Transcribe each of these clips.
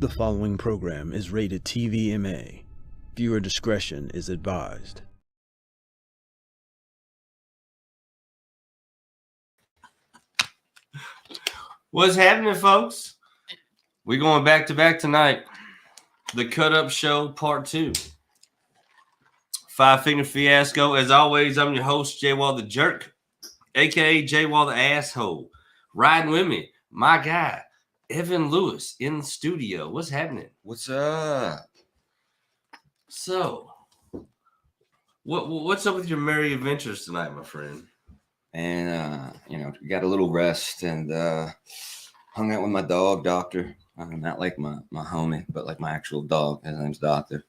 The following program is rated TVMA. Viewer discretion is advised. What's happening, folks? We're going back to back tonight. The Cut Up Show Part 2. Five Finger Fiasco. As always, I'm your host, J Wall the Jerk, a.k.a. J Wall the Asshole. Riding with me, my guy, Evan Lewis, in the studio. What's happening? What's up? So, what's up with your merry adventures tonight, my friend? And, got a little rest and hung out with my dog, Doctor. Not like my homie, but like my actual dog. His name's Doctor,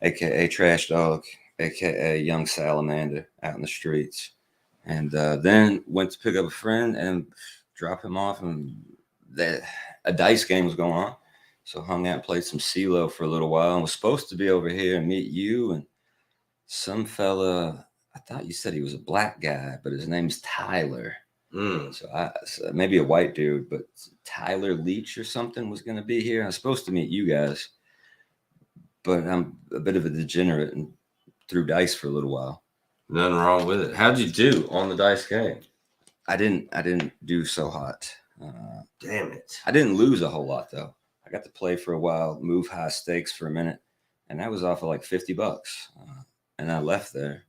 a.k.a. Trash Dog, a.k.a. Young Salamander out in the streets. And then went to pick up a friend and drop him off. And a dice game was going on. So hung out and played some CeeLo for a little while. And was supposed to be over here and meet you and some fella. I thought you said he was a black guy, but his name's Tyler. So maybe a white dude, but Tyler Leach or something was going to be here. I was supposed to meet you guys, but I'm a bit of a degenerate and threw dice for a little while. Nothing wrong with it. How'd you do on the dice game? I didn't do so hot. Damn it. I didn't lose a whole lot though. I got to play for a while, move high stakes for a minute, and that was off of like $50. And I left there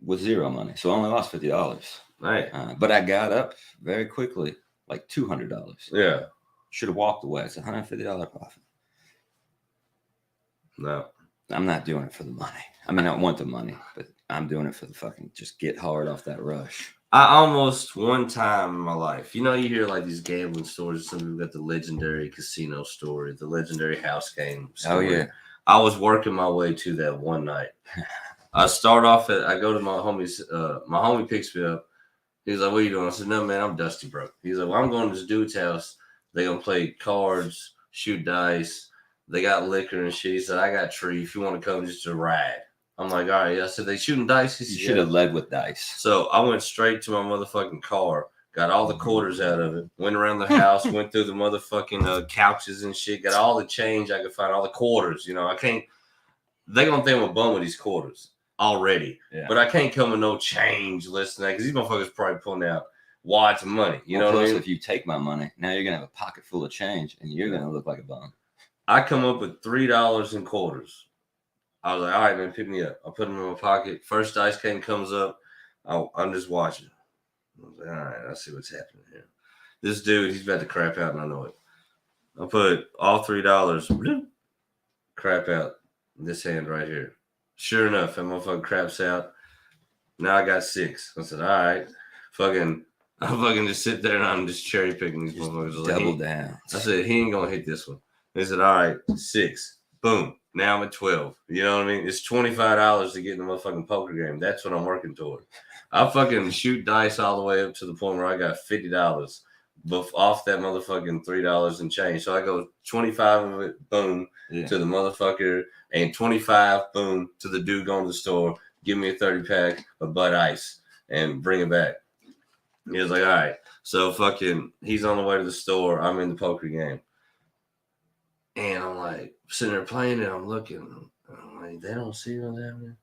with zero money. So I only lost $50. Right. But I got up very quickly, like $200. Yeah. Should have walked away. It's a $150 profit. No. I'm not doing it for the money. I mean, I want the money, but I'm doing it for the fucking just get hard off that rush. I almost one time in my life, you hear like these gambling stories. Some people got the legendary casino story, the legendary house game story. Oh, yeah. I was working my way to that one night. I go to my homie's, my homie picks me up. He's like, what are you doing? I said, no, man, I'm dusty broke. He's like, well, I'm going to this dude's house. They going to play cards, shoot dice. They got liquor and shit. He said, I got a tree. If you want to come just to ride. I'm like, all right. I said, they shooting dice? He said, you should have led with dice. So I went straight to my motherfucking car, got all the quarters out of it, went around the house, went through the motherfucking couches and shit, got all the change I could find, all the quarters. I can't, they going to think I'm a bum with these quarters already. Yeah. But I can't come with no change listening because these motherfuckers probably pulling out wads of money. You know what I mean? If you take my money, now you're going to have a pocket full of change and you're going to look like a bum. I come up with $3 in quarters. I was like, all right, man, pick me up. I put them in my pocket. First dice game comes up. I'm just watching. I was like, all right, I see what's happening here. This dude, he's about to crap out, and I know it. I put all $3, crap out in this hand right here. Sure enough, that motherfucker craps out. Now I got 6. I said, all right. I'm fucking just sit there and I'm just cherry picking these motherfuckers. Double down. I said, he ain't going to hit this one. They said, all right, 6. Boom. Now I'm at 12. You know what I mean? It's $25 to get in the motherfucking poker game. That's what I'm working toward. I fucking shoot dice all the way up to the point where I got $50 off that motherfucking $3 and change. So I go 25 of it, boom, to the motherfucker, and 25, boom, to the dude going to the store. Give me a 30-pack of Bud Ice and bring it back. He was like, all right. So fucking, he's on the way to the store. I'm in the poker game. And I'm like, sitting there playing it. I'm looking. I'm like, they don't see what's happening.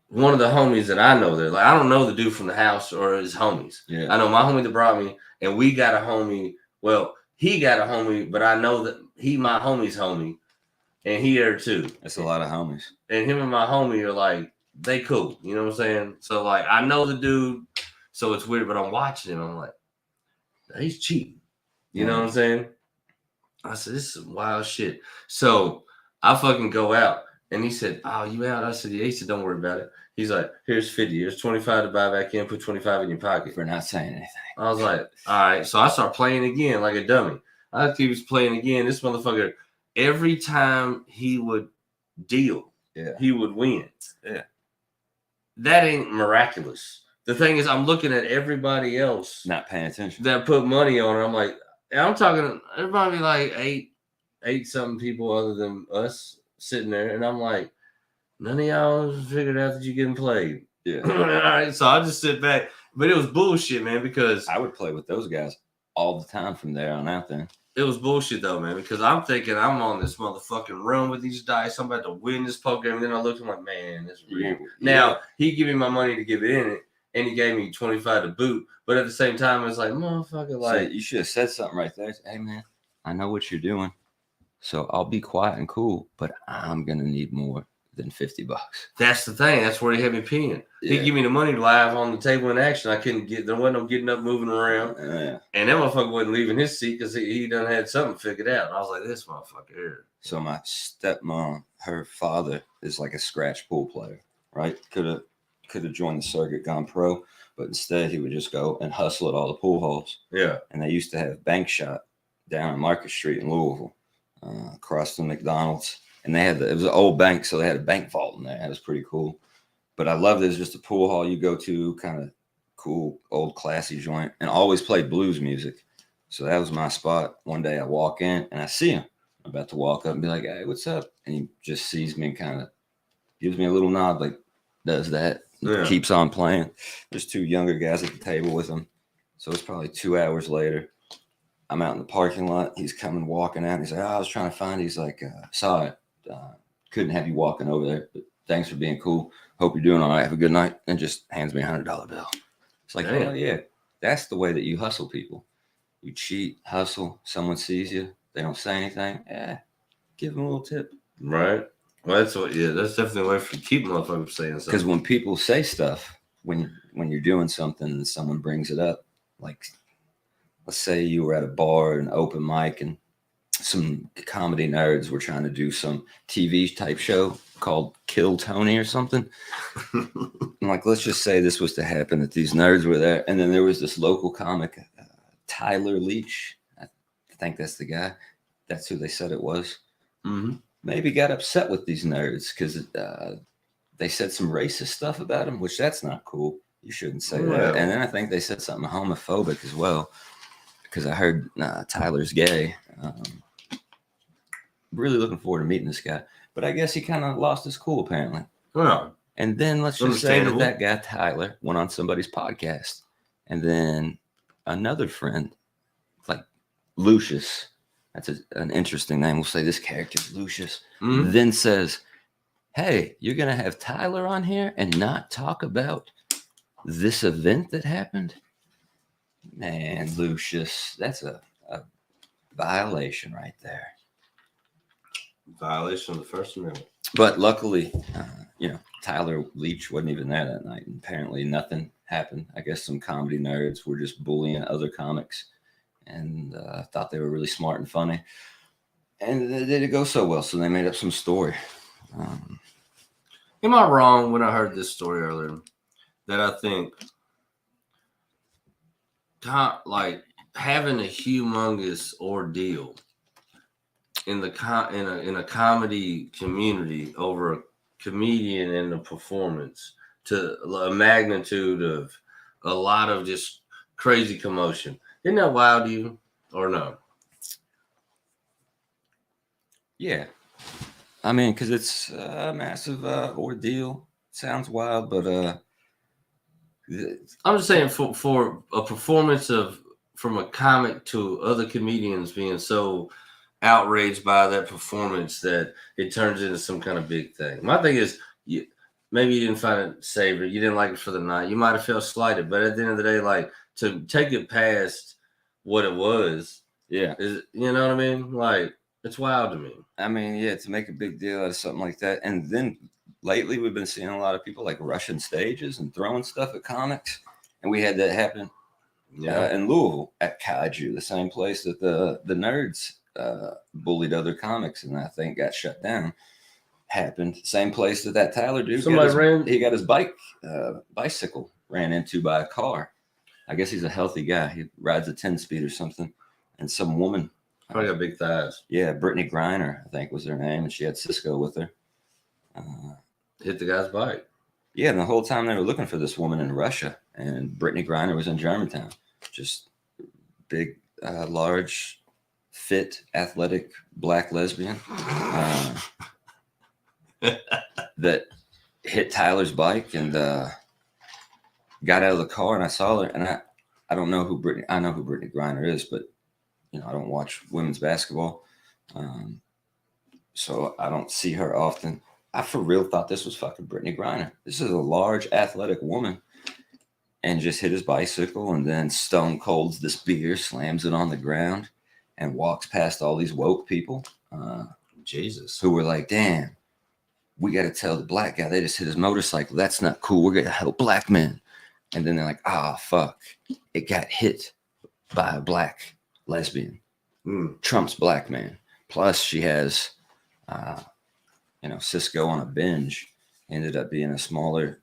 One of the homies that I know there, like, I don't know the dude from the house or his homies. Yeah. I know my homie that brought me, and we got a homie. Well, he got a homie, but I know that he my homie's homie, and he there too. That's a lot of homies. And him and my homie are like, they cool. You know what I'm saying? So, like, I know the dude, so it's weird, but I'm watching him. I'm like, he's cheating. You know what I'm saying? I said, this is some wild shit. So I fucking go out. And he said, oh, you out? I said, yeah. He said, don't worry about it. He's like, here's 50. Here's 25 to buy back in. Put 25 in your pocket. For not saying anything. I was like, all right. So I start playing again like a dummy. I keep playing again. This motherfucker, every time he would deal, he would win. Yeah. That ain't miraculous. The thing is, I'm looking at everybody else Not paying attention. that put money on it. I'm like, and I'm talking, there's probably like eight something people other than us sitting there. And I'm like, none of y'all figured out that you're getting played. Yeah. All right. So I just sit back. But it was bullshit, man, because I would play with those guys all the time from there on out then. it was bullshit though, man, because I'm thinking I'm on this motherfucking run with these dice. I'm about to win this poker game. And then I looked, I'm like, man, this is real. Yeah. Now, he gave me my money to give it in it, and he gave me 25 to boot. But at the same time, it's like, motherfucker, like. So you should have said something right there. Hey, man, I know what you're doing. So I'll be quiet and cool, but I'm going to need more than $50. That's the thing. That's where he had me peeing. Yeah. He give me the money live on the table in action. I couldn't get, there wasn't no getting up, moving around. Yeah. And that motherfucker wasn't leaving his seat because he done had something figured out. And I was like, this motherfucker here. So my stepmom, her father is like a scratch pool player, right? Could have joined the circuit, gone pro, but instead he would just go and hustle at all the pool halls. Yeah. And they used to have Bank Shot down on Market Street in Louisville, across from McDonald's. And they had it was an old bank, so they had a bank vault in there. That was pretty cool. But I loved it. It was just a pool hall you go to, kind of cool, old, classy joint, and always played blues music. So that was my spot. One day I walk in and I see him. I'm about to walk up and be like, hey, what's up? And he just sees me and kind of gives me a little nod, like, does that. Yeah. Keeps on playing. There's two younger guys at the table with him. So it's probably 2 hours later. I'm out in the parking lot. He's coming walking out. He's like, I was trying to find. He's like, sorry, couldn't have you walking over there, but thanks for being cool. Hope you're doing all right. Have a good night. And just hands me a $100 bill. It's like, Damn. hell yeah. That's the way that you hustle people. You cheat, hustle. Someone sees you. They don't say anything. Yeah, give them a little tip. Right. Well, that's definitely a way for keep motherfuckers from saying something. Because when people say stuff, when you're doing something and someone brings it up, like let's say you were at a bar or an open mic and some comedy nerds were trying to do some TV type show called Kill Tony or something. And like, let's just say this was to happen, that these nerds were there. And then there was this local comic, Tyler Leach. I think that's the guy. That's who they said it was. Mm-hmm. Maybe got upset with these nerds because they said some racist stuff about him, which that's not cool. You shouldn't say that. And then I think they said something homophobic as well, because I heard Tyler's gay. Really looking forward to meeting this guy, but I guess he kind of lost his cool apparently. Well, And then let's just say that guy Tyler went on somebody's podcast, and then another friend, like Lucius, that's an interesting name. We'll say this character Lucius, then says, "Hey, you're gonna have Tyler on here and not talk about this event that happened?" Man, Lucius, that's a violation right there. violation of the First Amendment. But luckily, Tyler Leach wasn't even there that night. And apparently nothing happened. I guess some comedy nerds were just bullying other comics and thought they were really smart and funny. And it didn't go so well. So they made up some story. Am I wrong when I heard this story earlier that I think like having a humongous ordeal in a comedy community over a comedian and a performance to a magnitude of a lot of just crazy commotion? Isn't that wild to you or no? Yeah. I mean, because it's a massive ordeal. Sounds wild, but I'm just saying for a performance from a comic to other comedians being so outraged by that performance that it turns into some kind of big thing. My thing is, maybe you didn't find it savory, you didn't like it for the night, you might have felt slighted, but at the end of the day, like, to take it past what it was, is, you know what I mean? Like, it's wild to me. I mean, yeah, to make a big deal out of something like that. And then lately we've been seeing a lot of people like rushing stages and throwing stuff at comics. And we had that happen in Louisville at Kaiju, the same place that the nerds bullied other comics and I think got shut down. Happened. Same place that Tyler dude he got his bicycle ran into by a car. I guess he's a healthy guy. He rides a 10-speed or something. And some woman, probably got big thighs. Yeah, Brittany Griner, I think was her name, and she had Cisco with her. Hit the guy's bike. Yeah, and the whole time they were looking for this woman in Russia, and Brittany Griner was in Germantown. Just big, large, fit, athletic black lesbian that hit Tyler's bike and got out of the car. And I saw her, and I don't know who Brittany. I know who Brittany Griner is, but I don't watch women's basketball, so I don't see her often. I for real thought this was fucking Brittany Griner. This is a large athletic woman, and just hit his bicycle and then stone colds this beer, slams it on the ground, and walks past all these woke people. Jesus. Who were like, damn, we got to tell the black guy they just hit his motorcycle. That's not cool. We're going to help black men. And then they're like, fuck. It got hit by a black lesbian. Trump's black man. Plus she has, Cisco on a binge. Ended up being a smaller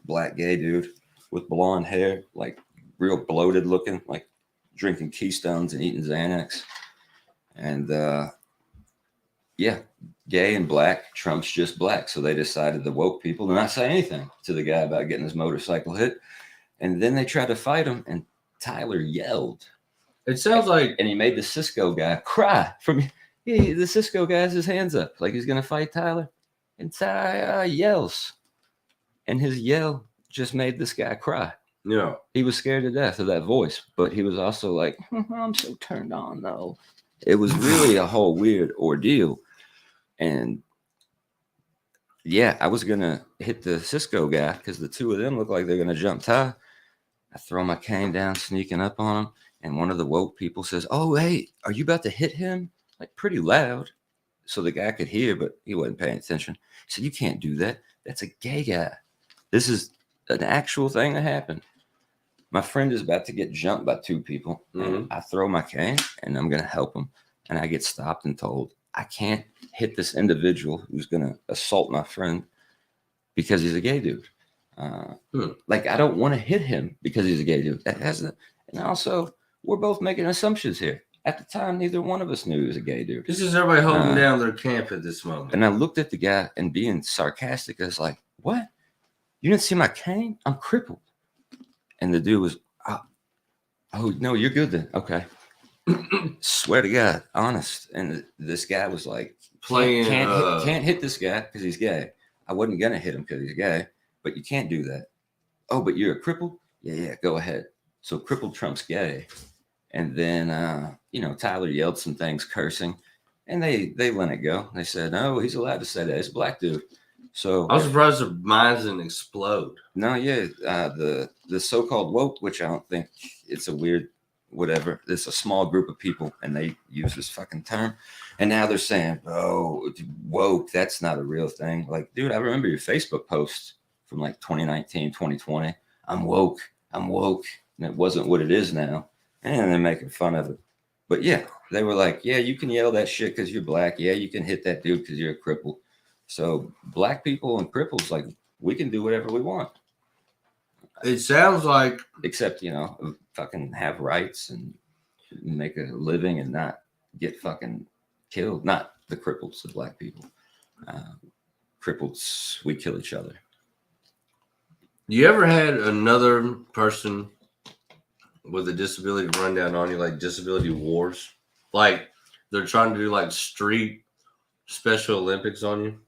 black gay dude with blonde hair, like real bloated looking, like drinking Keystones and eating Xanax. And gay and black, Trump's just black. So they decided, the woke people, to not say anything to the guy about getting his motorcycle hit. And then they tried to fight him, and Tyler yelled. It sounds like... And he made the Cisco guy cry. The Cisco guy has his hands up like he's going to fight Tyler. And Ty yells. And his yell just made this guy cry. Yeah. He was scared to death of that voice, but he was also like, I'm so turned on, though. It was really a whole weird ordeal. And yeah, I was going to hit the Cisco guy because the two of them look like they're going to jump Ty. I throw my cane down, sneaking up on him. And one of the woke people says, oh, hey, are you about to hit him? Like pretty loud. So the guy could hear, but he wasn't paying attention. He said, you can't do that. That's a gay guy. This is an actual thing that happened. My friend is about to get jumped by two people. And I throw my cane and I'm going to help him. And I get stopped and told, I can't hit this individual who's going to assault my friend because he's a gay dude. Like, I don't want to hit him because he's a gay dude. And also, we're both making assumptions here. At the time, neither one of us knew he was a gay dude. This is everybody holding down their camp at this moment. And I looked at the guy and being sarcastic, I was like, what? You didn't see my cane? I'm crippled. And the dude was, oh, no, you're good then. Okay. Swear to God, honest. And this guy was like, can't hit this guy because he's gay. I wasn't going to hit him because he's gay, but you can't do that. Oh, but you're a crippled? Yeah, go ahead. So crippled Trump's gay. And then, Tyler yelled some things cursing, and they let it go. They said, no, he's allowed to say that. It's a black dude. So I was surprised their minds didn't explode. No, yeah. The so-called woke, which I don't think it's a weird whatever. It's a small group of people, and they use this fucking term. And now they're saying, oh, woke, that's not a real thing. Like, dude, I remember your Facebook post from like 2019, 2020. I'm woke. And it wasn't what it is now. And they're making fun of it. But yeah, they were like, yeah, you can yell that shit because you're black. Yeah, you can hit that dude because you're a cripple. So black people and cripples, like, we can do whatever we want. It sounds like... Except, fucking have rights and make a living and not get fucking killed. Not the cripples, the black people. Cripples, we kill each other. You ever had another person with a disability run down on you, like disability wars? Like they're trying to do like street Special Olympics on you?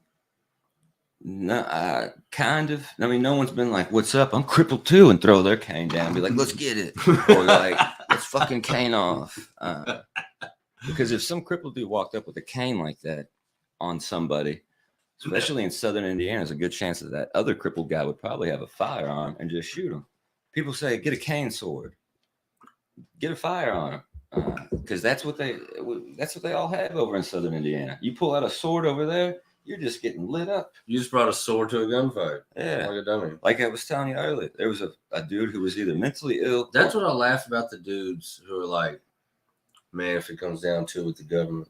No, kind of. I mean, no one's been like, what's up? I'm crippled too, and throw their cane down and be like, let's get it. Or like, let's fucking cane off. Because if some crippled dude walked up with a cane like that on somebody, especially in southern Indiana, there's a good chance that that other crippled guy would probably have a firearm and just shoot him. People say, get a cane sword. Get a firearm. Because that's what they all have over in southern Indiana. You pull out a sword over there, you're just getting lit up. You just brought a sword to a gunfight. Yeah. Like a dummy. Like I was telling you earlier, there was a dude who was either mentally ill. That's what I laugh about the dudes who are like, man, if it comes down to it with the government,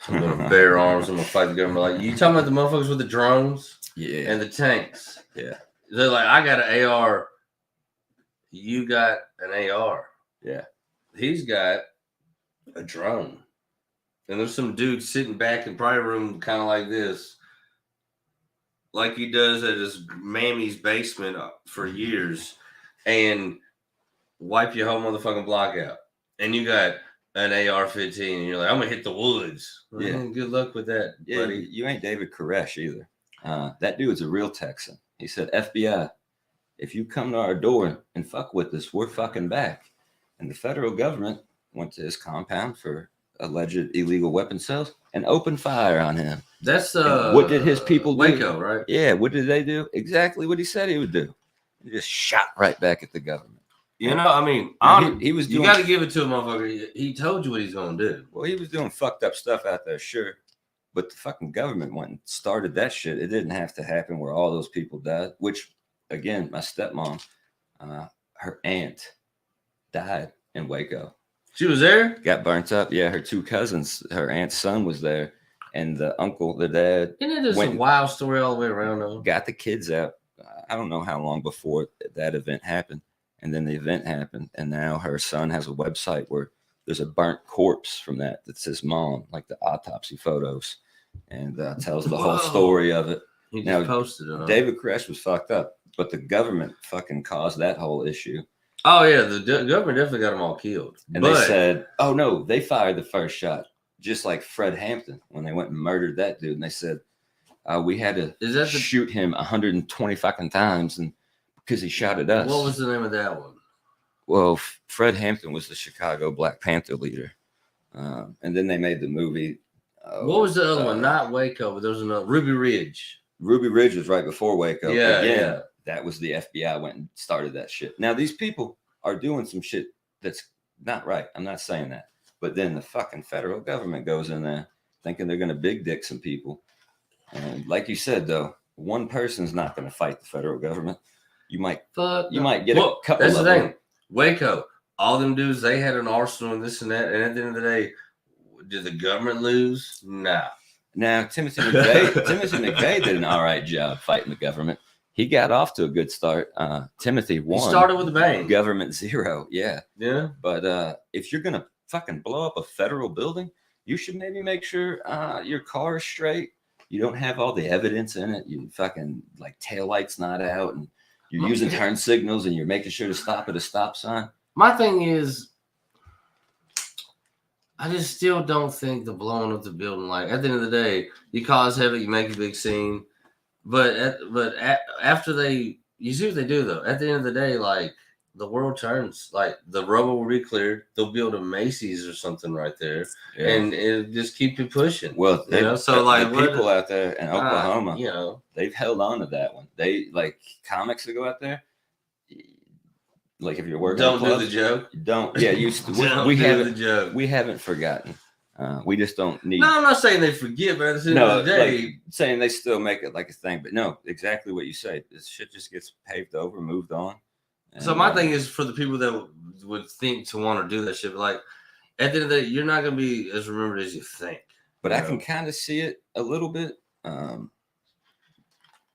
I'm going to bear arms. I'm going to fight the government. Like, you talking about the motherfuckers with the drones? Yeah. And the tanks? Yeah. They're like, I got an AR. You got an AR. Yeah. He's got a drone. And there's some dude sitting back in probably a room kind of like this like he does at his mammy's basement for years and wipe your whole motherfucking block out. And you got an AR-15 and you're like, I'm gonna hit the woods. Yeah. Man, good luck with that, Yeah, buddy. you ain't David Koresh either. That dude's a real Texan. He said, FBI, if you come to our door and fuck with us, we're fucking back. And the federal government went to his compound for alleged illegal weapon sales and opened fire on him. That's And what did his people do? Waco, right? Yeah, what did they do? Exactly what he said he would do. He just shot right back at the government. You know, I mean, He was you doing, got to give it to a motherfucker. He told you what he's gonna do. well, he was doing fucked up stuff out there, sure. But the fucking government went and started that shit. It didn't have to happen where all those people died, which, again, my stepmom, her aunt died in Waco. She was there. Got burnt up. Yeah, her two cousins, her aunt's son was there. And the uncle, the dad, Isn't it just Went- a wild story all the way around, though? got the kids out. I don't know how long before that event happened. And then the event happened. And now her son has a website where there's a burnt corpse from that says mom, like the autopsy photos, and tells the whole Whoa. story of it. He just Now, posted it. David Koresh was fucked up, but the government fucking caused that whole issue. Oh yeah, the government definitely got them all killed. And but they said, oh no, they fired the first shot, just like Fred Hampton when they went and murdered that dude. And they said, we had to Is that the- shoot him 120 fucking times and because he shot at us. what was the name of that one? Well, Fred Hampton was the Chicago Black Panther leader. And then they made the movie. What was the other one? Not Waco, but there was another Ruby Ridge. Ruby Ridge was right before Waco. Yeah, Again, yeah. that was the FBI went and started that shit. Now, these people are doing some shit that's not right. I'm not saying that. But then the fucking federal government goes in there thinking they're going to big dick some people. And like you said, though, one person's not going to fight the federal government. You might get a couple That's of the thing. them. Waco, all them dudes, they had an arsenal and this and that. And at the end of the day, did the government lose? Nah. Now, Timothy McVeigh did an all right job fighting the government. He got off to a good start. Timothy He won. started with a bang. Government zero. Yeah. Yeah. But if you're going to fucking blow up a federal building, you should maybe make sure your car is straight. You don't have all the evidence in it. You fucking like taillight's not out and you're using turn signals and you're making sure to stop at a stop sign. My thing is, I just still don't think the blowing up the building, like at the end of the day, you cause havoc, you make a big scene. But after they, you see what they do though. At the end of the day, like the world turns. Like the rubble will be cleared. They'll build a Macy's or something right there, Yeah. and it just keep it pushing. Well, you know, so like the people out there in Oklahoma, you know, they've held on to that one. They like comics that go out there. Like if you're working, don't in do clubs, the joke. Don't. Yeah, you. Don't we do haven't. the joke. We haven't forgotten. We just don't need. No, I'm not saying they forget, but at the end of the day, like saying they still make it like a thing, but no, exactly what you say. This shit just gets paved over, moved on. so my thing is for the people that would think to want to do that shit, but like at the end of the day, you're not gonna be as remembered as you think. but you I know? can kind of see it a little bit,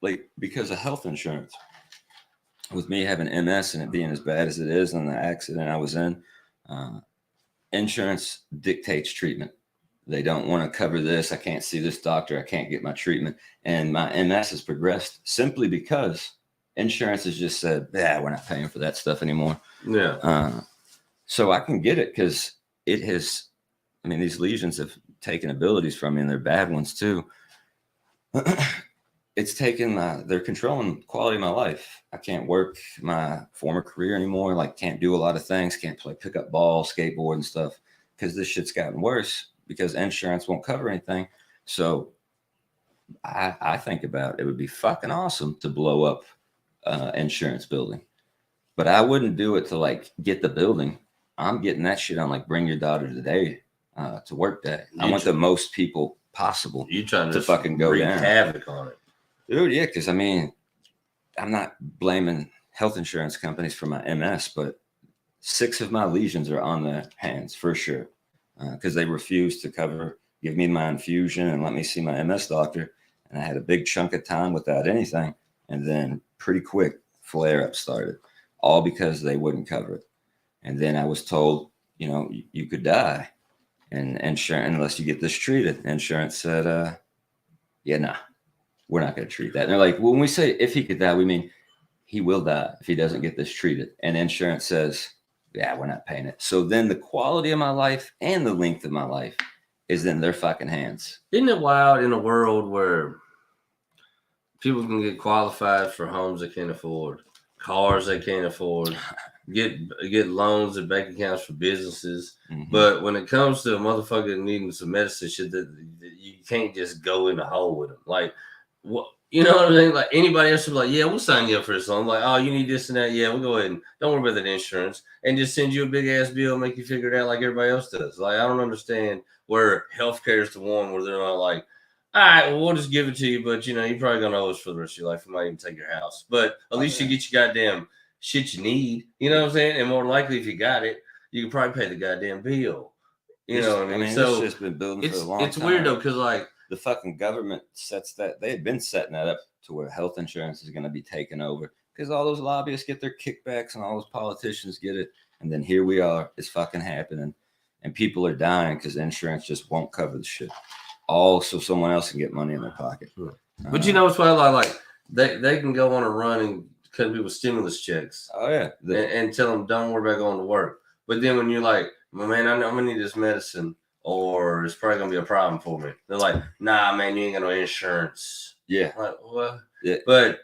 like because of health insurance. With me having MS and it being as bad as it is, and the accident I was in, insurance dictates treatment. They don't want to cover this. I can't see this doctor. I can't get my treatment. And my MS has progressed simply because insurance has just said, yeah, we're not paying for that stuff anymore. Yeah. So I can get it because it has, I mean, these lesions have taken abilities from me and they're bad ones too. It's taken they're controlling quality of my life. I can't work my former career anymore. Like can't do a lot of things. Can't play pickup ball, skateboard and stuff because this shit's gotten worse because insurance won't cover anything. So I think about it would be fucking awesome to blow up insurance building, but I wouldn't do it to like get the building. I'm getting that shit on like bring your daughter today to work day. I want the most people possible. You trying to fucking go wreak down. havoc on it. Dude, yeah, because I mean, I'm not blaming health insurance companies for my MS, but 6 of my lesions are on their hands for sure because they refused to give me my infusion and let me see my MS doctor. And I had a big chunk of time without anything. And then pretty quick, flare up started, all because they wouldn't cover it. And then I was told, you know, you could die. And insurance, unless you get this treated, insurance said, yeah, nah. we're not going to treat that. And they're like, well, when we say if he could die, we mean he will die if he doesn't get this treated. And insurance says, yeah, we're not paying it. So then the quality of my life and the length of my life is in their fucking hands. Isn't it wild in a world where people can get qualified for homes they can't afford, cars they can't afford, get loans and bank accounts for businesses. Mhm. But when it comes to a motherfucker needing some medicine shit, that you can't just go in the hole with them. Like, what, you know what I mean? Like anybody else would be like, yeah, we'll sign you up for this loan. Like, oh, you need this and that. Yeah, we'll go ahead and don't worry about that insurance and just send you a big ass bill, make you figure it out like everybody else does. Like, I don't understand where healthcare is the one where they're not like, all right, well, we'll just give it to you, but you know, you're probably gonna owe us for the rest of your life. We might even take your house, but at least you get your goddamn shit you need. You know what I'm saying? And more likely, if you got it, you can probably pay the goddamn bill. You know what I mean? So it's just been building for a long time. It's weird though, because like the fucking government sets that. They had been setting that up to where health insurance is going to be taken over because all those lobbyists get their kickbacks and all those politicians get it, and then here we are, it's fucking happening, and people are dying because insurance just won't cover the shit. All so someone else can get money in their pocket. But you know what's wild? Like they can go on a run and cut people stimulus checks. Oh yeah, and tell them don't worry about going to work. But then when you're like, well, man, I'm gonna need this medicine, or it's probably gonna be a problem for me. They're like, nah, man, you ain't got no insurance. Yeah. Like what? Yeah. But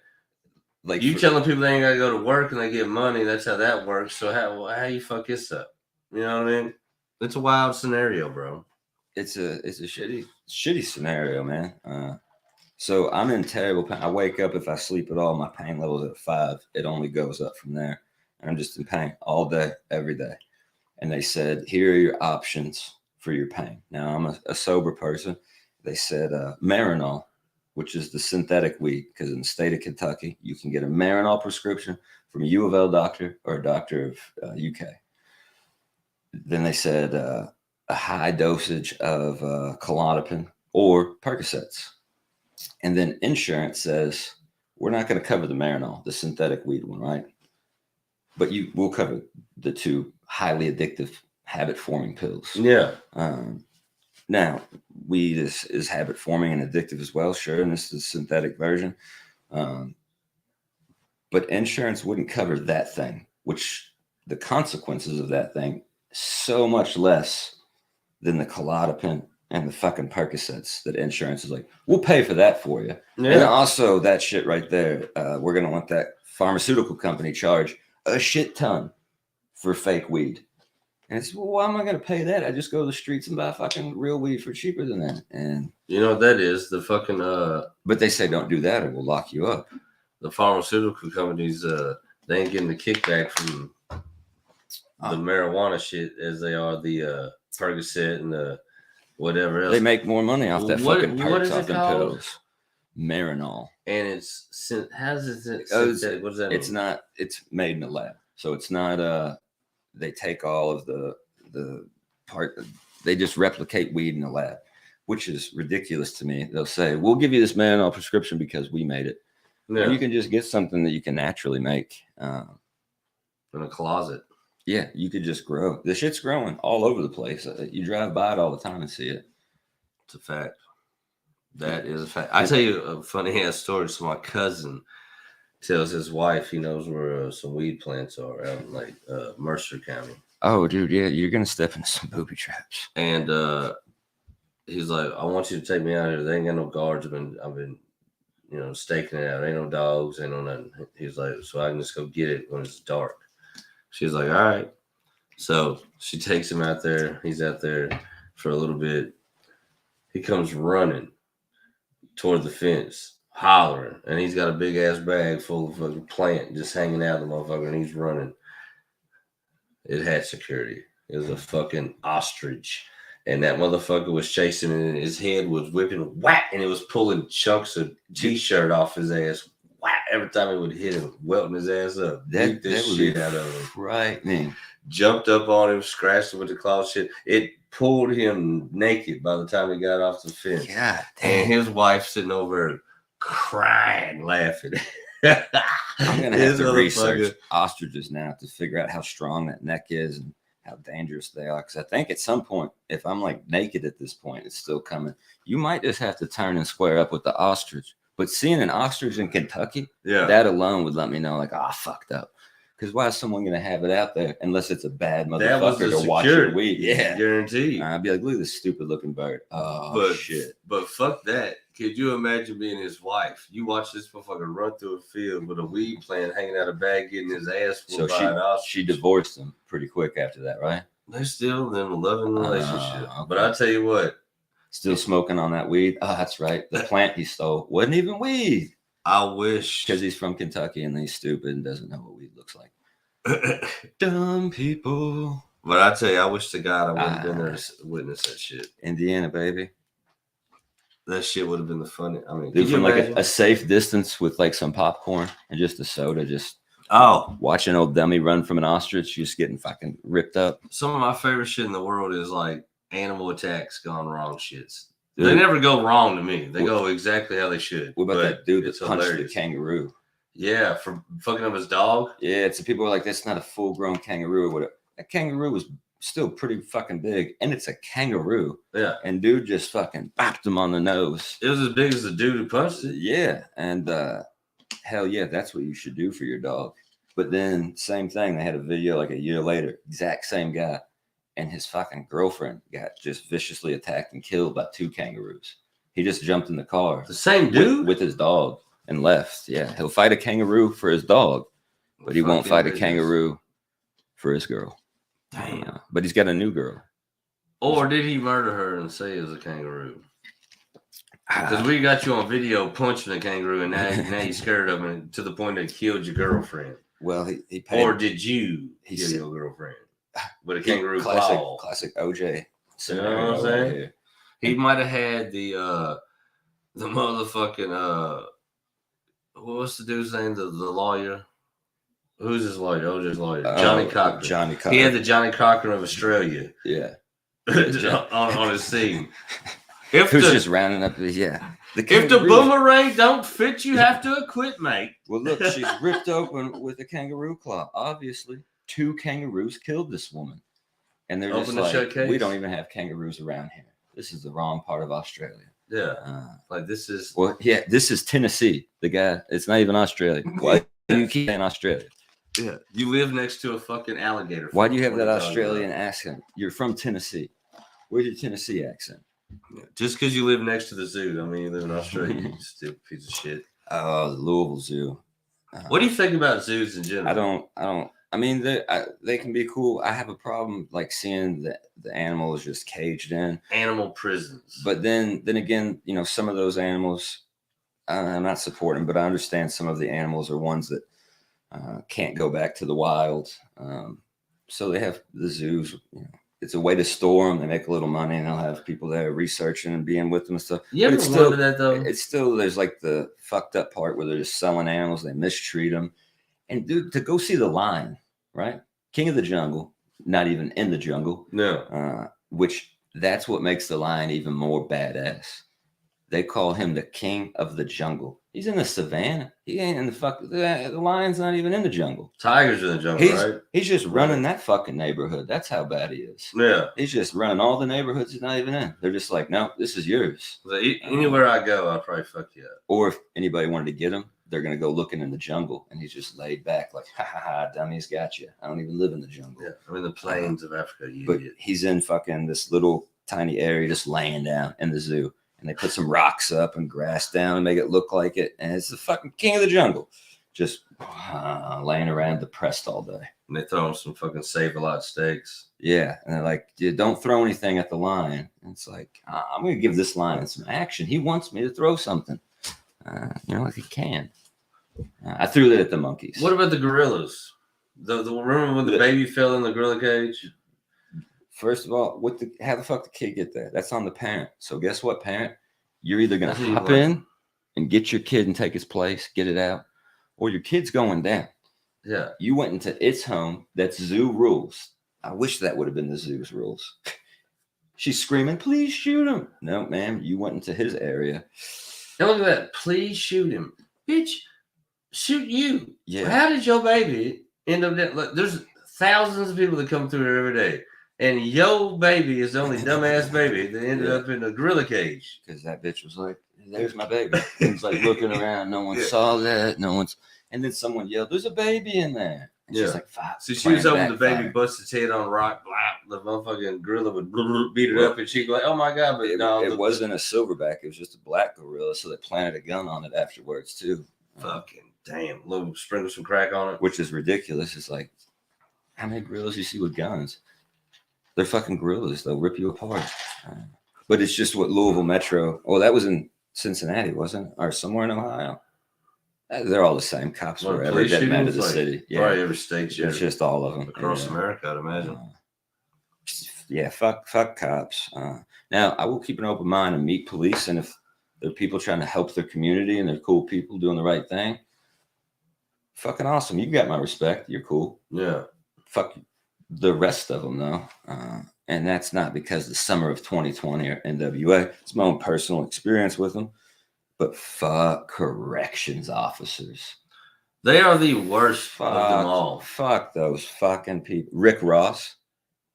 like you telling people they ain't gotta go to work and they get money. That's how that works. So how you fuck this up? You know what I mean? It's a wild scenario, bro. It's a shitty scenario, man. So I'm in terrible pain. I wake up, if I sleep at all, my pain level's at 5. It only goes up from there. And I'm just in pain all day, every day. And they said, here are your options for your pain. Now I'm a sober person. They said Marinol, which is the synthetic weed, because in the state of Kentucky, you can get a Marinol prescription from a U of L doctor or a doctor of UK. Then they said a high dosage of Klonopin or Percocets. And then insurance says, we're not going to cover the Marinol, the synthetic weed one, right? But we'll cover the 2 highly addictive habit-forming pills. Yeah. Now, weed is habit-forming and addictive as well, sure, and this is the synthetic version. But insurance wouldn't cover that thing, which the consequences of that thing so much less than the Klonopin and the fucking Percocets that insurance is like, we'll pay for that for you. Yeah. And also that shit right there, we're going to let that pharmaceutical company charge a shit ton for fake weed. And it's, well, why am I going to pay that? I just go to the streets and buy fucking real weed for cheaper than that. And you know what that is? The fucking but they say don't do that or we'll lock you up. The pharmaceutical companies, they ain't getting the kickback from the marijuana shit as they are the Percocet and the whatever else. They make more money off that fucking perks off them pills. Marinol. And it's how does it synthetic? What does that mean? It's not. It's made in a lab, so it's not. They take all of the part. They just replicate weed in a lab, which is ridiculous to me. They'll say, "We'll give you this Marinol prescription because we made it." Yeah. And you can just get something that you can naturally make in a closet. Yeah, you could just grow. The shit's growing all over the place. You drive by it all the time and see it. It's a fact. That is a fact. I tell you a funny ass story. So my cousin tells his wife he knows where some weed plants are out in like Mercer County. Oh, dude, yeah, you're gonna step into some booby traps. And he's like, I want you to take me out here. They ain't got no guards. I've been, staking it out. Ain't no dogs. Ain't no nothing. He's like, so I can just go get it when it's dark. She's like, all right. So she takes him out there. He's out there for a little bit. He comes running toward the fence, hollering, and he's got a big ass bag full of fucking plant just hanging out the motherfucker, and he's running. It had security. It was a fucking ostrich. And that motherfucker was chasing him, and his head was whipping, whack, and it was pulling chunks of t-shirt off his ass. Whack, every time it would hit him, welting his ass up. That shit out of him. Frightening. Jumped up on him, scratched him with the claw shit. It pulled him naked by the time he got off the fence. God damn. And his wife sitting over crying, laughing. I'm going to have to research ostriches now to figure out how strong that neck is and how dangerous they are. Because I think at some point, if I'm like naked at this point, it's still coming. You might just have to turn and square up with the ostrich But seeing an ostrich in Kentucky, Yeah. that alone would let me know, like, I fucked up. Because why is someone going to have it out there unless it's a bad That was motherfucker the to watch your security. weed? Yeah. Guaranteed. I'd be like, look at this stupid looking bird. Oh, but shit. But fuck that. Could you imagine being his wife? You watch this motherfucker run through a field with a weed plant hanging out of bag, getting his ass So whooped by an ostrich. she divorced him pretty quick after that, right? They're still in a loving relationship. Okay. But I tell you what, Still smoking on that weed. Oh, that's right. The plant he stole wasn't even weed. I wish. Because he's from Kentucky and he's stupid and doesn't know what weed looks like. Dumb people. But I tell you, I wish to God I would have been there to witness that shit. Indiana, baby. That shit would have been the funny. I mean, Dude, from like a safe distance with like some popcorn and just a soda, just watching old dummy run from an ostrich, just getting fucking ripped up. Some of my favorite shit in the world is like animal attacks gone wrong shits. Dude, they never go wrong to me. They go exactly how they should. What about that dude that it's punched hilarious. the kangaroo? Yeah, for fucking up his dog. Yeah, it's people are like, that's not a full grown kangaroo or whatever. That kangaroo was still pretty fucking big, and it's a kangaroo. Yeah. And dude just fucking bopped him on the nose. It was as big as the dude who punched it. Yeah. And hell yeah, that's what you should do for your dog. But then same thing, they had a video like a year later, exact same guy, and his fucking girlfriend got just viciously attacked and killed by 2 kangaroos. He just jumped in the car. The same dude? With his dog and left. Yeah. He'll fight a kangaroo for his dog, but he won't fight a kangaroo for his girl. Damn. But he's got a new girl. Or did he murder her and say it was a kangaroo? Because we got you on video punching a kangaroo, and now you're scared of him to the point that he killed your girlfriend. Well, he paid. Or did you kill your girlfriend with a kangaroo claw? Classic OJ. You know what I'm saying? He might have had the motherfucking what's the dude's name? The lawyer. Who's his lawyer? OJ's lawyer. Johnny Cochran. Johnny Cochran. He had the Johnny Cochran of Australia. Yeah. on his scene. Who's just rounding up the if the boomerang don't fit, you have to acquit, mate. Well, look, she's ripped open with a kangaroo claw. Obviously, 2 kangaroos killed this woman, and they're just like, we don't even have kangaroos around here. This is the wrong part of Australia. Yeah, like this is. Well, yeah, this is Tennessee. The guy, it's not even Australia. Why do you keep saying Australia? Yeah, you live next to a fucking alligator. Why do you have that Australian accent? You're from Tennessee. Where's your Tennessee accent? Just because you live next to the zoo, I mean, you live in Australia, you stupid piece of shit. Oh, the Louisville Zoo. What do you think about zoos in general? I don't. I mean, they can be cool. I have a problem like seeing the animals just caged in animal prisons. But then again, you know, some of those animals, I'm not supporting, but I understand some of the animals are ones that can't go back to the wild. So they have the zoos. You know, it's a way to store them. They make a little money, and they'll have people there researching and being with them and stuff. You ever wonder that though? It's still there's like the fucked up part where they're just selling animals. They mistreat them. And dude, to go see the lion, right? King of the jungle, not even in the jungle. No. Which that's what makes the lion even more badass. They call him the king of the jungle. He's in the savannah. He ain't in the lion's not even in the jungle. Tiger's in the jungle, right? He's just running that fucking neighborhood. That's how bad he is. Yeah. He's just running all the neighborhoods he's not even in. They're just like, no, this is yours. Anywhere I go, I'll probably fuck you up. Or if anybody wanted to get him, they're going to go looking in the jungle, and he's just laid back like, ha, ha, ha, dummy's got you. I don't even live in the jungle. Yeah, I'm in the plains of Africa, you but idiot. He's in fucking this little tiny area just laying down in the zoo, and they put some rocks up and grass down and make it look like it, and it's the fucking king of the jungle, just laying around depressed all day. And they throw him some fucking Save-A-Lot steaks. Yeah, and they're like, don't throw anything at the lion. And it's like, I'm going to give this lion some action. He wants me to throw something. Like he can. I threw that at the monkeys. What about the gorillas? Remember when the baby fell in the gorilla cage? First of all, how the fuck the kid get there? That's on the parent. So guess what, parent? You're either going to hop in and get your kid and take his place, get it out, or your kid's going down. Yeah. You went into its home. That's zoo rules. I wish that would have been the zoo's rules. She's screaming, please shoot him. No, ma'am, you went into his area. Now look at that. Please shoot him. Bitch, shoot you. Yeah. How did your baby end up there? Look, there's thousands of people that come through here every day. And your baby is the only dumbass baby that ended up in a gorilla cage. Because that bitch was like, there's my baby. He's like looking around. No one saw that. No one's. And then someone yelled, "There's a baby in there." And she's like, "Fuck." So she was hoping the baby busts its head on a rock, blah, the motherfucking gorilla would beat it up, and she'd go like, "Oh my god!" But no, it wasn't a silverback. It was just a black gorilla. So they planted a gun on it afterwards too. Fucking damn! Little sprinkle some crack on it, which is ridiculous. It's like, how many gorillas you see with guns? They're fucking gorillas. They'll rip you apart. But it's just what Louisville Metro. Oh, that was in Cincinnati, wasn't it? Or somewhere in Ohio. They're all the same. Cops wherever. It doesn't matter the city. Yeah, probably every state. It's just all of them across America, I'd imagine. Yeah, fuck cops. Now I will keep an open mind and meet police, and if they're people trying to help their community and they're cool people doing the right thing, fucking awesome. You got my respect. You're cool. Yeah. Fuck the rest of them though. And that's not because the summer of 2020 or NWA. It's my own personal experience with them. But fuck corrections officers. They are the worst of them all. Fuck those fucking people. Rick Ross.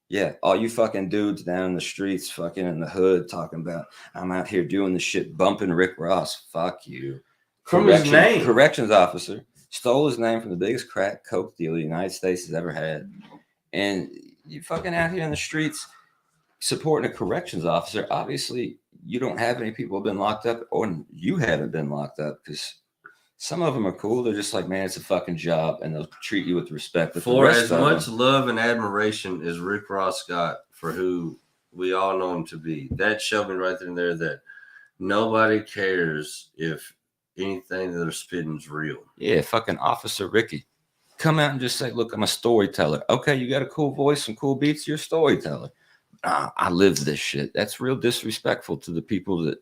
Yeah, all you fucking dudes down in the streets, fucking in the hood, talking about, I'm out here doing the shit, bumping Rick Ross. Fuck you. From his name. Corrections officer stole his name from the biggest crack coke deal the United States has ever had. And you fucking out here in the streets supporting a corrections officer. Obviously, you don't have any people who have been locked up, or you haven't been locked up, because some of them are cool. They're just like, man, it's a fucking job, and they'll treat you with respect. But for as much love and admiration as Rick Ross got for who we all know him to be, that showed me right there that nobody cares if anything that they're spitting is real. Yeah, fucking Officer Ricky. Come out and just say, look, I'm a storyteller. Okay, you got a cool voice, some cool beats, you're a storyteller. I live this shit. That's real disrespectful to the people that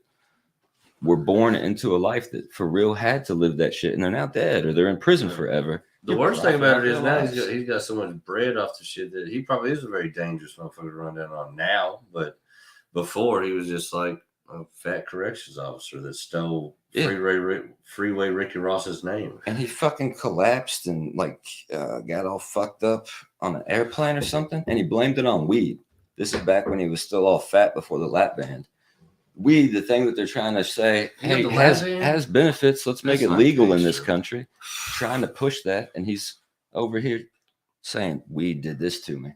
were born into a life that for real had to live that shit, and they're now dead or they're in prison forever. The worst thing about it is now he's got so much bread off the shit that he probably is a very dangerous motherfucker to run down on now. But before, he was just like a fat corrections officer that stole Freeway Ricky Ross's name. And he fucking collapsed and got all fucked up on an airplane or something, and he blamed it on weed. This is back when he was still all fat before the lap band. Weed, the thing that they're trying to say, hey, has benefits. Let's make it legal in this country. Trying to push that, and he's over here saying weed did this to me.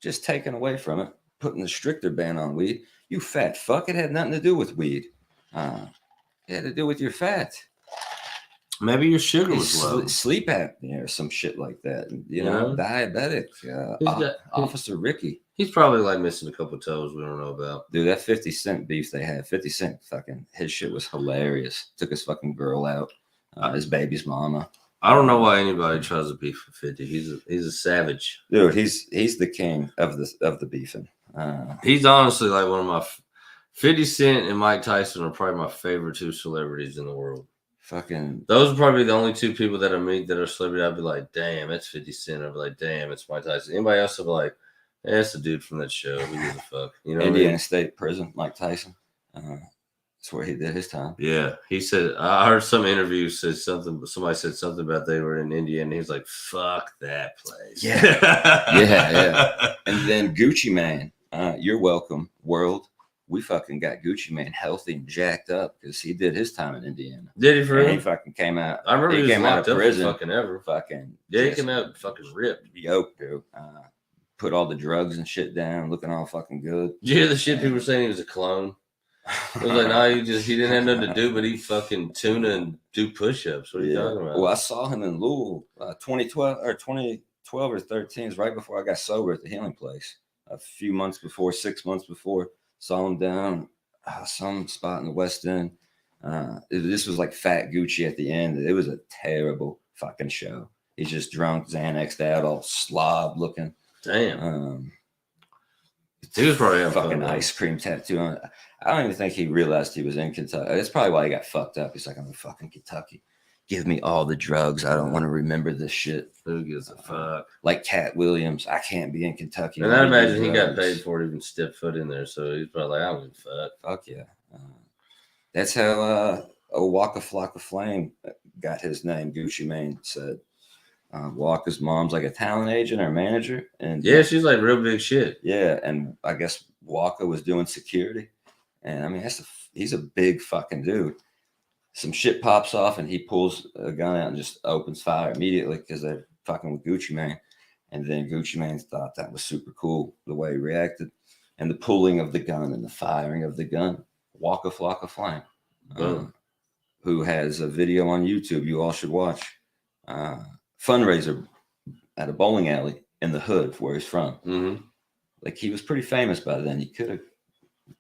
Just taken away from it, putting the stricter ban on weed. You fat fuck! It had nothing to do with weed. It had to do with your fat. Maybe your sugar was low. Sleep apnea or some shit like that. You know, diabetic. Officer Ricky. He's probably like missing a couple of toes we don't know about. Dude, that 50 Cent beef they had, 50 Cent fucking, his shit was hilarious. Took his fucking girl out, his baby's mama. I don't know why anybody tries to beef with 50. He's a savage. Dude, he's the king of the beefing. He's honestly like one of my 50 Cent and Mike Tyson are probably my favorite two celebrities in the world. Fucking those are probably the only two people that I meet that are celebrity. I'd be like, damn, it's 50 Cent. I'd be like, damn, it's Mike Tyson. Anybody else would be like, hey, that's the dude from that show. Who gives a fuck? You know, Indiana State Prison, Mike Tyson. That's where he did his time. Yeah, he said. I heard some interview said something. Somebody said something about they were in Indiana. And he was like, "Fuck that place." Yeah, yeah. And then Gucci Mane, you're welcome, world. We fucking got Gucci Mane healthy and jacked up because he did his time in Indiana. Did he for real? He fucking came out. I remember he came out of prison. Fucking ever. Fucking yeah, he came out fucking ripped. Yoked, dude. Put all the drugs and shit down, looking all fucking good. Did you hear the shit people were saying he was a clone? It was like, no, he didn't have nothing to do but eat fucking tuna and do push-ups. What are you talking about? Well, I saw him in Louisville 2012 or 13, right before I got sober at the Healing Place. A few months before, 6 months before, saw him down some spot in the West End. This was like Fat Gucci at the end. It was a terrible fucking show. He's just drunk, Xanaxed out, all slob looking. Damn. He was probably fucking ice cream tattoo on it. I don't even think he realized he was in Kentucky. That's probably why he got fucked up. He's like, I'm in fucking Kentucky. Give me all the drugs. I don't want to remember this shit. Who gives a fuck? Like Cat Williams. I can't be in Kentucky. And I imagine he got paid for it, even step foot in there. So he's probably like, I don't give a fuck. Fuck yeah. That's how Waka Flocka Flame got his name. Gucci Mane said. Walker's mom's like a talent agent or manager, and yeah, she's like real big shit. Yeah, and I guess Walker was doing security, and I mean he's a big fucking dude. some shit pops off and he pulls a gun out and just opens fire immediately because they're fucking with Gucci Mane. And then Gucci Mane thought that was super cool the way he reacted. And the pulling of the gun and the firing of the gun. Waka Flocka Flame, who has a video on YouTube you all should watch. Fundraiser at a bowling alley in the hood where he's from. Mm-hmm. Like he was pretty famous by then. He could have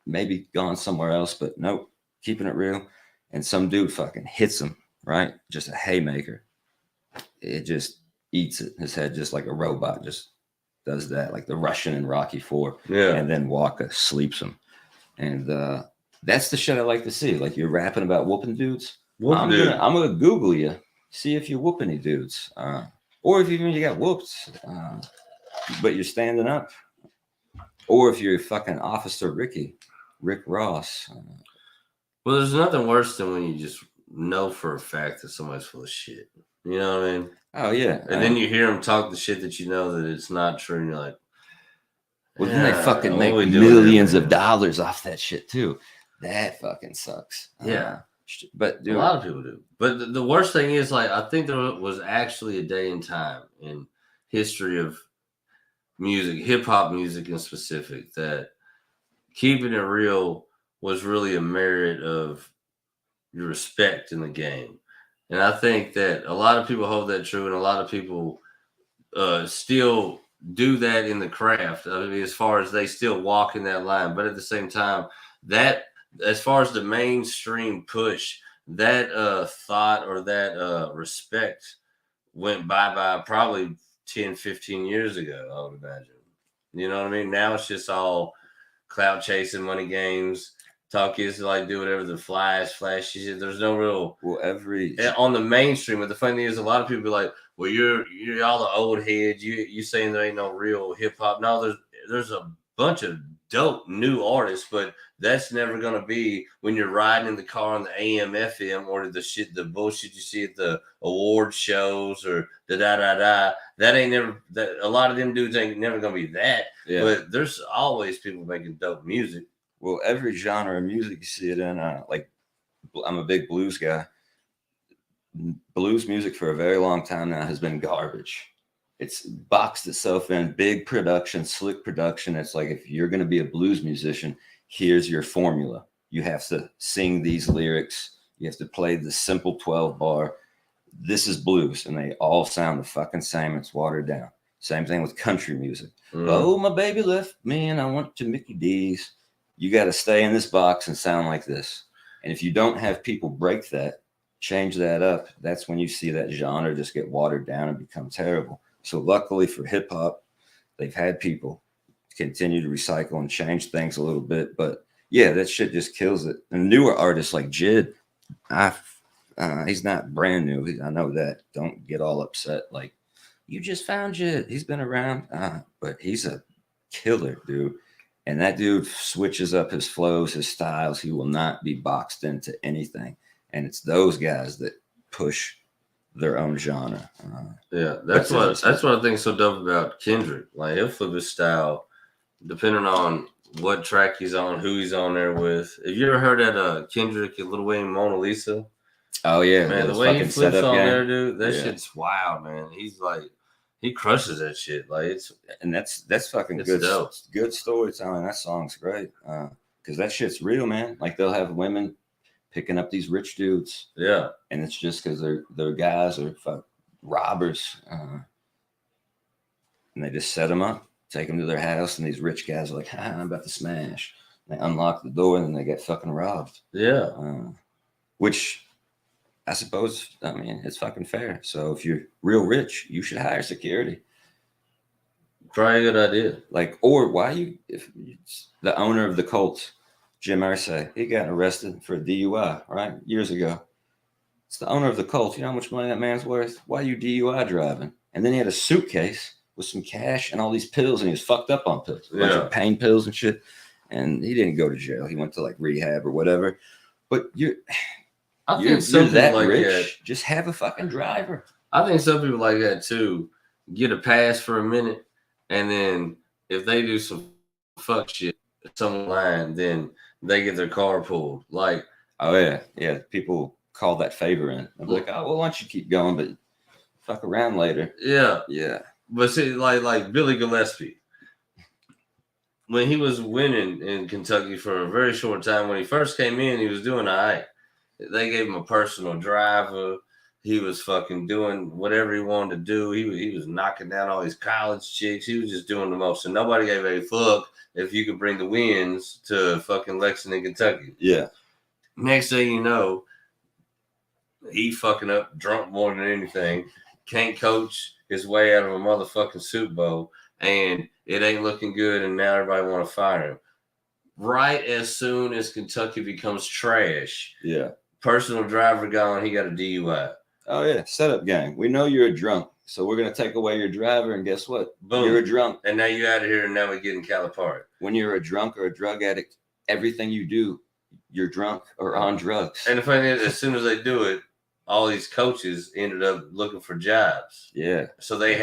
maybe gone somewhere else, but nope, keeping it real. And some dude fucking hits him, right? Just a haymaker. It just eats it. His head just like a robot just does that, like the Russian in Rocky IV. Yeah. And then Waka sleeps him. And that's the shit I like to see. Like you're rapping about whooping dudes. I'm gonna Google you, see if you whoop any dudes. Or if even you got whooped, but you're standing up. Or if you're fucking Officer Rick Ross. Well, there's nothing worse than when you just know for a fact that somebody's full of shit. You know what I mean? Oh, yeah. And then you hear them talk the shit that you know that it's not true. And you're like, well, then they fucking what make we doing millions here, of man? dollars off that shit, too. That fucking sucks. Yeah. But dude, A lot of people do. But the worst thing is, like, I think there was actually a day in time in history of music, hip hop music in specific, that keeping it real was really a merit of your respect in the game. And I think that a lot of people hold that true, and a lot of people still do that in the craft. I mean, as far as they still walk in that line, but at the same time, that as far as the mainstream push, that thought or that respect went bye probably 10, 15 years ago, I would imagine. You know what I mean? Now it's just all clout chasing, money games. Talk kids to like do whatever the flashy shit. There's no real on the mainstream. But the funny thing is, a lot of people be like, "Well, you're all the old heads. You saying there ain't no real hip hop?" No, there's a bunch of dope new artists, but that's never gonna be when you're riding in the car on the AM FM or the bullshit you see at the award shows or That ain't never that. A lot of them dudes ain't never gonna be that. yeah. But there's always people making dope music. Well, every genre of music you see it in. Like, I'm a big blues guy. Blues music for a very long time now has been garbage. It's boxed itself in big production, slick production. It's like, if you're going to be a blues musician, here's your formula. You have to sing these lyrics. You have to play the simple 12 bar. This is blues, and they all sound the fucking same. It's watered down. Same thing with country music. Oh, my baby left me, and I went to Mickey D's. You got to stay in this box and sound like this. And if you don't have people break that, change that up, that's when you see that genre just get watered down and become terrible. So luckily for hip hop, they've had people continue to recycle and change things a little bit. But yeah, that shit just kills it. And newer artists like Jid, he's not brand new. I know that. Don't get all upset. Like, you just found Jid. He's been around, but he's a killer, dude. And that dude switches up his flows, his styles. He will not be boxed into anything. And it's those guys that push their own genre. Yeah, that's what I think is so dope about Kendrick. Like, he'll flip his style depending on what track he's on, who he's on there with. Have you ever heard that Kendrick and Lil Wayne Mona Lisa? Oh yeah, man, the way he flips on there, dude, that shit's wild, man. He's like, he crushes that shit. Like, that's fucking good. Dope. Good storytelling. That song's great. Because that shit's real, man. Like, they'll have women picking up these rich dudes. Yeah. And it's just because they're guys or robbers. And they just set them up, take them to their house, and these rich guys are like, I'm about to smash. They unlock the door, and then they get fucking robbed. Yeah. Which, I suppose, I mean, it's fucking fair. So if you're real rich, you should hire security. Probably a good idea. Like, or if the owner of the Colts, Jim Irsay, he got arrested for a DUI, right? Years ago. It's the owner of the Colts. You know how much money that man's worth? Why are you DUI driving? And then he had a suitcase with some cash and all these pills, and he was fucked up on pills. A bunch of pain pills and shit. And he didn't go to jail. He went to like rehab or whatever. But I think some people like that. Just have a fucking driver. I think some people like that too. Get a pass for a minute, and then if they do some fuck shit at some line, then they get their car pulled. Like, oh yeah, people call that favor in. I'm like, oh, well, why don't you keep going, but fuck around later. Yeah. Yeah. But see, like Billy Gillespie, when he was winning in Kentucky for a very short time, when he first came in, he was doing all right. They gave him a personal driver. He was fucking doing whatever he wanted to do. He was knocking down all these college chicks. He was just doing the most. And nobody gave a fuck if you could bring the wins to fucking Lexington, Kentucky. Yeah. Next thing you know, he fucking up drunk more than anything. Can't coach his way out of a motherfucking Super Bowl. And it ain't looking good. And now everybody want to fire him. Right as soon as Kentucky becomes trash, Yeah. personal driver gone, he got a DUI. Oh, yeah. Setup gang. We know you're a drunk. So we're going to take away your driver. And guess what? Boom. You're a drunk. And now you out of here, and now we're getting Calipari. When you're a drunk or a drug addict, everything you do, you're drunk or on drugs. And the funny is, as soon as they do it, all these coaches ended up looking for jobs. Yeah. So they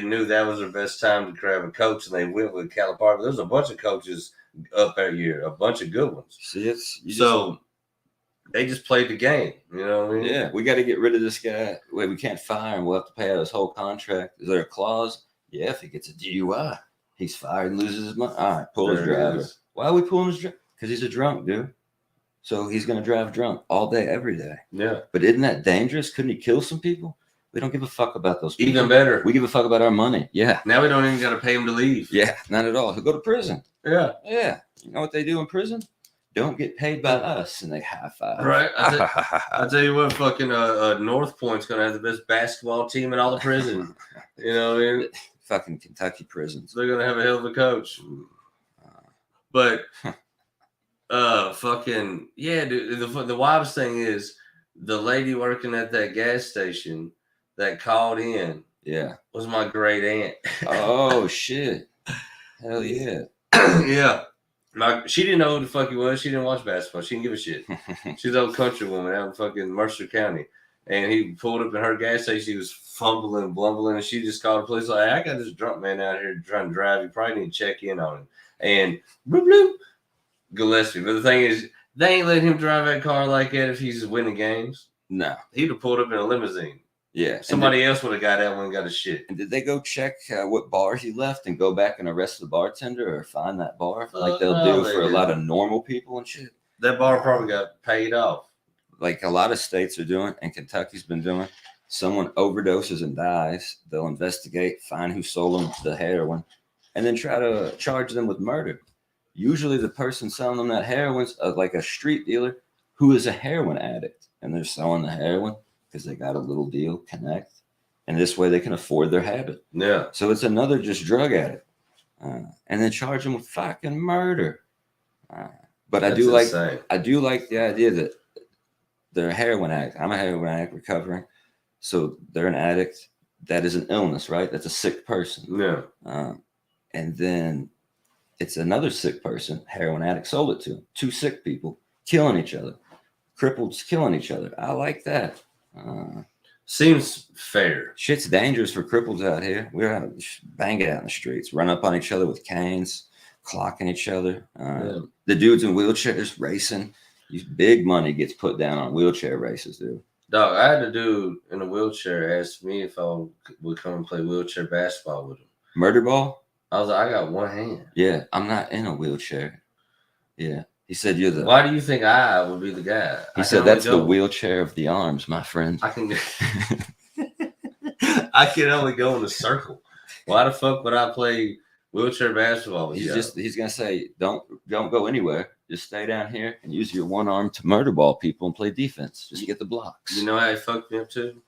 knew that was their best time to grab a coach, and they went with Calipari. But there's a bunch of coaches up that year, a bunch of good ones. See, They just played the game. You know what I mean? yeah, we got to get rid of this guy. Wait, we can't fire him. We'll have to pay out his whole contract. Is there a clause? Yeah, if he gets a DUI, he's fired and loses his money. All right, pull his There it driver. is. Why are we pulling his driver? Because he's a drunk, dude. So he's going to drive drunk all day, every day. Yeah. But isn't that dangerous? Couldn't he kill some people? We don't give a fuck about those people. Even better. We give a fuck about our money. Yeah. Now we don't even got to pay him to leave. Yeah, not at all. He'll go to prison. Yeah. Yeah. You know what they do in prison? Don't get paid by us, and they high five. Right. I tell you what, fucking North Point's gonna have the best basketball team in all the prison. You know what I mean? Fucking Kentucky prisons. They're gonna have a hell of a coach. But fucking yeah, dude. The wildest thing is the lady working at that gas station that called in Yeah. was my great aunt. Oh shit. Hell yeah. Yeah. She didn't know who the fuck he was. She didn't watch basketball. She didn't give a shit. She's an old country woman out in fucking Mercer County. And he pulled up in her gas station. He was fumbling, blumbling, and she just called the police. Like, hey, I got this drunk man out here trying to drive. You probably need to check in on him. And bloop, bloop, Gillespie. But the thing is, they ain't letting him drive that car like that if he's winning games. No. He'd have pulled up in a limousine. Yeah. Somebody else would have got that one and got his shit. And did they go check what bar he left and go back and arrest the bartender or find that bar like they'll no, do they for a didn't. lot of normal people and shit? That bar probably got paid off. Like a lot of states are doing, and Kentucky's been doing. Someone overdoses and dies. They'll investigate, find who sold them the heroin, and then try to charge them with murder. Usually the person selling them that heroin's like a street dealer who is a heroin addict, and they're selling the heroin because they got a little deal, connect, and this way they can afford their habit. Yeah. So it's another just drug addict, and then charge them with fucking murder. But That's I do insane. like the idea that they're a heroin addict. I'm a heroin addict recovering, so they're an addict. That is an illness, right? That's a sick person. Yeah. And then it's another sick person, heroin addict, sold it to them. Two sick people killing each other, cripples killing each other. I like that. Seems fair. Shit's dangerous for cripples out here. We're out bang it out in the streets, run up on each other with canes, clocking each other. The dudes in wheelchairs racing. Big money gets put down on wheelchair races, dude. Dog, I had a dude in a wheelchair ask me if I would come and play wheelchair basketball with him. Murder ball? I was like, I got one hand. Yeah, I'm not in a wheelchair. Yeah. He said you're the Why do you think I would be the guy? He said that's the wheelchair of the arms, my friend. I can I can only go in a circle. Why the fuck would I play wheelchair basketball with you? He's gonna say, don't go anywhere. Just stay down here and use your one arm to murder ball people and play defense. Just get the blocks. You know how he fucked me up too?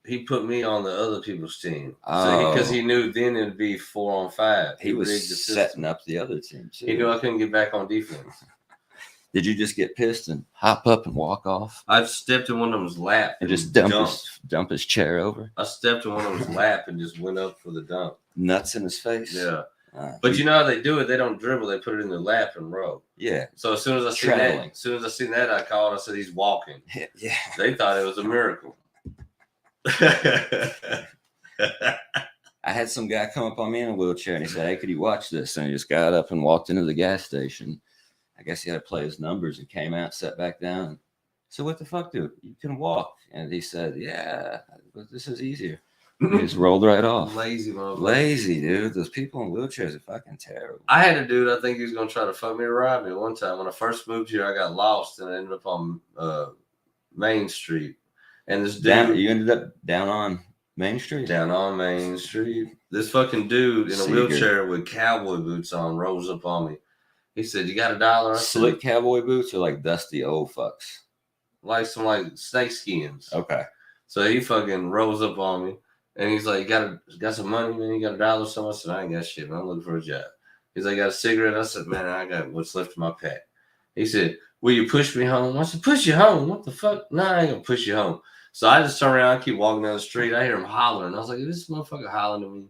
He put me on the other people's team. Oh. Because he knew then it'd be 4-on-5. He was rigged the system. setting up the other team too. He knew I couldn't get back on defense. Did you just get pissed and hop up and walk off I stepped in one of them's lap and just dumped. dump his chair over? I stepped in one of them's lap and just went up for the dunk. Nuts in his face. Yeah. But you know how they do it? They don't dribble. They put it in their lap and roll. Yeah. So as soon as I seen that, I called. I said, he's walking. Yeah. They thought it was a miracle. I had some guy come up on me in a wheelchair and he said, hey, could you watch this? And he just got up and walked into the gas station. I guess he had to play his numbers and came out, sat back down, and So what the fuck, dude? You can walk. And he said, yeah, but this is easier. He just rolled right off. Lazy motherfucker. Lazy, dude. Those people in wheelchairs are fucking terrible. I had a dude, I think he was going to try to fuck me or rob me one time. When I first moved here, I got lost and I ended up on Main Street. And this dude. You ended up down on Main Street? Down on Main Street. This fucking dude in a wheelchair with cowboy boots on rolls up on me. He said, "You got $1?" I Slick said, cowboy boots or like dusty old fucks? like some like snake skins. Okay. So he fucking rolls up on me and he's like, got some money, man? You got $1 or something? I said, I ain't got shit, man. I'm looking for a job. He's like, got a cigarette? I said, man, I got what's left of my pack. He said, will you push me home? I said, push you home? What the fuck? No, I ain't gonna push you home. So I just turn around, I keep walking down the street. I hear him hollering. I was like, this motherfucker hollering at me.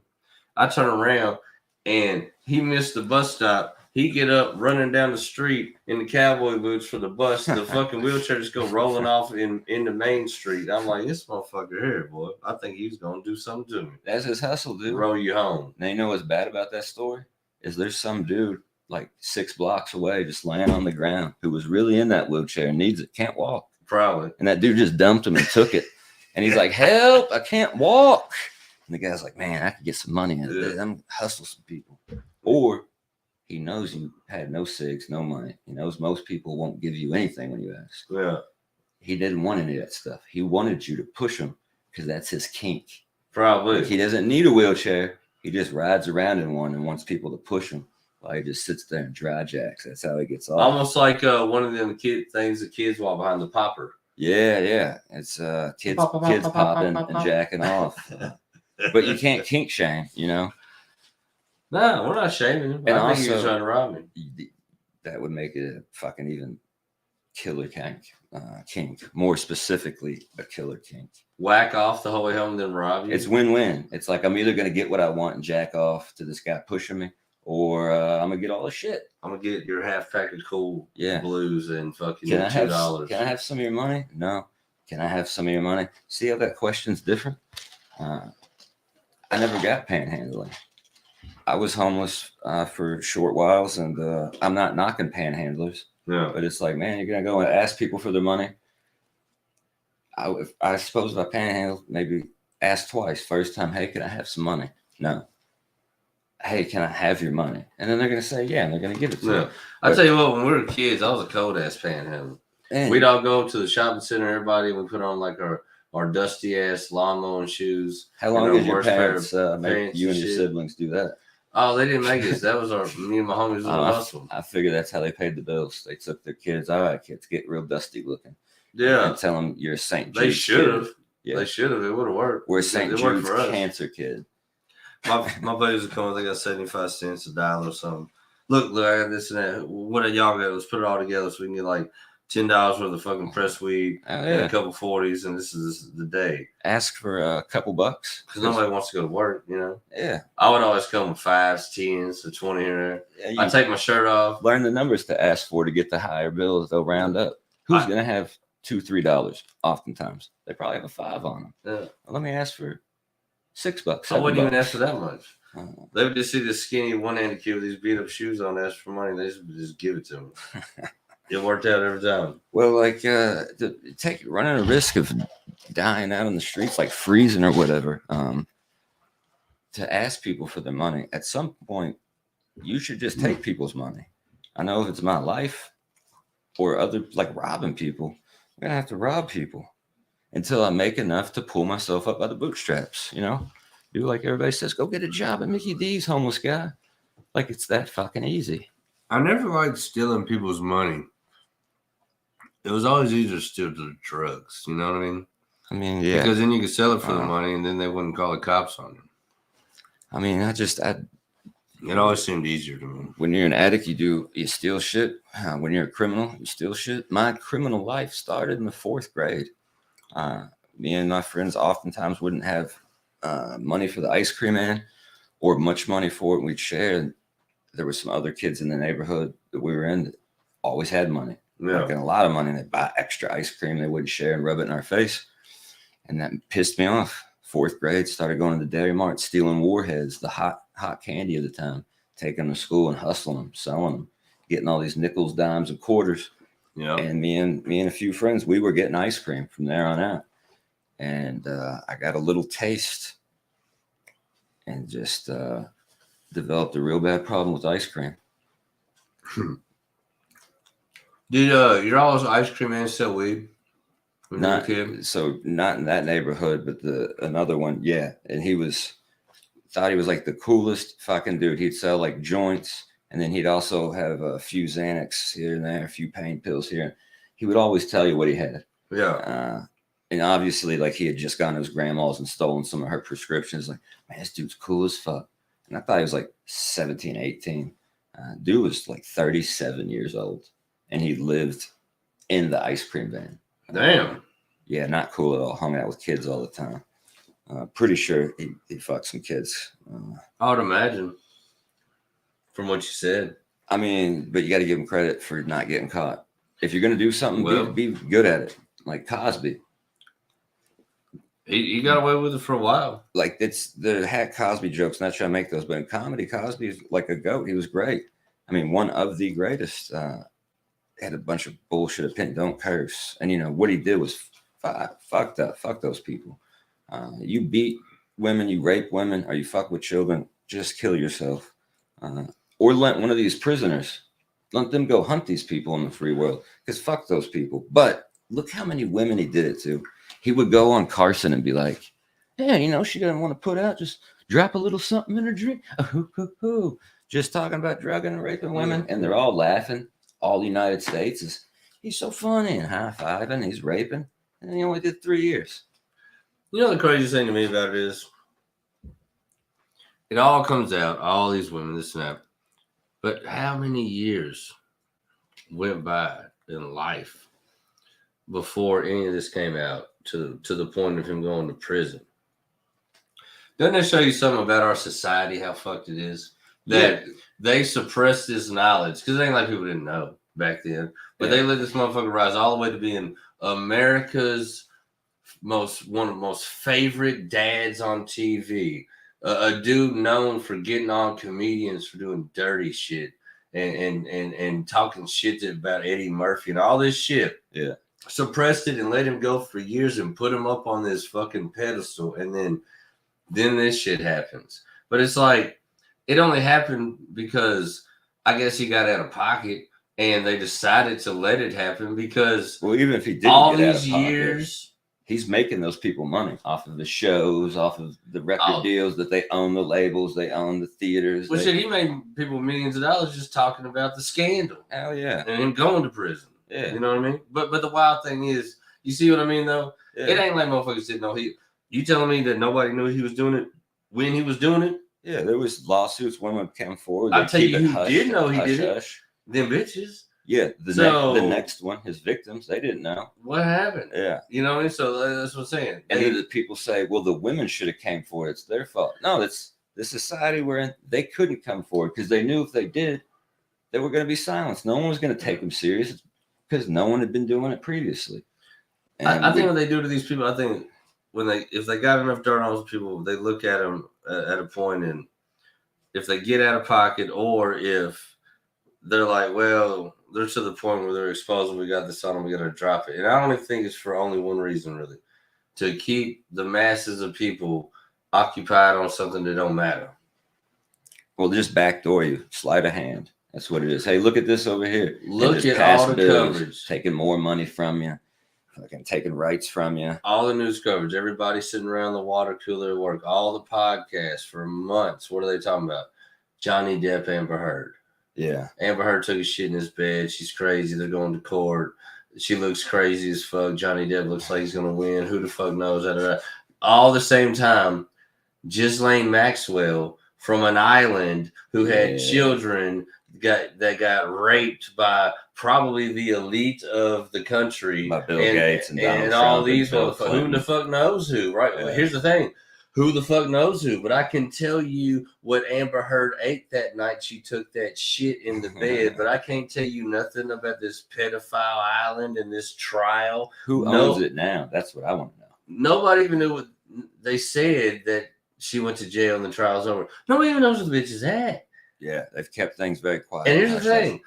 I turn around and he missed the bus stop. He get up running down the street in the cowboy boots for the bus. The fucking wheelchair just go rolling off into Main Street. I'm like, this motherfucker here, boy. I think he's gonna do something to me. That's his hustle, dude. Roll you home. Now, you know what's bad about that story? Is there's some dude like 6 blocks away just laying on the ground who was really in that wheelchair and needs it, can't walk. Probably. And that dude just dumped him and took it. And he's like, help, I can't walk. And the guy's like, man, I could get some money in it. I'm hustle some people. Or he knows you had no cigs, no money. He knows most people won't give you anything when you ask. Yeah. He didn't want any of that stuff. He wanted you to push him because that's his kink. Probably. Like, he doesn't need a wheelchair. He just rides around in one and wants people to push him while he just sits there and dry jacks. That's how he gets off. Almost like one of them things the kids walk behind the popper. Yeah. It's kids popping and jacking off. But you can't kink shame, you know? No, we're not shaming him. And I think he was also- trying to rob me. That would make it a fucking even killer kink. More specifically, a killer kink. Whack off the whole way home, then rob you. It's win-win. It's like I'm either going to get what I want and jack off to this guy pushing me, or I'm going to get all the shit. I'm gonna get your half package cool Yeah. blues and fucking Can I $2. Can I have some of your money? No. Can I have some of your money? See how that question's different? I never got panhandling. I was homeless for short whiles, and I'm not knocking panhandlers, Yeah. but it's like, man, you're gonna go and ask people for their money. I suppose if I panhandle, maybe ask twice. First time, hey, can I have some money? No. Hey, can I have your money? And then they're gonna say, yeah, and they're gonna give it to Yeah. you. I tell you what, when we were kids, I was a cold ass panhandler. And We'd all go to the shopping center, everybody, and we put on like our dusty ass lawn mowing shoes. how long and our did your worst pair parents of make pants you and and your shit. siblings do that? Oh, they didn't make us. That was me and my homies little hustle. I figure that's how they paid the bills. They took their kids. All right, kids, get real dusty looking. Yeah. And tell them you're a St. Jude's They should have. kid. Yeah. They should have. It would have worked. We're a It St. worked Jude's for us. cancer kid. My buddies would come. They got 75 cents, $1 or something. Look, I got this and that. What do y'all got? Let's put it all together so we can get like $10 worth of fucking press weed Oh, and yeah. a couple 40s, and this is the day. Ask for a couple bucks. Because nobody wants to go to work, you know. Yeah. I would always come with 5s, 10s, a 20 here and there. Yeah, I you take my shirt off. learn the numbers to ask for to get the higher bills. They'll round up. Who's going to have $2, $3? Oftentimes. They probably have a 5 on them. Yeah. Well, let me ask for $6. I wouldn't $7. even ask for that much. Oh. They would just see this skinny one-handed kid with these beat-up shoes on, ask for money. They just give it to him. It worked out every time. Well, like running a risk of dying out on the streets, like freezing or whatever, to ask people for their money. At some point, you should just take people's money. I know if it's my life or other, like robbing people, I'm gonna have to rob people until I make enough to pull myself up by the bootstraps. You know, do like everybody says, go get a job at Mickey D's, homeless guy. Like it's that fucking easy. I never liked stealing people's money. It was always easier to steal the drugs. You know what I mean? I mean, yeah. Because then you could sell it for the money, and then they wouldn't call the cops on you. I mean, It always seemed easier to me. when you're an addict, you steal shit. When you're a criminal, you steal shit. My criminal life started in the 4th grade. Me and my friends oftentimes wouldn't have money for the ice cream man or much money for it. We'd share. And there were some other kids in the neighborhood that we were in that always had money, Yeah. like a lot of money. They'd buy extra ice cream. They wouldn't share and rub it in our face. And that pissed me off. 4th grade, started going to the Dairy Mart, stealing Warheads, the hot candy of the time, taking them to school and hustling them, selling them, getting all these nickels, dimes, and quarters. Yeah. And me and a few friends, we were getting ice cream from there on out. And I got a little taste and just developed a real bad problem with ice cream. Did your all's ice cream man sell weed when you were a Not kid? so not in that neighborhood, but another one, yeah. And he thought he was like the coolest fucking dude. He'd sell like joints, and then he'd also have a few Xanax here and there, a few pain pills here. He would always tell you what he had. Yeah. And obviously, like he had just gone to his grandma's and stolen some of her prescriptions. Like, man, this dude's cool as fuck. And I thought he was like 17, 18. Dude was like 37 years old, and he lived in the ice cream van. Damn. Yeah, not cool at all. Hung out with kids all the time. Pretty sure he fucked some kids. I would imagine from what you said. I mean, but you got to give him credit for not getting caught. If you're going to do something, Well, be good at it. Like Cosby. He got away with it for a while. Like it's the hat Cosby jokes. Not trying to make those, but in comedy, Cosby's like a goat. He was great. I mean, one of the greatest. Had a bunch of bullshit opinion. Don't curse. And you know what he did was fucked up. Fuck those people. You beat women, you rape women, or you fuck with children. Just kill yourself, or let one of these prisoners. Let them go hunt these people in the free world. Because fuck those people. But look how many women he did it to. He would go on Carson and be like, "Yeah, you know, she doesn't want to put out. Just drop a little something in her drink." Just talking about drugging and raping women, and they're all laughing. All the United States is he's so funny and high-fiving. He's raping, and he only did 3 years. You know the craziest thing to me about it is it all comes out, all these women, this and that. But how many years went by in life before any of this came out to the point of him going to prison? Doesn't that show you something about our society, how fucked it is? That they suppress this knowledge because it ain't like people didn't know back then. But they let this motherfucker rise all the way to being America's one of the most favorite dads on TV. A dude known for getting on comedians for doing dirty shit and talking shit about Eddie Murphy and all this shit. Yeah. Suppressed it and let him go for years and put him up on this fucking pedestal. And then this shit happens. But it's like, it only happened because I guess he got out of pocket and they decided to let it happen because even if he didn't all get these out of pocket, years, he's making those people money off of the shows, off of the record deals that they own, the labels, they own the theaters. Well, shit, he made people millions of dollars just talking about the scandal. Hell yeah. And him going to prison. Yeah. You know what I mean? But the wild thing is, you see what I mean though? Yeah. It ain't like motherfuckers didn't know you telling me that nobody knew he was doing it when he was doing it? Yeah, there was lawsuits. Women came forward. I'll tell you who did know he did it. Them bitches. Yeah, the next one, his victims, they didn't know. What happened? Yeah. You know what I mean? So that's what I'm saying. And then the people say, well, the women should have came forward. It's their fault. No, it's the society we're in. They couldn't come forward because they knew if they did, they were going to be silenced. No one was going to take them serious because no one had been doing it previously. I think what they do to these people, I think if they got enough dirt on those people, they look at them at a point, and if they get out of pocket or if they're like, well, they're to the point where they're exposed and we got this on them, we got to drop it. And I only think it's for only one reason, really, to keep the masses of people occupied on something that don't matter. Well, just backdoor you, sleight of hand. That's what it is. Hey, look at this over here. Look at all the bills, coverage. Taking more money from you. Fucking taking rights from you. All the news coverage. Everybody sitting around the water cooler at work. All the podcasts for months. What are they talking about? Johnny Depp, Amber Heard. Yeah. Amber Heard took a shit in his bed. She's crazy. They're going to court. She looks crazy as fuck. Johnny Depp looks like he's going to win. Who the fuck knows? All the same time, Ghislaine Maxwell from an island who had children that got raped by probably the elite of the country. By Bill Gates and Donald Trump all these and Bill motherfuckers. Who the fuck knows who, right? Yeah. Well, here's the thing. Who the fuck knows who? But I can tell you what Amber Heard ate that night. She took that shit in the bed. But I can't tell you nothing about this pedophile island and this trial. Who owns it now? That's what I want to know. Nobody even knew what they said, that she went to jail and the trial's over. Nobody even knows where the bitch is at. Yeah, they've kept things very quiet. And here's the thing.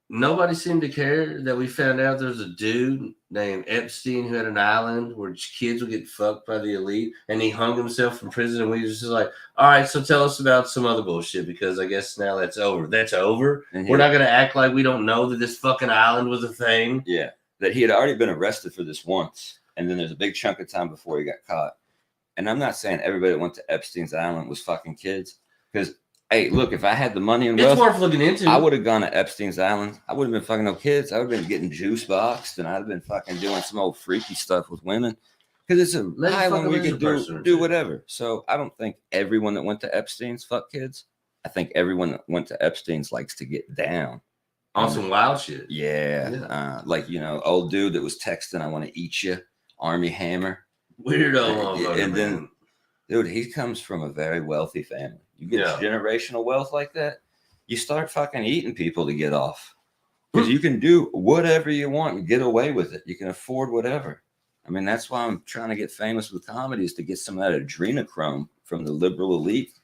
nobody seemed to care that we found out there's a dude named Epstein who had an island where kids would get fucked by the elite, and he hung himself from prison. And we was just like, all right, so tell us about some other bullshit, because I guess now that's over. That's over. And We're not gonna act like we don't know that this fucking island was a thing. Yeah, that he had already been arrested for this once, and then there's a big chunk of time before he got caught. And I'm not saying everybody that went to Epstein's Island was fucking kids, because hey, look, if I had the money and It's wealth, worth looking into. I would have gone to Epstein's Island. I wouldn't have been fucking no kids. I would have been getting juice boxed, and I'd have been fucking doing some old freaky stuff with women. Because it's a Maybe island fucking where you lizard can person or do two. whatever. So I don't think everyone that went to Epstein's fuck kids. I think everyone that went to Epstein's likes to get down. on some wild shit. Yeah. Yeah. Like, old dude that was texting, I want to eat you, Army Hammer. Weirdo. Yeah, and then- man. Dude, he comes from a very wealthy family. You get Yeah. generational wealth like that, you start fucking eating people to get off. Because you can do whatever you want and get away with it. You can afford whatever. I mean, that's why I'm trying to get famous with comedies, to get some of that adrenochrome from the liberal elite,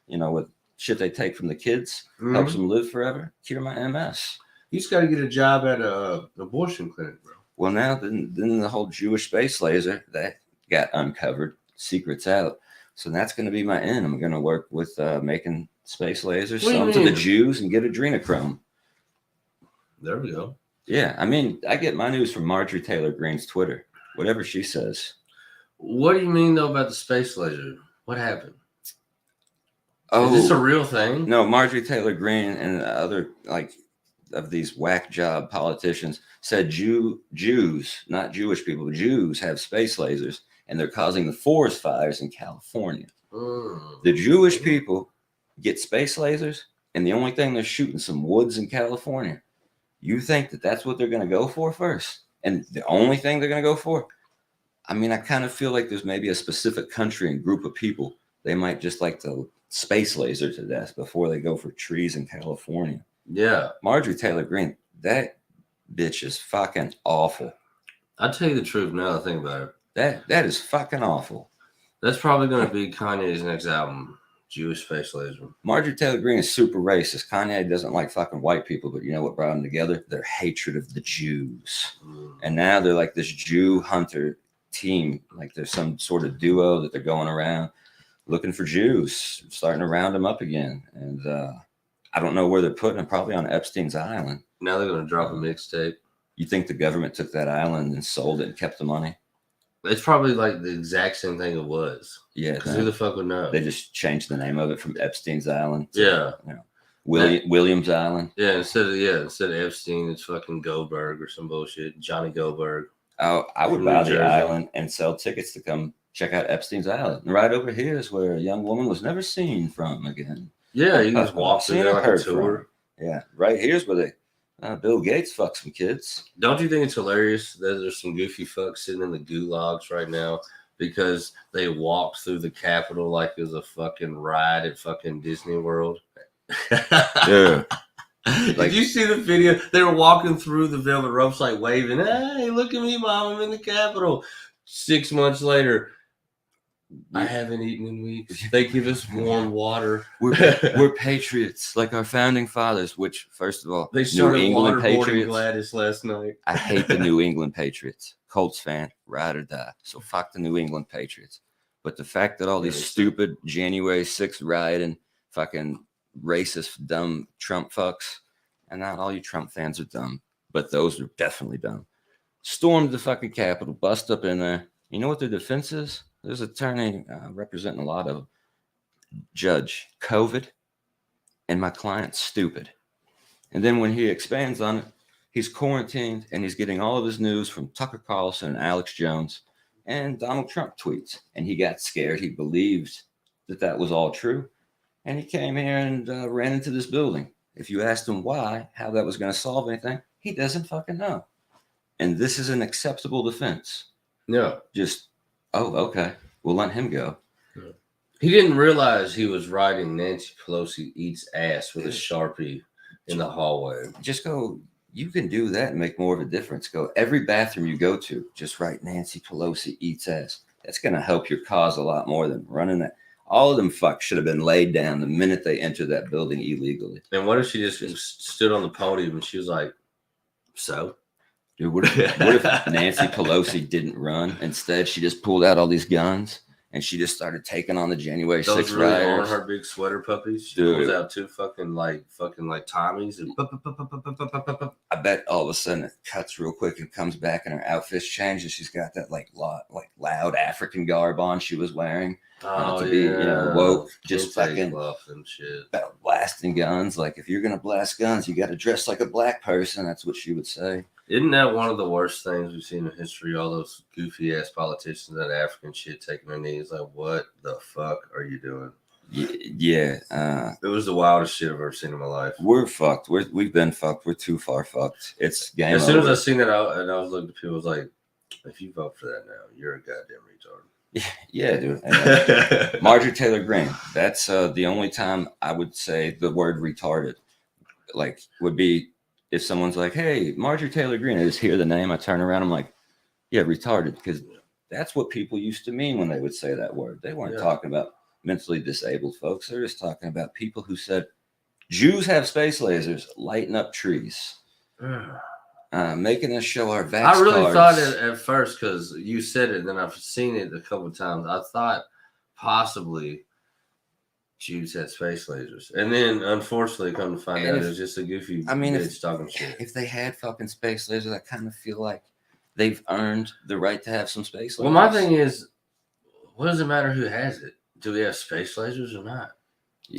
with shit they take from the kids, helps them live forever, cure my MS. You just got to get a job at a abortion clinic, bro. Well, now then the whole Jewish space laser that got uncovered, secrets out. So that's going to be my end. I'm going to work with making space lasers, What do you sell them to the mean? Jews, and get adrenochrome. There we go. Yeah, I mean, I get my news from Marjorie Taylor Greene's Twitter. Whatever she says. What do you mean though about the space laser? What happened? Oh, Is this a real thing? no, Marjorie Taylor Greene and other of these whack job politicians said Jews, not Jewish people, Jews have space lasers, and they're causing the forest fires in California. Mm. The Jewish people get space lasers, and the only thing they're shooting some woods in California. You think that that's what they're going to go for first? And the only thing they're going to go for? I mean, I kind of feel like there's maybe a specific country and group of people they might just like to space laser to death before they go for trees in California. Yeah. Marjorie Taylor Greene, that bitch is fucking awful. I'll tell you the truth now that I think about it. That is fucking awful. That's probably going to be Kanye's next album, Jewish Space Laser. Marjorie Taylor Greene is super racist. Kanye doesn't like fucking white people, but you know what brought them together? Their hatred of the Jews. Mm. And now they're like this Jew hunter team. Like there's some sort of duo that they're going around looking for Jews, starting to round them up again. And I don't know where they're putting them, probably on Epstein's Island. Now they're going to drop a mixtape. You think the government took that island and sold it and kept the money? It's probably like the exact same thing it was. Yeah. Because who the fuck would know? They just changed the name of it from Epstein's Island to Yeah. Williams Island. Yeah, instead of Epstein, it's fucking Goldberg or some bullshit. Johnny Goldberg. Oh, I would From buy New the Jersey. island and sell tickets to come check out Epstein's Island. And right over here is where a young woman was never seen from again. Yeah, you can just walk through Seen there or like a heard tour. from. Yeah, right here's where Bill Gates fucked some kids. Don't you think it's hilarious that there's some goofy fucks sitting in the gulags right now because they walked through the Capitol like it was a fucking ride at fucking Disney World? Yeah. Did you see the video? They were walking through the velvet ropes, like waving, "Hey, look at me, Mom! I'm in the Capitol." 6 months later, I haven't eaten in weeks. They give us warm water. We're patriots, like our founding fathers, which, first of all, They New started England waterboarding Patriots. Gladys last night. I hate the New England Patriots. Colts fan, ride or die. So fuck the New England Patriots. But the fact that all these Really? stupid January 6th rioting, fucking racist, dumb Trump fucks, and not all you Trump fans are dumb, but those are definitely dumb, stormed the fucking Capitol, bust up in there. You know what their defense is? There's an attorney representing a lot of them. Judge, COVID, and my client's stupid. And then when he expands on it, he's quarantined and he's getting all of his news from Tucker Carlson and Alex Jones and Donald Trump tweets. And he got scared. He believed that was all true. And he came here and ran into this building. If you asked him why, how that was going to solve anything, he doesn't fucking know. And this is an acceptable defense. No, Just, oh, okay, we'll let him go. he didn't realize he was writing Nancy Pelosi eats ass with a Sharpie in the hallway. Just go, you can do that and make more of a difference. Go, every bathroom you go to, just write Nancy Pelosi eats ass. That's going to help your cause a lot more than running that. All of them fucks should have been laid down the minute they entered that building illegally. And what if she just stood on the podium and she was like, So Dude, what if Nancy Pelosi didn't run? Instead, she just pulled out all these guns and she just started taking on the January those 6th really on rioters. her big sweater puppies. She Dude. pulls out two fucking like Tommies and I bet all of a sudden it cuts real quick and comes back and her outfit's changed and she's got that like loud African garb on she was wearing. oh to be, you know, woke, just Kente fucking fluff and shit. about blasting guns. Like, if you're gonna blast guns, you got to dress like a black person. That's what she would say. Isn't that one of the worst things we've seen in history? All those goofy ass politicians, that African shit taking their knees. Like, what the fuck are you doing? Yeah, It was the wildest shit I've ever seen in my life. we're fucked. We've been fucked. We're too far fucked. It's game As soon as over. I seen that out, and I was looking at people, I was like, if you vote for that now, you're a goddamn retard. Yeah, dude. And, Marjorie Taylor Greene. That's the only time I would say the word retarded. Like, would be if someone's like, "Hey, Marjorie Taylor Greene," I just hear the name, I turn around, I'm like, "Yeah, retarded," because that's what people used to mean when they would say that word. They weren't Yeah. talking about mentally disabled folks. They're just talking about people who said Jews have space lasers, lighting up trees, making us show our vax I really cards. thought it at first because you said it, and then I've seen it a couple of times. I thought possibly Jews had space lasers, and then unfortunately, come to find And out, if- it was just a goofy I mean, bitch talking shit. If they had fucking space lasers, I kind of feel like they've earned the right to have some space lasers. Well, my thing is, what does it matter who has it? Do we have space lasers or not?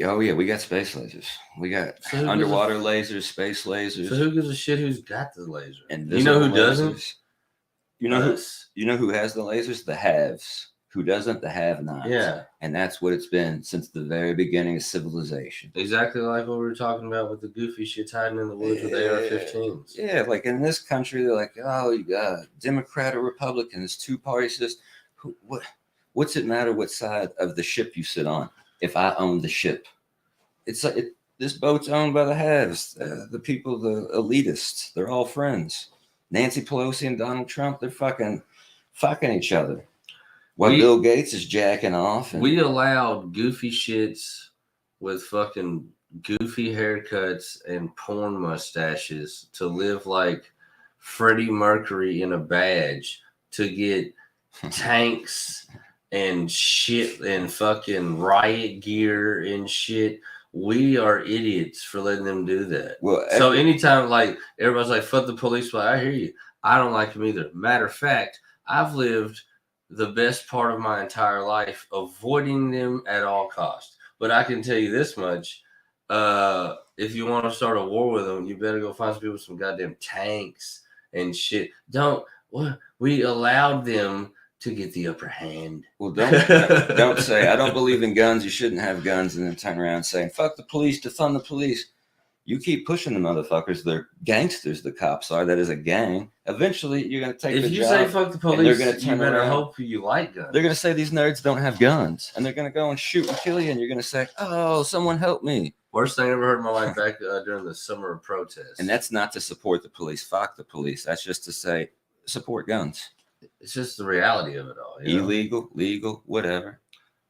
Oh yeah, we got space lasers. We got So who gives a- underwater lasers, space lasers, So who gives a shit who's got the laser? and You know who doesn't? You know who? Us. You know who has the lasers? The haves. Who doesn't? The have-nots. Yeah, And that's what it's been since the very beginning of civilization. exactly like what we were talking about with the goofy shit hiding in the woods with Yeah. AR-15s. Yeah, like in this country, they're like, oh, you got Democrat or Republican, it's two-party system. What's it matter what side of the ship you sit on? If I own the ship, it's like this boat's owned by the haves, the people, the elitists. They're all friends. Nancy Pelosi and Donald Trump, they're fucking each other. While Bill Gates is jacking off. And We allowed goofy shits with fucking goofy haircuts and porn mustaches to live like Freddie Mercury in a badge to get tanks and shit and fucking riot gear and shit. We are idiots for letting them do that. well, So anytime like everybody's like, fuck the police, but I hear you. I don't like them either. Matter of fact, I've lived the best part of my entire life avoiding them at all costs. But I can tell you this much. If you want to start a war with them, you better go find some people with some goddamn tanks and shit. We allowed them to get the upper hand. well, don't say I don't believe in guns. You shouldn't have guns, and then turn around saying fuck the police, defund the police. You keep pushing the motherfuckers. They're gangsters. The cops are. That is a gang. Eventually, you're gonna take If the you job. say fuck the they're police, gonna you turn better around. hope you like guns. They're gonna say these nerds don't have guns, and they're gonna go and shoot and kill you, and you're gonna say, "Oh, someone help me!" Worst thing I ever heard in my life back during the summer of protests. And that's not to support the police. Fuck the police. That's just to say support guns. It's just the reality of it all. You know? Illegal, legal, whatever.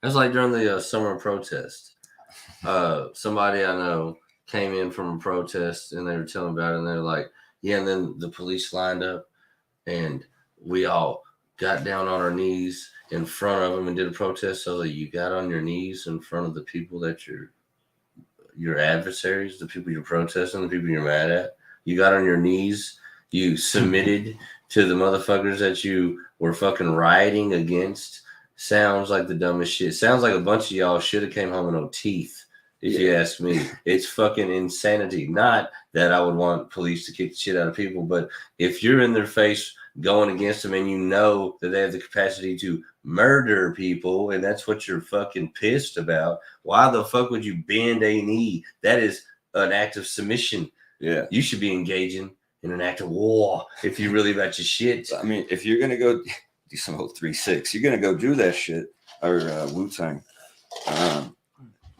That's like during the summer protest. Somebody I know came in from a protest and they were telling about it, and they're like, yeah, and then the police lined up and we all got down on our knees in front of them and did a protest. So like, you got on your knees in front of the people that your adversaries, the people you're protesting, the people you're mad at. You got on your knees, you submitted to the motherfuckers that you were fucking rioting against. Sounds like the dumbest shit. Sounds like a bunch of y'all should have came home with no teeth, if you ask me. It's fucking insanity. Not that I would want police to kick the shit out of people, but if you're in their face going against them and you know that they have the capacity to murder people and that's what you're fucking pissed about, why the fuck would you bend a knee? That is an act of submission. Yeah. You should be engaging in an act of war if you really about your shit. I mean, if you're gonna go do some old 3-6, you're gonna go do that shit or Wu-Tang.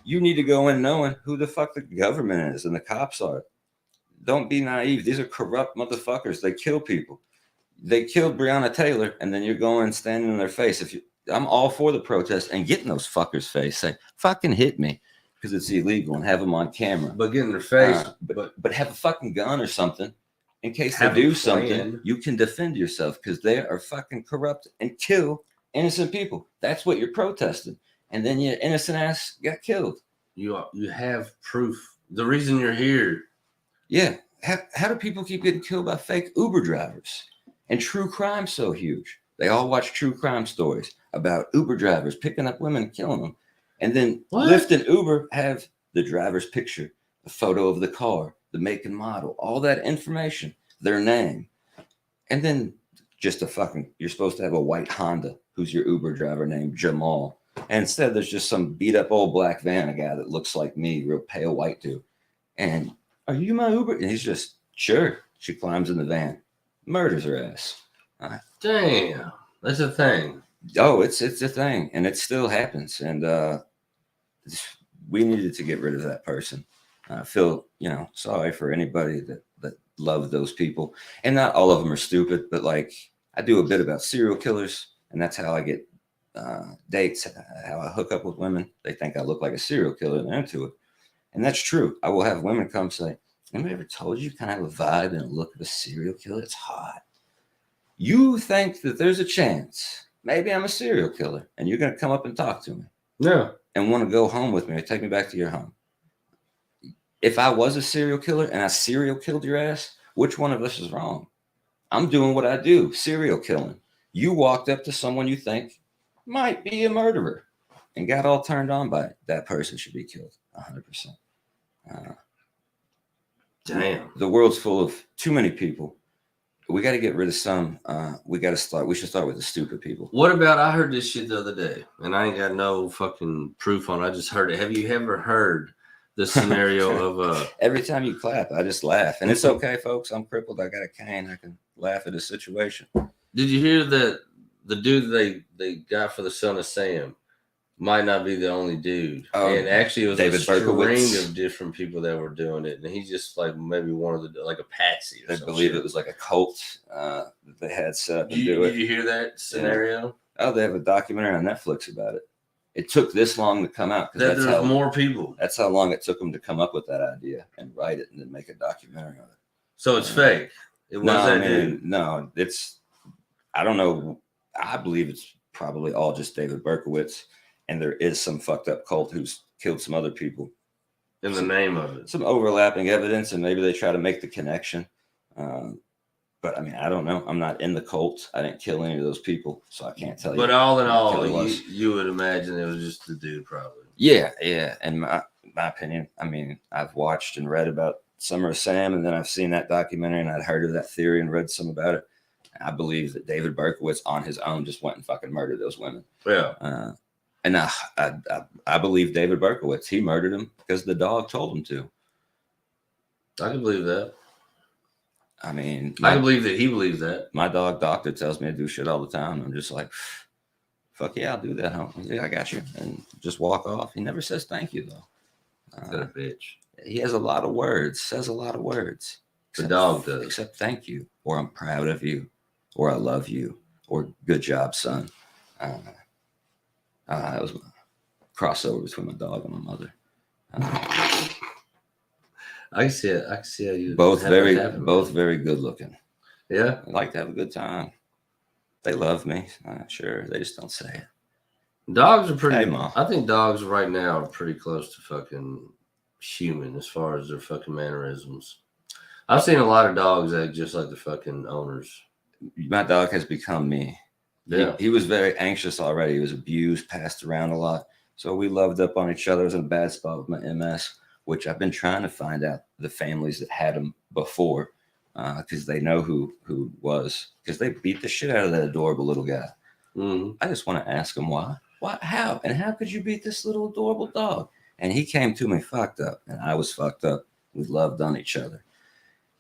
You need to go in knowing who the fuck the government is and the cops are. Don't be naive. These are corrupt motherfuckers. They kill people. They killed Breonna Taylor, and then you're going standing in their face. I'm all for the protest and getting those fuckers' face. Say, fucking hit me because it's illegal and have them on camera. But get in their face. But have a fucking gun or something in case Have they a do something, plan. you can defend yourself because they are fucking corrupt and kill innocent people. That's what you're protesting. And then your innocent ass got killed. You have proof. The reason you're here. Yeah. How do people keep getting killed by fake Uber drivers? And true crime so huge. They all watch true crime stories about Uber drivers picking up women and killing them. And then What? Lyft and Uber have the driver's picture, the photo of the car, the make and model, all that information, their name. And then just you're supposed to have a white Honda who's your Uber driver named Jamal. And instead, there's just some beat up old black van, a guy that looks like me, real pale white dude. And are you my Uber? And he's just, sure. She climbs in the van, murders her ass. Damn, that's a thing. Oh, it's a thing, and it still happens. And we needed to get rid of that person. I feel, sorry for anybody that loved those people. And not all of them are stupid, but like I do a bit about serial killers, and that's how I get dates, how I hook up with women. They think I look like a serial killer and they're into it. And that's true. I will have women come say, anybody ever told you kind of have a vibe and a look of a serial killer? It's hot. You think that there's a chance maybe I'm a serial killer and you're going to come up and talk to me No. and want to go home with me or take me back to your home. If I was a serial killer and I serial killed your ass, which one of us is wrong? I'm doing what I do, serial killing. You walked up to someone you think might be a murderer and got all turned on by it. That person should be killed 100%. Damn. The world's full of too many people. We got to get rid of some. We should start with the stupid people. What about, I heard this shit the other day, and I ain't got no fucking proof on it. I just heard it. Have you ever heard the scenario of Every time you clap, I just laugh. And it's okay, folks. I'm crippled. I got a cane. I can laugh at a situation. did you hear that the dude they got for the Son of Sam might not be the only dude? Oh, and actually it was David a string Berkowitz. of different people that were doing it. And he's just like maybe one of the, like a patsy or They some believe shit. it was like a cult that they had set up to Did do it. you hear that scenario? Oh, they have a documentary on Netflix about it. It took this long to come out That because there's more people. that's how long it took them to come up with that idea and write it and then make a documentary on it. So it's fake. It was No, that man, dude. no, I don't know. I believe it's probably all just David Berkowitz, and there is some fucked up cult who's killed some other people. In the name of it. Some overlapping evidence, and maybe they try to make the connection. But I mean, I don't know. I'm not in the cult. I didn't kill any of those people, so I can't tell you. But all in who all, the killer was. you would imagine it was just the dude probably. Yeah. And my opinion, I mean, I've watched and read about Summer of Sam, and then I've seen that documentary, and I'd heard of that theory and read some about it. I believe that David Berkowitz on his own just went and fucking murdered those women. Yeah. And I believe David Berkowitz. He murdered him because the dog told him to. I can believe that. I mean, I can believe that he believes that. my dog doctor tells me to do shit all the time. I'm just like, fuck yeah, I'll do that, huh? Yeah, I got you. And just walk off. He never says thank you, though. That a bitch. He has a lot of words, says a lot of words. The dog does. Except thank you, or I'm proud of you, or I love you, or good job, son. It was a crossover between my dog and my mother. I can see it. I can see how you Both have that very happen. very good looking. Yeah. I like to have a good time. They love me. Sure, they just don't say it. Dogs are pretty. Hey, Mom. I think dogs right now are pretty close to fucking human as far as their fucking mannerisms. I've seen a lot of dogs act just like the fucking owners. My dog has become me. Yeah. He was very anxious already. He was abused, passed around a lot. So we loved up on each other. I was in a bad spot with my MS, which I've been trying to find out the families that had him before, because they know who was, because they beat the shit out of that adorable little guy. Mm-hmm. I just want to ask him why, how, and how could you beat this little adorable dog? And he came to me fucked up, and I was fucked up. We loved on each other,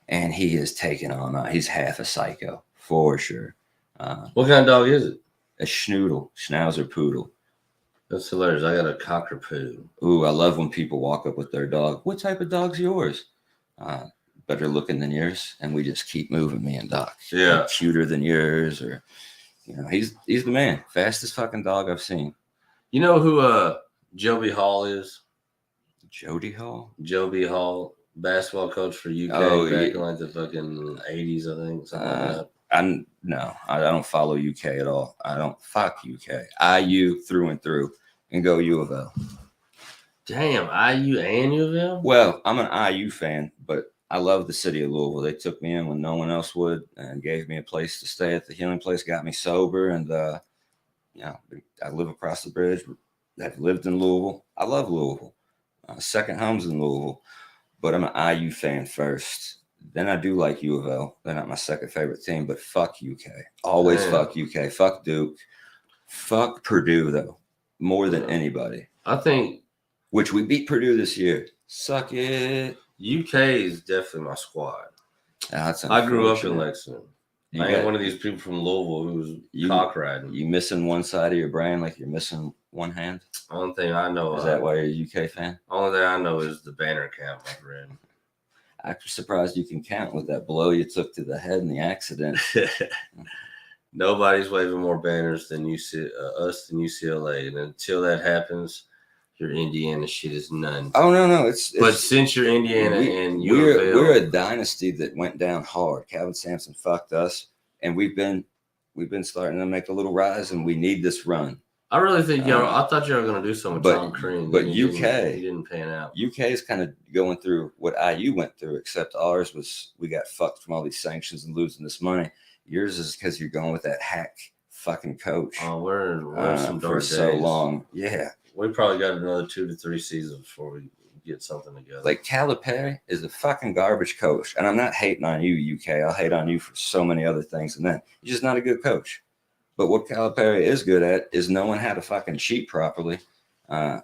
and he is taking on. He's half a psycho for sure. What kind of dog is it? A schnoodle, schnauzer poodle. That's hilarious. I got a cockapoo. Ooh, I love when people walk up with their dog. What type of dog's yours? Better looking than yours, and we just keep moving. Me and Doc. Yeah. Like, cuter than yours, or he's the man. Fastest fucking dog I've seen. You know who Joby Hall is? Jody Hall. Joby Hall. basketball coach for UK Oh, back yeah. in like the fucking 80s, I think. Something like that. I don't follow UK at all. I don't fuck UK. IU through and through, and go U of L. Damn, IU and U of L? Well, I'm an IU fan, but I love the city of Louisville. They took me in when no one else would, and gave me a place to stay at the Healing Place. Got me sober, and I live across the bridge. I've lived in Louisville. I love Louisville. Second home's in Louisville, but I'm an IU fan first. Then I do like U of L. They're not my second favorite team, but fuck UK. Always Man. fuck UK. Fuck Duke. Fuck Purdue, though, more than anybody. I think Which we beat Purdue this year. Suck it. UK is definitely my squad. That's I grew up in unfortunate. Lexington. You I ain't got- one of these people from Louisville who's You- cock riding. You missing one side of your brain like you're missing one hand? Only thing I know Is that why you're a UK fan? Only thing I know is the banner camp my friend. I'm surprised you can count with that blow you took to the head in the accident. Nobody's waving more banners than us than UCLA, and until that happens, your Indiana shit is none. Oh no, it's But since you're Indiana and U of L, we're a dynasty that went down hard. Calvin Sampson fucked us, and we've been starting to make a little rise, and we need this run. I really think I thought you were gonna do something with but- Tom Crean, but you UK didn't pan out. UK is kind of going through what IU went through, except ours was we got fucked from all these sanctions and losing this money. Yours is because you're going with that hack fucking coach Oh, we're in some for dark so days. long. Yeah, We probably got another 2 to 3 seasons before we get something together. like Calipari is a fucking garbage coach, and I'm not hating on you, UK. I'll hate on you for so many other things, and then you're just not a good coach. But what Calipari is good at is knowing how to fucking cheat properly, and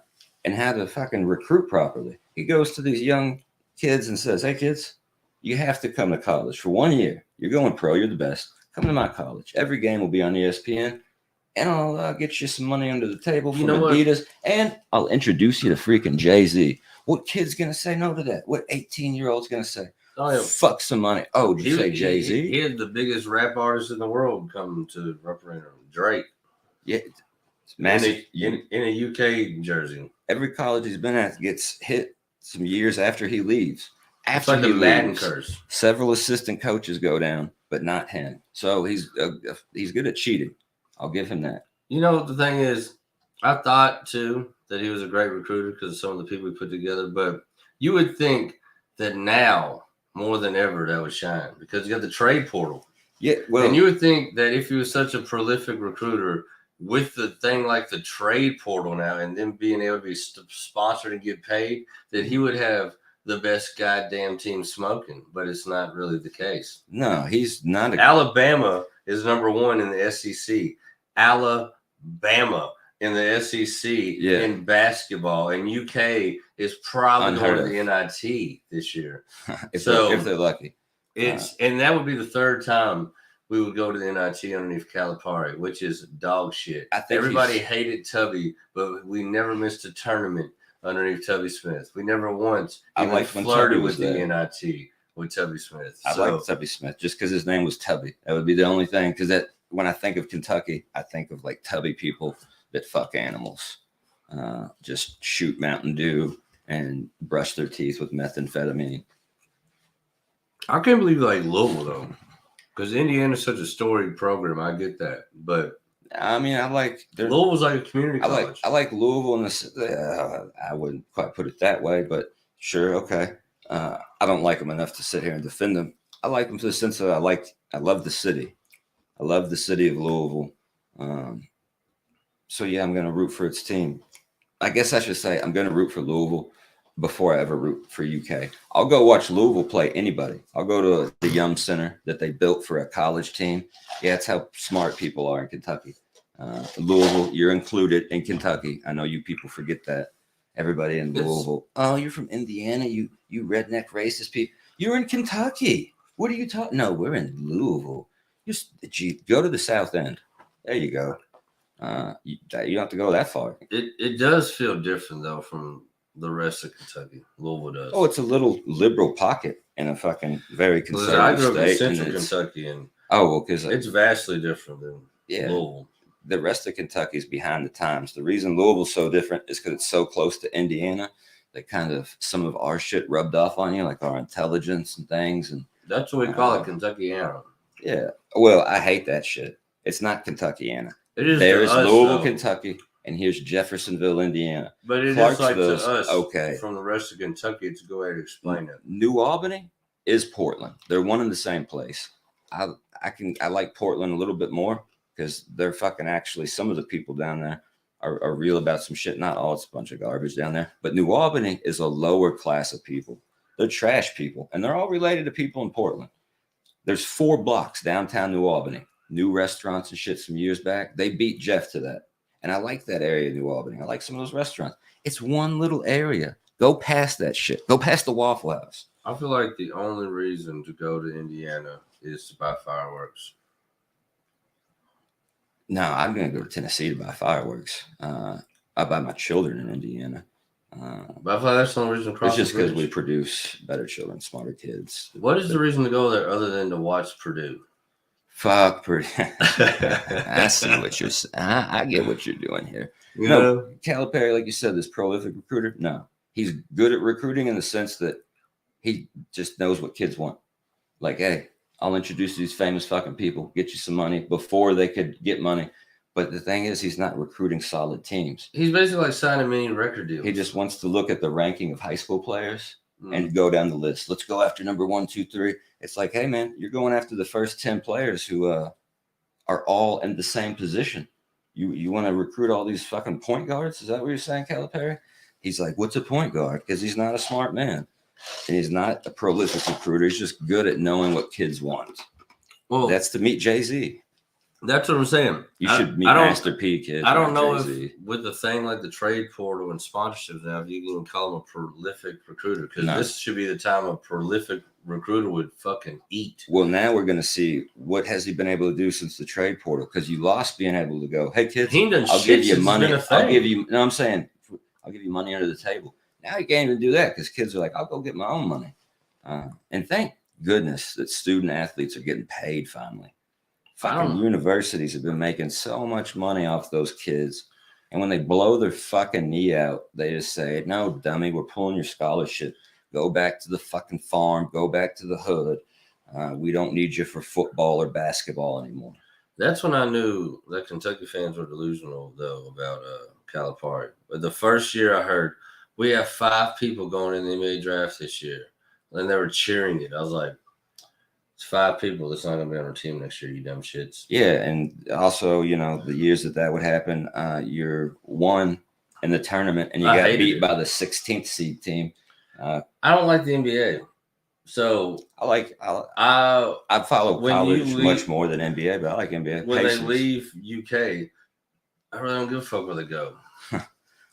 how to fucking recruit properly. He goes to these young kids and says, "Hey, kids, you have to come to college for 1 year. You're going pro. You're the best. Come to my college. Every game will be on ESPN, and I'll get you some money under the table from You know what? Adidas, and I'll introduce you to freaking Jay-Z." What kid's gonna say no to that? What 18-year-old's gonna say? Oh, yeah. Fuck some money. Oh, did you say Jay-Z? He had the biggest rap artist in the world come to represent him, Drake. Yeah, it's massive. In a UK jersey. Every college he's been at gets hit some years after he leaves. It's After like he the Madden leaves, curse. several assistant coaches go down, but not him. So he's good at cheating. I'll give him that. You know, the thing is, I thought too that he was a great recruiter because of some of the people he put together. But you would think that now more than ever that would shine because you got the trade portal. Yeah, well, And you would think that if he was such a prolific recruiter with the thing like the trade portal now and then being able to be sponsored and get paid, that he would have the best goddamn team smoking. But it's not really the case. no, he's not a. Alabama is number 1 in the SEC. Alabama in the SEC Yeah. in basketball, and UK is probably Unheard going to the NIT this year. if so- they're lucky. And that would be the third time we would go to the NIT underneath Calipari, which is dog shit. I think Everybody hated Tubby, but we never missed a tournament underneath Tubby Smith. We never once I even liked when flirted Tubby was with the there. NIT with Tubby Smith. I like Tubby Smith just because his name was Tubby. That would be the only thing. Because that when I think of Kentucky, I think of like Tubby people that fuck animals, just shoot Mountain Dew and brush their teeth with methamphetamine. I can't believe like Louisville though, because Indiana's such a storied program. I get that, but I mean, I like Louisville's like a community college. I like Louisville in this. I wouldn't quite put it that way, but sure, okay. I don't like them enough to sit here and defend them. I like them to the sense that I love the city. I love the city of Louisville. So yeah, I'm going to root for its team. I guess I should say I'm going to root for Louisville before I ever root for UK. I'll go watch Louisville play anybody. I'll go to the Yum Center that they built for a college team. Yeah, that's how smart people are in Kentucky. Louisville, you're included in Kentucky. I know you people forget that. Everybody in Louisville. Oh, you're from Indiana. You redneck racist people. You're in Kentucky. What are you talking? No, we're in Louisville. Go to the South End. There you go. You don't have to go that far. It does feel different though from the rest of Kentucky. Louisville does. Oh, it's a little liberal pocket in a fucking very Listen, I conservative grew up in state. and Central it's- Kentucky, and Oh, well, because it's vastly different than yeah, Louisville. the rest of Kentucky is behind the times. The reason Louisville's so different is because it's so close to Indiana that kind of some of our shit rubbed off on you, like our intelligence and things. And That's what we call it, Kentuckiana. yeah, well, I hate that shit. It's not Kentuckiana. It is. There's to us, Louisville, though. Kentucky, and here's Jeffersonville, Indiana. But it is like to Clarksville's us, okay. from the rest of Kentucky, to go ahead and explain it. New Albany is Portland. They're one and the same place. I like Portland a little bit more because they're fucking actually, some of the people down there are real about some shit. Not all, it's a bunch of garbage down there. But New Albany is a lower class of people. They're trash people, and they're all related to people in Portland. There's 4 blocks downtown New Albany, new restaurants and shit some years back. They beat Jeff to that. And I like that area of New Albany. I like some of those restaurants. It's one little area. Go past that shit. Go past the Waffle House. I feel like the only reason to go to Indiana is to buy fireworks. No, I'm going to go to Tennessee to buy fireworks. I buy my children in Indiana. But I feel like that's the only reason to cross It's just the because bridge. we produce better children, smarter kids. What is the reason to go there other than to watch Purdue? Fuck, pretty. I see what you're saying. I get what you're doing here. You No, know? Calipari, like you said, this prolific recruiter. No, he's good at recruiting in the sense that he just knows what kids want. Like, hey, I'll introduce these famous fucking people, get you some money before they could get money. But the thing is, he's not recruiting solid teams. He's basically like signing mini record deals. He just wants to look at the ranking of high school players Mm. and go down the list. Let's go after number 1, 2, 3. It's like, hey, man, you're going after the first 10 players who are all in the same position. You want to recruit all these fucking point guards? Is that what you're saying, Calipari? He's like, what's a point guard? Because he's not a smart man. And he's not a prolific recruiter. He's just good at knowing what kids want. Well, That's to meet Jay-Z. that's what I'm saying. You should meet I don't- Master P, kid. I don't know Jay-Z. if with the thing like the trade portal and sponsorships now, if you can call him a prolific recruiter, because No. this should be the time a prolific recruiter would fucking eat. Well, now we're going to see what has he been able to do since the trade portal, because you lost being able to go, hey, kids, He ain't done I'll shit give you since money. it's been a I'll thing. give you, no, I'm saying, I'll give you money under the table. Now you can't even do that because kids are like, I'll go get my own money. And thank goodness that student athletes are getting paid finally. Fucking universities have been making so much money off those kids. And when they blow their fucking knee out, they just say, no, dummy, we're pulling your scholarship. Go back to the fucking farm. Go back to the hood. We don't need you for football or basketball anymore. That's when I knew that Kentucky fans were delusional, though, about Calipari. But the first year I heard, we have 5 people going in the NBA draft this year. And they were cheering it. I was like, it's 5 people that's not going to be on our team next year, you dumb shits. Yeah, and also, you know, the years that would happen, you're 1 in the tournament and you I got hated beat it. by the 16th seed team. I don't like the NBA. So I follow When college you leave- much more than NBA, but I like NBA. when Pacers. they leave UK, I really don't give a fuck where they go.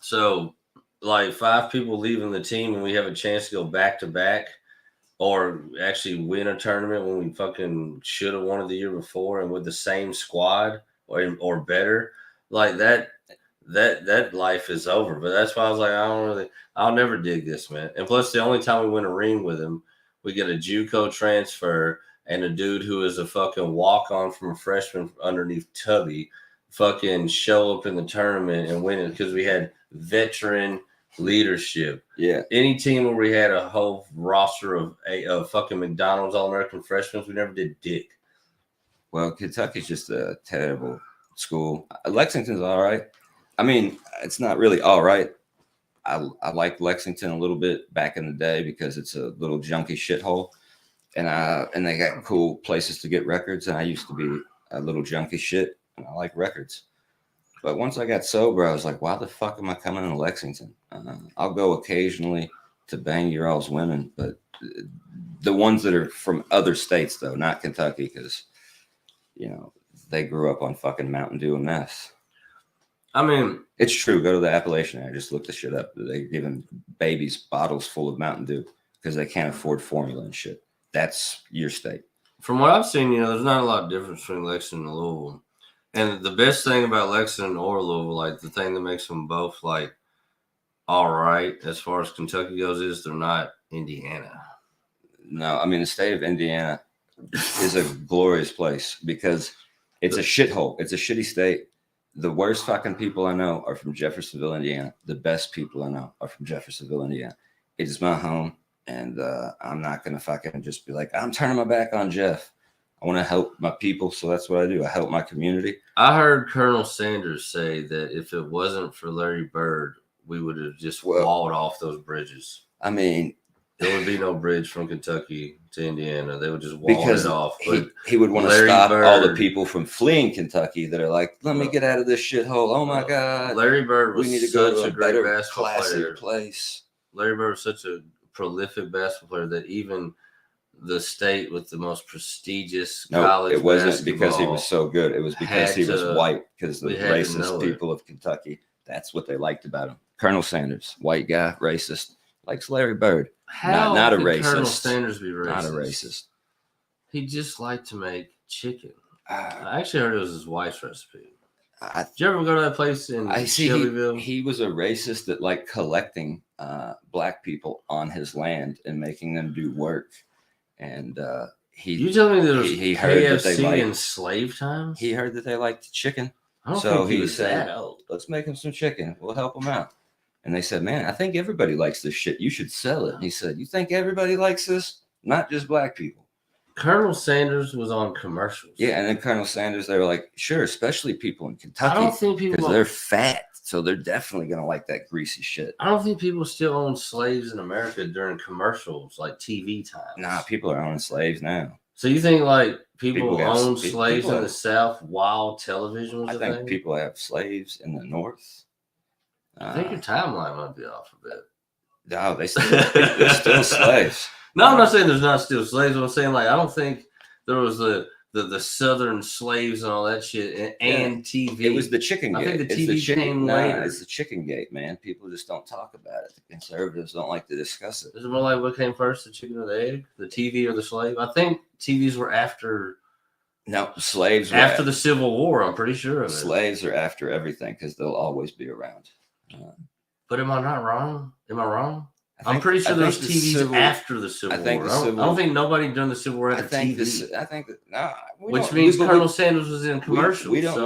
So, like 5 people leaving the team and we have a chance to go back to back or actually win a tournament when we fucking should have won it the year before and with the same squad or better, like that life is over. But that's why I was like, I'll never dig this, man. And plus, the only time we win a ring with him, we get a JUCO transfer and a dude who is a fucking walk-on from a freshman underneath Tubby fucking show up in the tournament and win it because we had veteran leadership. Yeah. Any team where we had a whole roster of fucking McDonald's All-American freshmen, we never did dick. Well, Kentucky's just a terrible school. Lexington's all right. I mean, it's not really all right. I like Lexington a little bit back in the day because it's a little junky shithole, and they got cool places to get records. And I used to be a little junky shit, and I like records. But once I got sober, I was like, why the fuck am I coming to Lexington? I'll go occasionally to bang your all's women, but the ones that are from other states, though, not Kentucky, because, you know, they grew up on fucking Mountain Dew and meth. I mean, It's true. Go to the Appalachian area. Just look the shit up. They're giving babies bottles full of Mountain Dew because they can't afford formula and shit. That's your state. from what I've seen, there's not a lot of difference between Lexington and Louisville. And the best thing about Lexington or Louisville, like the thing that makes them both like all right as far as Kentucky goes, is they're not Indiana. No, I mean, the state of Indiana is a glorious place because it's a shithole. It's a shitty state. The worst fucking people I know are from Jeffersonville, Indiana. The best people I know are from Jeffersonville, Indiana. It is my home, and I'm not gonna fucking just be like, I'm turning my back on Jeff. I want to help my people, so that's what I do. I help my community. I heard Colonel Sanders say that if it wasn't for Larry Bird, we would have just walled off those bridges. I mean, there would be no bridge from Kentucky to Indiana. They would just wall it off. But he would want to stop all the people from fleeing Kentucky that are like, let me get out of this shithole. Oh my God. Larry Bird was we need to such go to a great basketball player. place. Larry Bird was such a prolific basketball player that even the state with the most prestigious college it wasn't basketball because he was so good. It was because he was white, because the racist people of Kentucky, that's what they liked about him. Colonel Sanders, white guy, racist, likes Larry Bird. Not a racist. Colonel Sanders be racist? Not a racist. He just liked to make chicken. I actually heard it was his wife's recipe. Did you ever go to that place in Shelbyville? He was a racist that liked collecting black people on his land and making them do work. And you tell me there was he heard KFC that they liked, in slave times? He heard that they liked chicken. I don't think he was said, that old. Let's make him some chicken. We'll help him out. And they said, man, I think everybody likes this shit. You should sell it. And he said, you think everybody likes this? Not just black people. Colonel Sanders was on commercials. Yeah, and then Colonel Sanders, they were like, sure, especially people in Kentucky. I don't think people, because they're fat, so they're definitely gonna like that greasy shit. I don't think people still own slaves in America during commercials, like TV times. Nah, people are owning slaves now. So you think like people own slaves in the South while television was a thing? I think people have slaves in the North. I think your timeline might be off a bit. No, they're still slaves. No, I'm not saying there's not still slaves. I'm saying like I don't think there was the Southern slaves and all that shit and TV. It was the chicken gate. I think the TV came later. It's the chicken gate, man. People just don't talk about it. The conservatives don't like to discuss it. Is it more like what came first, the chicken or the egg, the TV or the slave? I think TVs were after. No, slaves were after the Civil War. I'm pretty sure of it. Slaves are after everything because they'll always be around. But am I not wrong? Am I wrong? I'm pretty sure there's TVs after the Civil War. I don't think nobody during the Civil War had TV. Which means Colonel Sanders was in commercials. We don't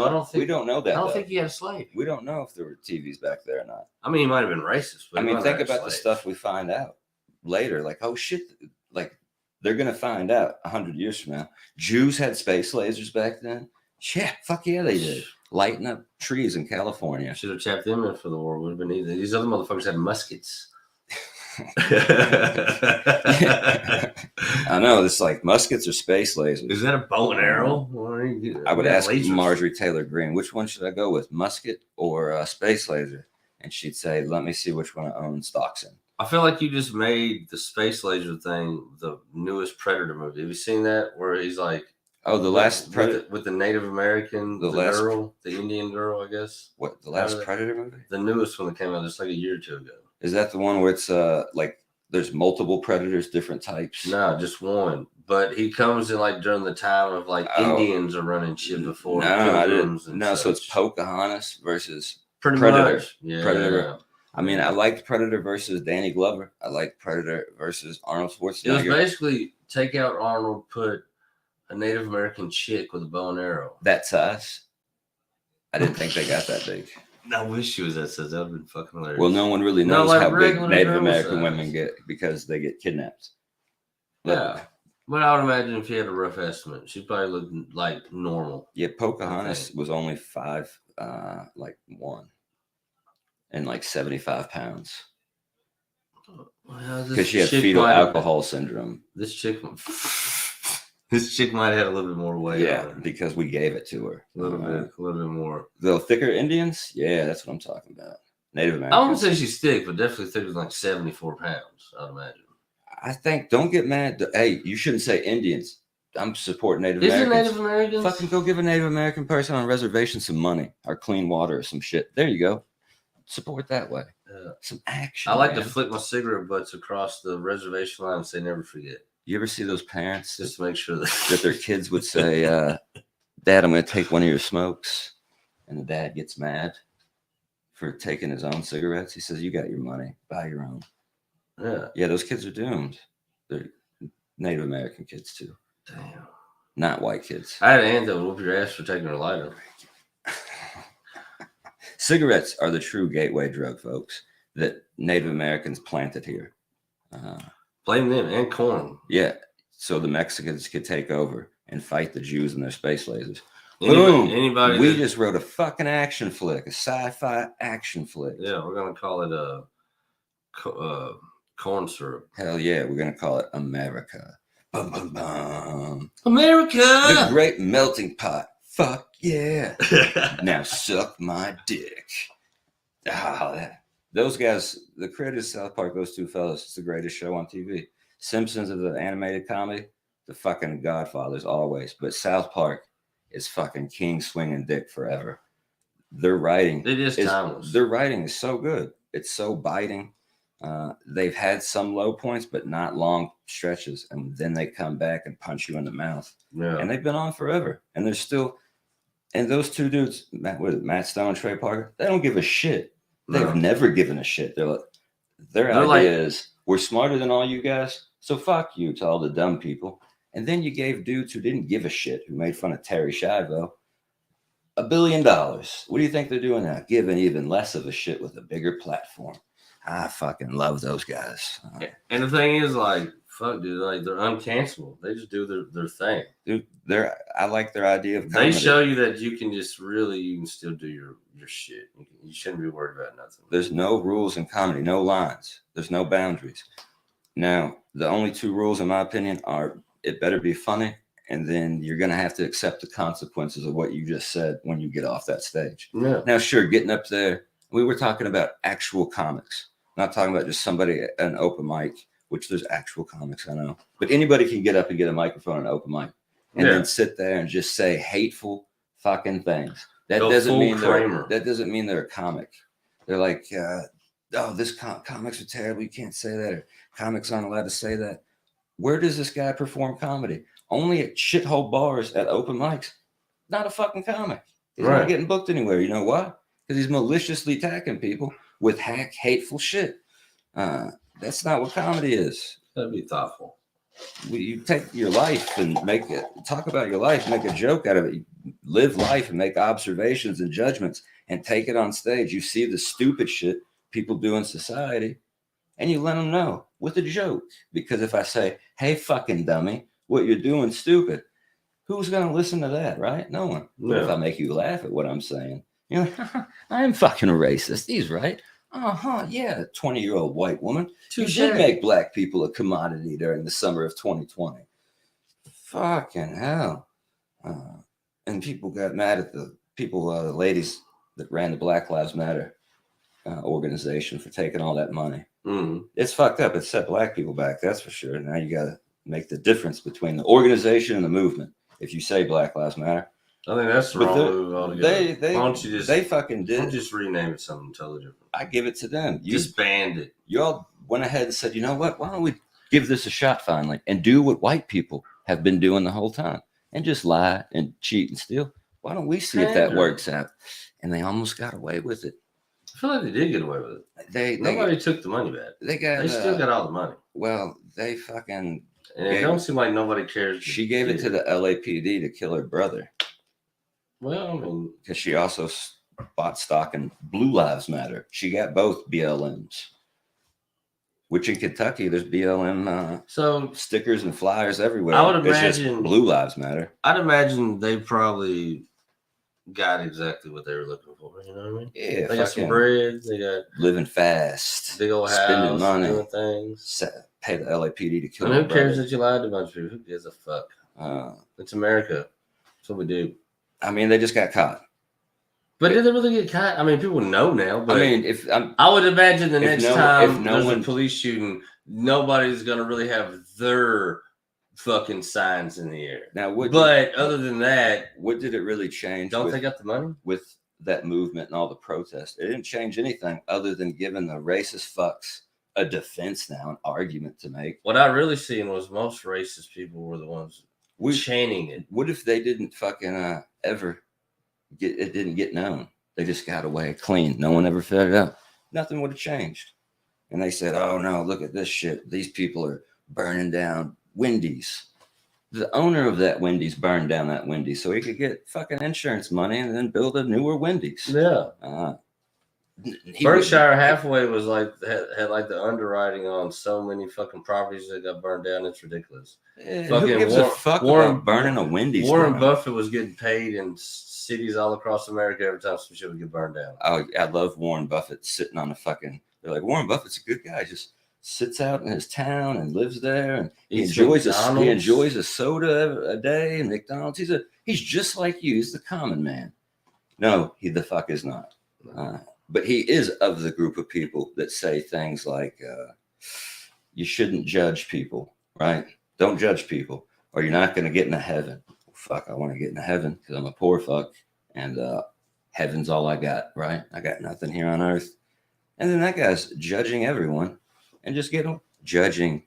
know that. I don't think he had a slave. We don't know if there were TVs back there or not. I mean, he might have been racist. But think about the stuff we find out later. Like, oh shit, like they're gonna find out 100 years from now. Jews had space lasers back then. Yeah, fuck yeah, they did. Lighting up trees in California. Should have chapped them in for the war. Would have been easy. These other motherfuckers had muskets. I know. It's like muskets or space lasers. Is that a bow and arrow? I would ask Marjorie Taylor Greene, which one should I go with, musket or space laser? And she'd say, let me see which one I own stocks in. I feel like you just made the space laser thing the newest Predator movie. Have you seen that? Where he's like, oh, the last Predator with the Native American, the Indian girl, I guess. What, the last Predator movie? The newest one that came out just like a year or two ago. Is that the one where it's like there's multiple predators, different types? No, just one. But he comes in like during the time of like Indians are running shit before. No, I didn't. No, so it's Pocahontas versus Predator. Much. Yeah. Predator. I mean, I liked Predator versus Danny Glover. I liked Predator versus Arnold Schwarzenegger. It was basically take out Arnold, put a Native American chick with a bow and arrow. That size? I didn't think they got that big. I wish she was that size. That would have been fucking hilarious. Well, no one really knows how big Native American women get because they get kidnapped. Yeah. But I would imagine if you had a rough estimate, she probably looked like normal. Yeah, Pocahontas was only 5'1" and like 75 pounds. Because she had fetal alcohol syndrome. This chick might have had a little bit more weight. Yeah, because we gave it to her. A little bit more. The thicker Indians? Yeah, that's what I'm talking about. Native Americans. I wouldn't say she's thick, but definitely thicker than like 74 pounds, I'd imagine. I think, don't get mad. Hey, you shouldn't say Indians. I'm supporting Native Americans. Is it Native Americans? Fucking go give a Native American person on a reservation some money or clean water or some shit. There you go. Support that way. Some action. I like to flip my cigarette butts across the reservation line and say never forget. You ever see those parents just to make sure that their kids would say, Dad, I'm going to take one of your smokes. And the dad gets mad for taking his own cigarettes. He says, you got your money. Buy your own. Yeah, those kids are doomed. They're Native American kids, too. Damn. Not white kids. I had an aunt that would whoop your ass for taking her lighter. Cigarettes are the true gateway drug, folks, that Native Americans planted here. Blame them and corn. Yeah, so the Mexicans could take over and fight the Jews and their space lasers. Anybody we that- just wrote a fucking action flick, a sci-fi action flick. Yeah, we're gonna call it corn syrup. Hell yeah, we're gonna call it America. Bum, bum, bum. The America. great melting pot. Fuck yeah. Now suck my dick. Those guys, the creators of South Park, those two fellas, it's the greatest show on TV. Simpsons is the animated comedy, the fucking Godfathers always. But South Park is fucking king swinging dick forever. Their writing It is timeless. Their writing is so good. It's so biting. They've had some low points, but not long stretches. And then they come back and punch you in the mouth. Yeah. And they've been on forever. And they're still, and those two dudes, Matt Stone and Trey Parker, they don't give a shit. They've No. never given a shit. Their They're idea like- is, we're smarter than all you guys, so fuck you to all the dumb people. And then you gave dudes who didn't give a shit, who made fun of Terry Schiavo, $1 billion. What do you think they're doing now? Giving even less of a shit with a bigger platform. I fucking love those guys. And the thing is, like, fuck, dude, like they're uncancelable. They just do their thing. Dude, I like their idea of They comedy. show you that you can still do your shit. You shouldn't be worried about nothing. There's no rules in comedy, no lines. There's no boundaries. Now, the only two rules, in my opinion, are it better be funny, and then you're going to have to accept the consequences of what you just said when you get off that stage. Yeah. Now, sure, getting up there, we were talking about actual comics, not talking about just somebody at an open mic, which there's actual comics, I know. But anybody can get up and get a microphone at an open mic and Yeah. then sit there and just say hateful fucking things. That Go doesn't full mean Kramer. that doesn't mean they're a comic. They're like, oh, this comics are terrible. You can't say that. Or comics aren't allowed to say that. Where does this guy perform comedy? Only at shithole bars at open mics. Not a fucking comic. He's Right. not getting booked anywhere. You know why? Because he's maliciously attacking people with hateful shit. That's not what comedy is. Gotta be thoughtful. You take your life and talk about your life, make a joke out of it. You live life and make observations and judgments and take it on stage. You see the stupid shit people do in society and you let them know with a joke. Because if I say, hey, fucking dummy, what you're doing stupid, who's going to listen to that, right? No one. But if Yeah. I make you laugh at what I'm saying, you're like, I'm fucking a racist. He's right. Yeah, 20-year-old white woman. You did make black people a commodity during the summer of 2020. Fucking hell. And people got mad at the ladies that ran the Black Lives Matter organization for taking all that money. Mm. It's fucked up. It set black people back, that's for sure. Now you got to make the difference between the organization and the movement. If you say Black Lives Matter, I think that's the But wrong they- move altogether. they Why don't you just they fucking why did. don't you just rename it something totally different? I give it to them. You Just banned it. you all went ahead and said, you know what? Why don't we give this a shot finally and do what white people have been doing the whole time and just lie and cheat and steal? Why don't we see if that Pander. works out? And they almost got away with it. I feel like they did get away with it. They Nobody took the money back. they got They still got all the money. well, they fucking And it Yeah. don't seem like nobody cares. she gave it to the LAPD to kill her brother Well, I mean, because she also bought stock in Blue Lives Matter. She got both BLMs. Which in Kentucky, there's BLM so stickers and flyers everywhere. I would It's just imagine- Blue Lives Matter. I'd imagine they probably got exactly what they were looking for. You know what I mean? Yeah, They got some fucking bread. They got living fast. big old Spending house, money. doing things. Pay the LAPD to kill And my who cares brother. that you lied to a bunch of people? Who gives a fuck? It's America. That's what we do. I mean, they just got caught. But did they really get caught? I mean, people know now. But I mean, if I'm I would imagine the If next no- time if no there's one- a police shooting, nobody's gonna really have their fucking signs in the air. now, But other than that, what did it really change? don't with, they got the money? with that movement and all the protests? It didn't change anything other than giving the racist fucks a defense now, an argument to make. What I really seen was most racist people were the ones We, chanting it. what if they didn't fucking ever get it? Didn't get known. They just got away clean. No one ever figured it out. Nothing would have changed. And they said, "Oh no, look at this shit. These people are burning down Wendy's." The owner of that Wendy's burned down that Wendy's so he could get fucking insurance money and then build a newer Wendy's. Yeah. Berkshire Hathaway was like had like the underwriting on so many fucking properties that got burned down. It's ridiculous. Who Fucking gives a fuck about burning a Wendy's? Warren down? Buffett was getting paid in cities all across America every time some shit would get burned down. Oh, I love Warren Buffett sitting on the fucking. They're like, Warren Buffett's a good guy. Just sits out in his town and lives there, and he enjoys a soda a day and McDonald's. He's just like you. He's the common man. No, he the fuck is not. But he is of the group of people that say things like, "You shouldn't judge people, right? Don't judge people, or you're not going to get into heaven." Well, fuck, I want to get into heaven because I'm a poor fuck, and heaven's all I got, right? I got nothing here on earth. And then that guy's judging everyone, and just judging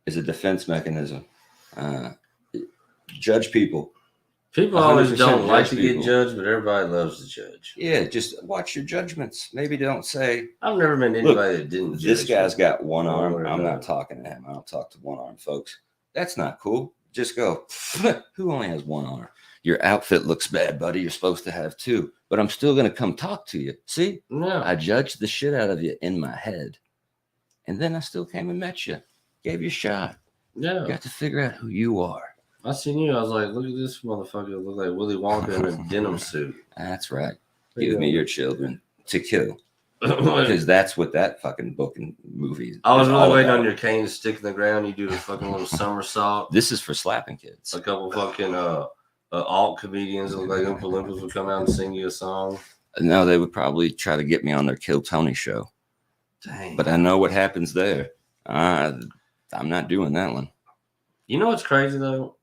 is a defense mechanism. Judge people. People always don't like to people. get judged, but everybody loves to judge. Yeah, just watch your judgments. Maybe don't say, I've never met anybody that didn't judge. This guy's got one arm. Or I'm not talking to him. I don't talk to one arm folks. That's not cool. Just go, who only has one arm? Your outfit looks bad, buddy. You're supposed to have two. But I'm still going to come talk to you. See? No. I judged the shit out of you in my head. And then I still came and met you. Gave you a shot. Yeah. You got to figure out who you are. I seen you. I was like, look at this motherfucker. Look like Willy Wonka in a denim suit. That's right. Give me your children to kill. Because that's what that fucking book and movie is. I was really all waiting about. on your cane to stick in the ground. You do the fucking little somersault. This is for slapping kids. A couple fucking alt comedians that look like Oompa Loompas would come out and sing you a song. No, they would probably try to get me on their Kill Tony show. Dang. But I know what happens there. I'm not doing that one. You know what's crazy though?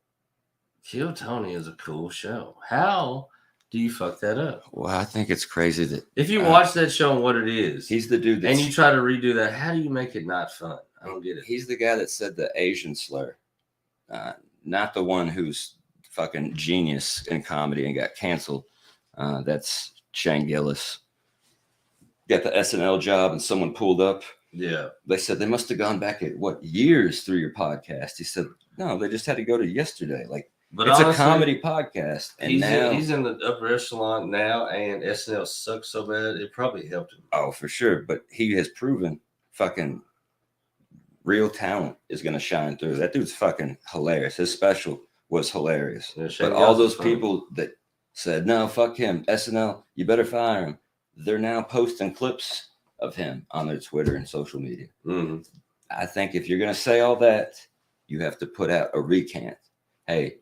Kill Tony is a cool show. How do you fuck that up? Well, I think it's crazy that If you watch that show and what it is, he's the dude and you try to redo that, how do you make it not fun? I don't get it. He's the guy that said the Asian slur, not the one who's fucking genius in comedy and got canceled. That's Shane Gillis. Got the SNL job and someone pulled up. Yeah. They said they must have gone back at years through your podcast. He said, no, they just had to go to yesterday. Like, but it's honestly, a comedy podcast. And he's in the upper echelon now, and SNL sucks so bad, it probably helped him. Oh, for sure. But he has proven fucking real talent is going to shine through. That dude's fucking hilarious. His special was hilarious. Yeah, but all those people that said, no, fuck him, SNL, you better fire him, they're now posting clips of him on their Twitter and social media. Mm-hmm. I think if you're going to say all that, you have to put out a recant. Hey,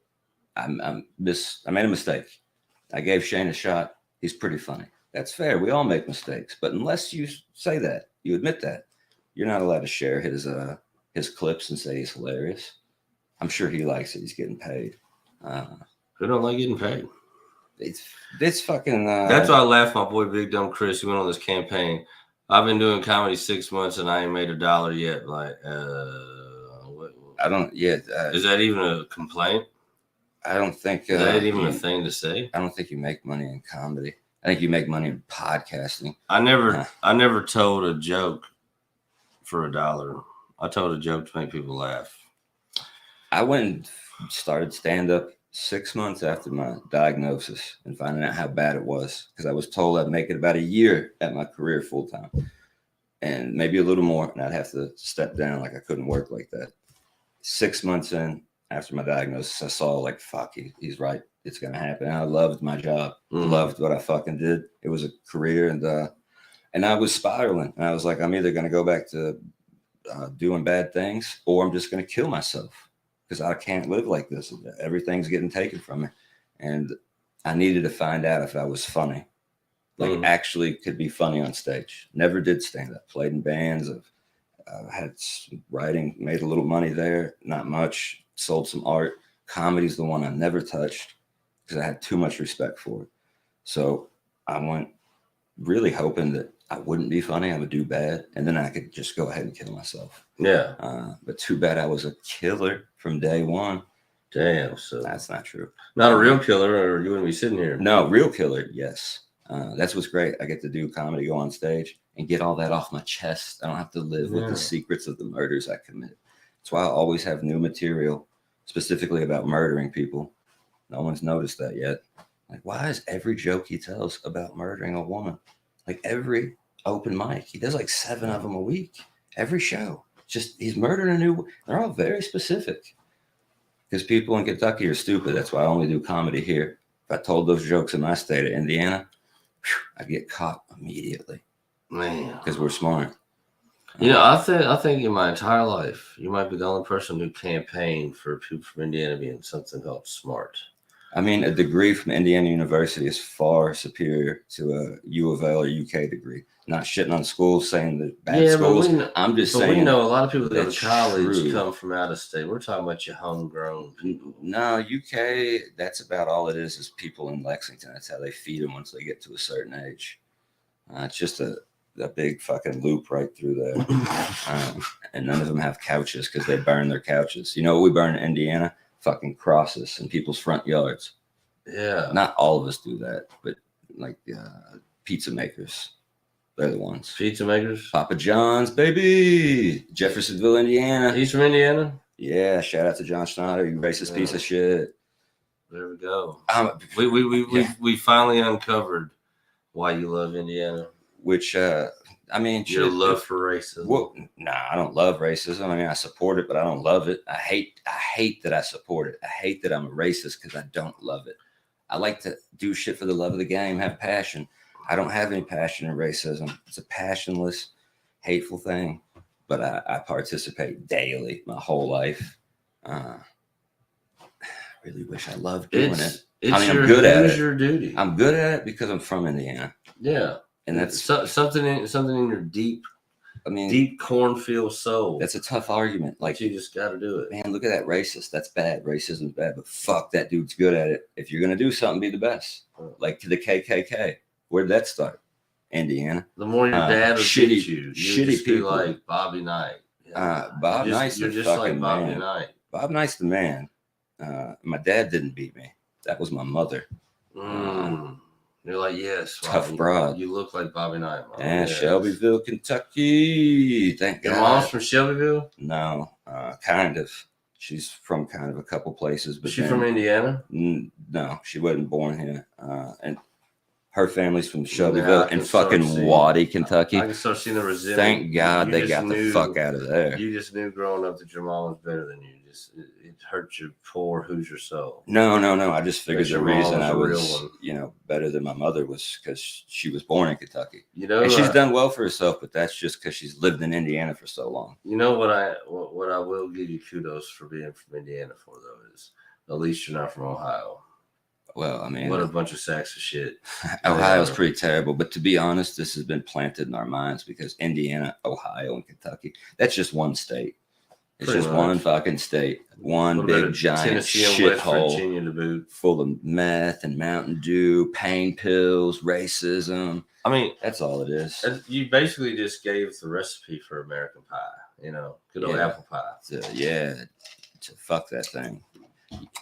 I made a mistake. I gave Shane a shot. He's pretty funny. That's fair. We all make mistakes. But unless you say that, you admit that, you're not allowed to share his clips and say he's hilarious. I'm sure he likes it. He's getting paid. Who don't like getting paid? It's fucking. That's why I laughed. My boy Big Dumb Chris, he went on this campaign. I've been doing comedy 6 months and I ain't made $1 yet. Like, I don't. Yeah. Is that even a complaint? I don't think. Is that even a thing to say? I don't think you make money in comedy. I think you make money in podcasting. I never told a joke for $1. I told a joke to make people laugh. I went and started stand up 6 months after my diagnosis and finding out how bad it was, because I was told I'd make it about a year at my career full time and maybe a little more, and I'd have to step down. Like I couldn't work like that. 6 months in after my diagnosis, I saw like, fuck, he's right. It's going to happen. And I loved my job. Loved what I fucking did. It was a career, and I was spiraling. And I was like, I'm either going to go back to doing bad things, or I'm just going to kill myself, because I can't live like this. Everything's getting taken from me. And I needed to find out if I was funny, like actually could be funny on stage. Never did stand up, played in bands, had writing, made a little money there, not much, sold some art. Comedy's the one I never touched because I had too much respect for it. So I went really hoping that I wouldn't be funny, I would do bad, and then I could just go ahead and kill myself. Yeah. But too bad I was a killer from day one. Damn. So that's not true. Not a real killer, or you wouldn't be sitting here. No, real killer. Yes. That's what's great. I get to do comedy, go on stage, and get all that off my chest. I don't have to live with the secrets of the murders I commit. That's why I always have new material, specifically about murdering people. No one's noticed that yet. Like, why is every joke he tells about murdering a woman? Like every open mic. He does like 7 of them a week, every show. Just he's murdering a new. They're all very specific. Because people in Kentucky are stupid. That's why I only do comedy here. If I told those jokes in my state of Indiana, I'd get caught immediately. Man, Because we're smart. you know, I think in my entire life, you might be the only person who campaigned for people from Indiana being something called smart. I mean, a degree from Indiana University is far superior to a U of L or UK degree. Not shitting on schools, saying that bad schools. I'm just saying. We know a lot of people that go to that's college true. come from out of state. We're talking about your homegrown people. No, UK, that's about all it is people in Lexington. That's how they feed them once they get to a certain age. It's just a big fucking loop right through there. And none of them have couches because they burn their couches. You know what we burn in Indiana? Fucking crosses in people's front yards. Yeah. Not all of us do that, but like pizza makers. They're the ones. Pizza makers? Papa John's, baby. Jeffersonville, Indiana. He's from Indiana? Yeah, shout out to John Schneider, you racist piece of shit. There we go. We finally uncovered why you love Indiana. Which I mean, Your love for racism. Well, nah, I don't love racism. I mean, I support it, but I don't love it. I hate that I support it. I hate that I'm a racist because I don't love it. I like to do shit for the love of the game, have passion. I don't have any passion in racism. It's a passionless, hateful thing, but I participate daily, my whole life. I really wish I loved doing it. I'm good at it. Your duty. I'm good at it because I'm from Indiana. Yeah. And that's something in your deep cornfield soul. That's a tough argument. Like, you just got to do it. Man, look at that racist. That's bad. Racism's bad, but fuck, that dude's good at it. If you're gonna do something, be the best. Like to the KKK. Where did that start? Indiana. The more your dad would teach you, shitty people like Bobby Knight. Bob Knight's the just fucking like Bobby man. Knight. Bob Knight's the man. My dad didn't beat me. That was my mother. You're like, yes, tough broad. You look like Bobby Knight, Mom. And yes. Shelbyville, Kentucky. Thank God. Your mom's from Shelbyville? No, kind of. She's from kind of a couple places. But she from Indiana? No, she wasn't born here. And her family's from Shelbyville and fucking Waddy, Kentucky. I can start seeing the resentment. Thank God they got the fuck out of there. You just knew growing up that your mom was better than you. It hurt your poor Hoosier soul. No. I just figured the reason I was, better than my mother was because she was born in Kentucky. And she's done well for herself, but that's just because she's lived in Indiana for so long. You know what I will give you kudos for being from Indiana for though is at least you're not from Ohio. Well, I mean, what a bunch of sacks of shit. Ohio's pretty terrible, but to be honest, this has been planted in our minds because Indiana, Ohio, and Kentucky, that's just one state. It's just one fucking state, one big giant shithole full of meth and Mountain Dew, pain pills, racism. I mean, that's all it is. You basically just gave the recipe for American pie, good old apple pie. To fuck that thing.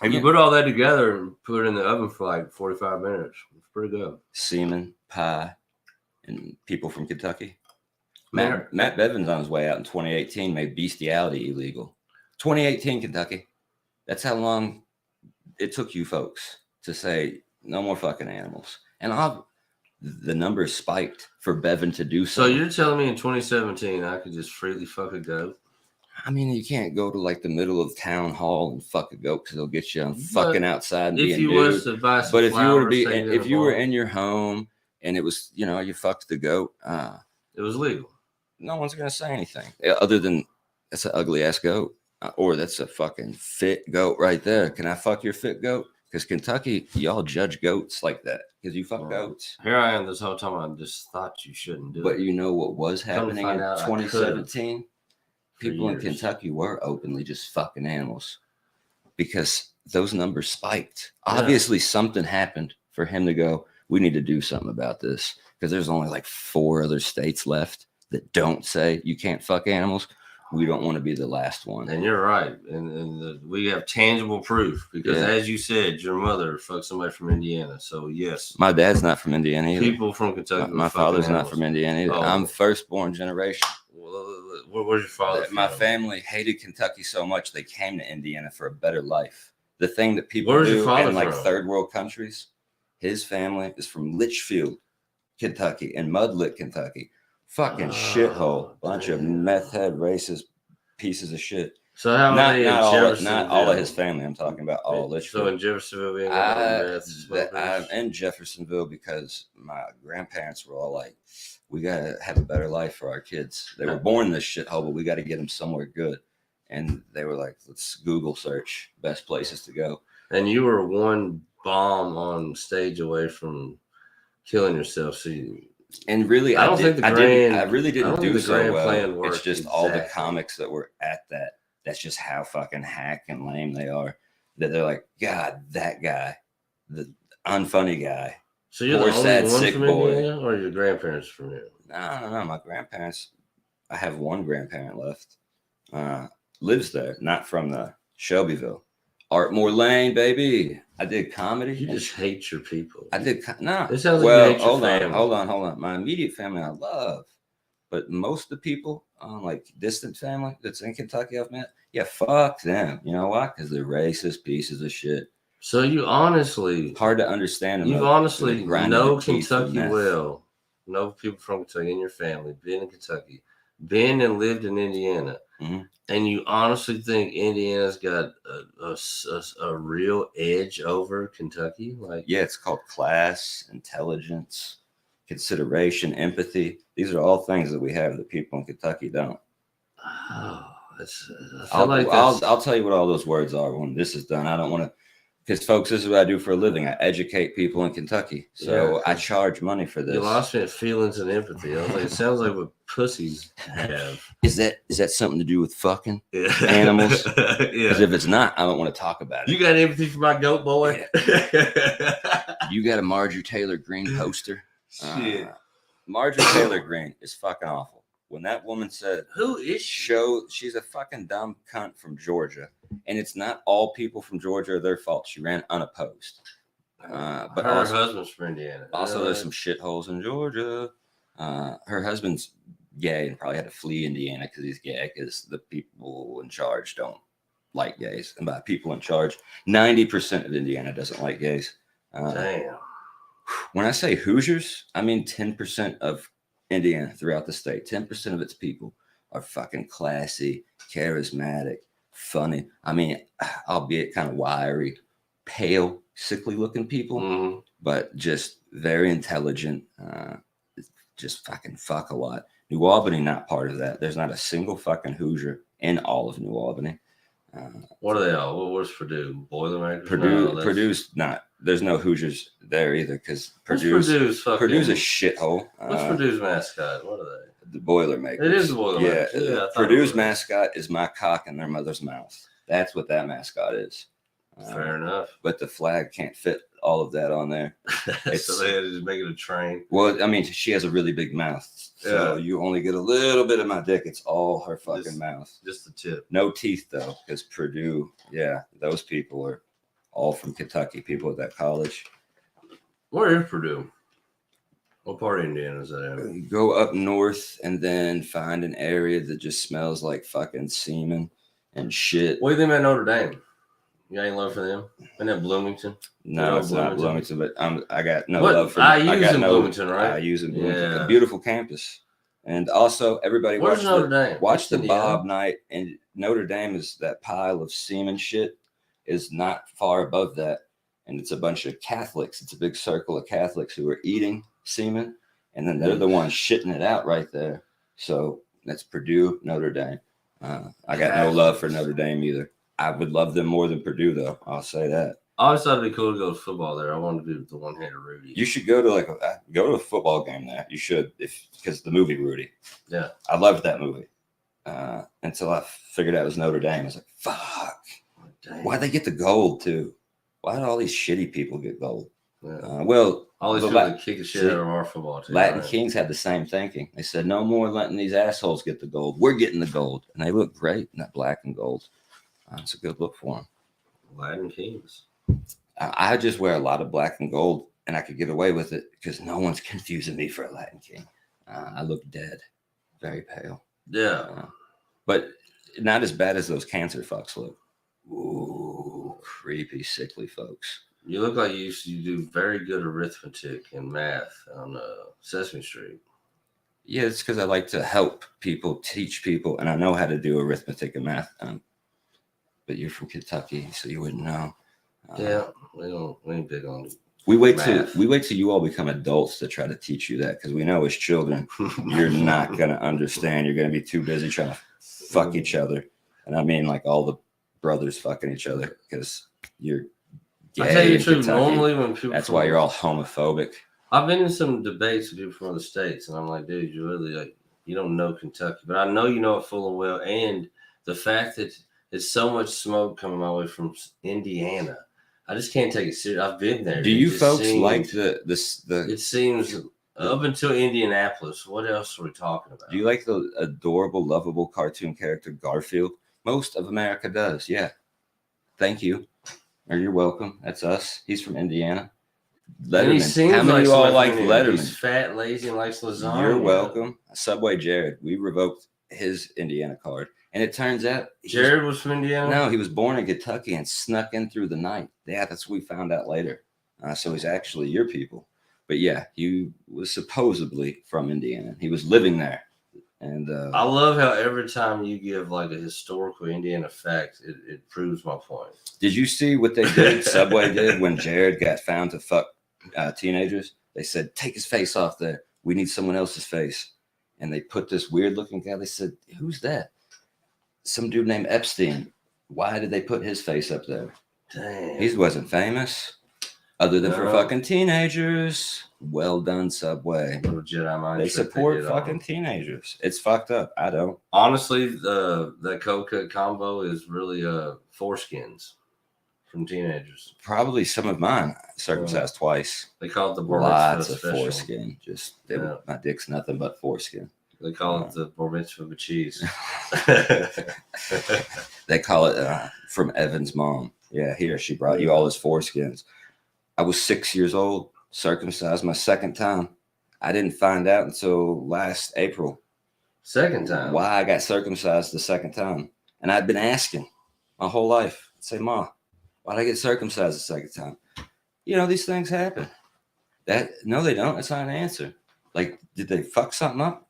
If you put all that together and put it in the oven for like 45 minutes, it's pretty good. Semen, pie, and people from Kentucky. Matt Bevins on his way out in 2018 made bestiality illegal. 2018, Kentucky. That's how long it took you folks to say no more fucking animals. And the numbers spiked for Bevin to do so. So you're telling me in 2017 I could just freely fuck a goat? I mean, you can't go to like the middle of town hall and fuck a goat because they'll get you on fucking outside and being nude. But if you were in your home and it was, you fucked the goat, it was legal. No one's gonna say anything other than that's an ugly ass goat or that's a fucking fit goat right there. Can I fuck your fit goat? Because Kentucky, y'all judge goats like that because you fuck goats. Here I am this whole time. I just thought you shouldn't do it. But you know what was happening in 2017? People in Kentucky were openly just fucking animals because those numbers spiked. Yeah. Obviously, something happened for him to go, we need to do something about this because there's only like 4 other states left that don't say you can't fuck animals. We don't want to be the last one. And you're right. And we have tangible proof because, as you said, your mother fucked somebody from Indiana. So, yes. My dad's not from Indiana either. People from Kentucky. My father's not from Indiana either. I'm firstborn generation. Where's your father from? My family hated Kentucky so much they came to Indiana for a better life. The thing that people do in like third world countries, his family is from Litchfield, Kentucky, and Mudlick, Kentucky. Fucking shithole. Bunch of damn. meth head racist pieces of shit. So how are they in Not all Jeffersonville? of his family. I'm talking about all So Litchfield. in Jeffersonville, we ain't got no meth smokers. I'm in Jeffersonville because my grandparents were all like, we got to have a better life for our kids. They were born in this shithole, but we got to get them somewhere good. And they were like, let's Google search best places to go. And you were one bomb on stage away from killing yourself. So And really, I don't think the grand. I really didn't do the so grand well. plan worked. It's just all the exactly. comics that were at that. That's just how fucking hack and lame they are. That they're like, God, that guy, the unfunny guy. So you're Poor, the only sad, one sick from boy. Indiana, or your grandparents from here? No. My grandparents. I have one grandparent left. Lives there, not from the Shelbyville. Artmore Lane, baby. I did comedy. You just hate your people. I did no. It sounds like well, you hate your family. hold on. My immediate family I love, but most of the people, like distant family that's in Kentucky, I've met. Yeah, fuck them. You know why? Because they're racist pieces of shit. So you honestly, Hard to understand them. you though. honestly They're grinding know their teeth with Kentucky meth. well. Know people from Kentucky in your family. Been in Kentucky. Been and lived in Indiana. Mhm. And you honestly think Indiana's got a real edge over Kentucky? Like, Yeah, it's called class, intelligence, consideration, empathy. These are all things that we have that people in Kentucky don't. oh, that's. I feel I'll tell you what all those words are when this is done. I don't want to, because folks, this is what I do for a living. I educate people in Kentucky, so Yeah. I charge money for this. You lost me at feelings and empathy. I was like, it sounds like what pussies have. Is that something to do with fucking? Yeah. Animals? Yeah. Because if it's not, I don't want to talk about it. You got empathy for my goat boy? You got a Marjorie Taylor Greene poster? Shit. Marjorie Taylor Greene is fucking awful. When that woman said, Who is she? she's a fucking dumb cunt from Georgia, and it's not all people from Georgia are their fault. She ran unopposed. But her also, husband's from Indiana. also there's some shitholes in Georgia. Her husband's gay and probably had to flee Indiana because he's gay, because the people in charge don't like gays. And by people in charge, 90% of Indiana doesn't like gays. Damn. When I say Hoosiers, I mean 10% of Indiana throughout the state. 10% of its people are fucking classy, charismatic, funny. I mean, albeit kind of wiry, pale, sickly looking people, Mhm. but just very intelligent. Just fucking fuck a lot. New Albany, not part of that. There's not a single fucking Hoosier in all of New Albany. What are they all? What's Purdue? Boilermakers? Purdue's not. There's no Hoosiers there either, because Purdue's a shithole. What's Purdue's mascot? What are they? The Boilermakers. It is the Boilermakers. Yeah, Yeah, I thought it Purdue's was. mascot is my cock in their mother's mouth. That's what that mascot is. Fair enough. But the flag can't fit all of that on there. So they had to just make it a train. Well, I mean, she has a really big mouth, so Yeah. you only get a little bit of my dick. It's all her fucking Just- mouth. Just the tip. No teeth though, because Purdue, yeah, those people are all from Kentucky. People at that college. Where is Purdue? What part of Indiana is that in? You go up north and then find an area that just smells like fucking semen and shit. What do you think about Notre Dame? You got any love for them? Isn't that Bloomington? No, Yeah, it's not Bloomington, but I got no What? love for IU's in Bloomington, right? IU's in Bloomington. Yeah. A beautiful campus. And also everybody Where's Notre Dame? watch That's the Indiana. Bob Knight, and Notre Dame is that pile of semen shit is not far above that. And it's a bunch of Catholics. It's a big circle of Catholics who are eating semen, and then they're the ones shitting it out right there. So that's Purdue, Notre Dame. I got no love for Notre Dame either. I would love them more than Purdue, though. I'll say that. I always thought it'd be cool to go to football there. I wanted to be with the one-handed Rudy. You should go to a football game there. You should, because the movie Rudy. Yeah. I loved that movie until I figured out it was Notre Dame. I was like, fuck. Dang. Why'd they get the gold too? Why did all these shitty people get gold? Yeah. Well, All these the people La- that kick the shit see, out of our football team. Latin right? Kings had the same thinking. They said, no more letting these assholes get the gold. We're getting the gold. And they look great in that black and gold. It's a good look for them. Latin Kings. I just wear a lot of black and gold, and I could get away with it because no one's confusing me for a Latin King. I look dead, very pale. Yeah. But not as bad as those cancer fucks look. Ooh, creepy, sickly folks. You look like you do very good arithmetic and math on Sesame Street. Yeah, it's because I like to help people, teach people, and I know how to do arithmetic and math. But you're from Kentucky, so you wouldn't know. Yeah, we ain't big on it. We wait Math. till you all become adults to try to teach you that, because we know as children you're not gonna understand. You're gonna be too busy trying to fuck each other, and I mean like all the brothers fucking each other because you're. I tell you in the truth. Kentucky. Normally, when people That's why you're all homophobic. I've been in some debates with people from other states, and I'm like, dude, you really like you don't know Kentucky, but I know you know it full and well. And the fact that there's so much smoke coming my way from Indiana, I just can't take it serious. I've been there. Do It you just folks seems- like the? It seems up until Indianapolis. What else are we talking about? Do you like the adorable, lovable cartoon character Garfield? Most of America does. Yeah. Thank you. Or you're welcome. That's us. He's from Indiana. And he Letterman. seems How many like of you all somebody like from Indiana. Letterman? He's fat, lazy, and likes lasagna. You're welcome. Subway Jared. We revoked his Indiana card. And it turns out Jared was from Indiana? No, he was born in Kentucky and snuck in through the night. Yeah, that's what we found out later. So he's actually your people. But yeah, he was supposedly from Indiana. He was living there. And I love how every time you give like a historical Indiana fact, it proves my point. did you see what they did? Subway did when Jared got found to fuck teenagers. They said, take his face off there. We need someone else's face. And they put this weird looking guy. They said, who's that? Some dude named Epstein. Why did they put his face up there? Damn. He wasn't famous other than for No. fucking teenagers. Well done, Subway. Little Jedi mind They trick support did fucking on. teenagers. It's fucked up. I don't. Honestly, the cold cut combo is really foreskins from teenagers. Probably some of mine circumcised twice. They call it the bar Lots mitzvah of special. foreskin. Just Yeah. my dick's nothing but foreskin. They call it the bar mitzvah with cheese. They call it from Evan's mom. Yeah, here she brought you all his foreskins. I was 6 years old, circumcised my second time. I didn't find out until last April Second time. why I got circumcised the second time. And I'd been asking my whole life. I'd say, Ma, why'd I get circumcised the second time? You know, these things happen. No, they don't. It's not an answer. Like, did they fuck something up?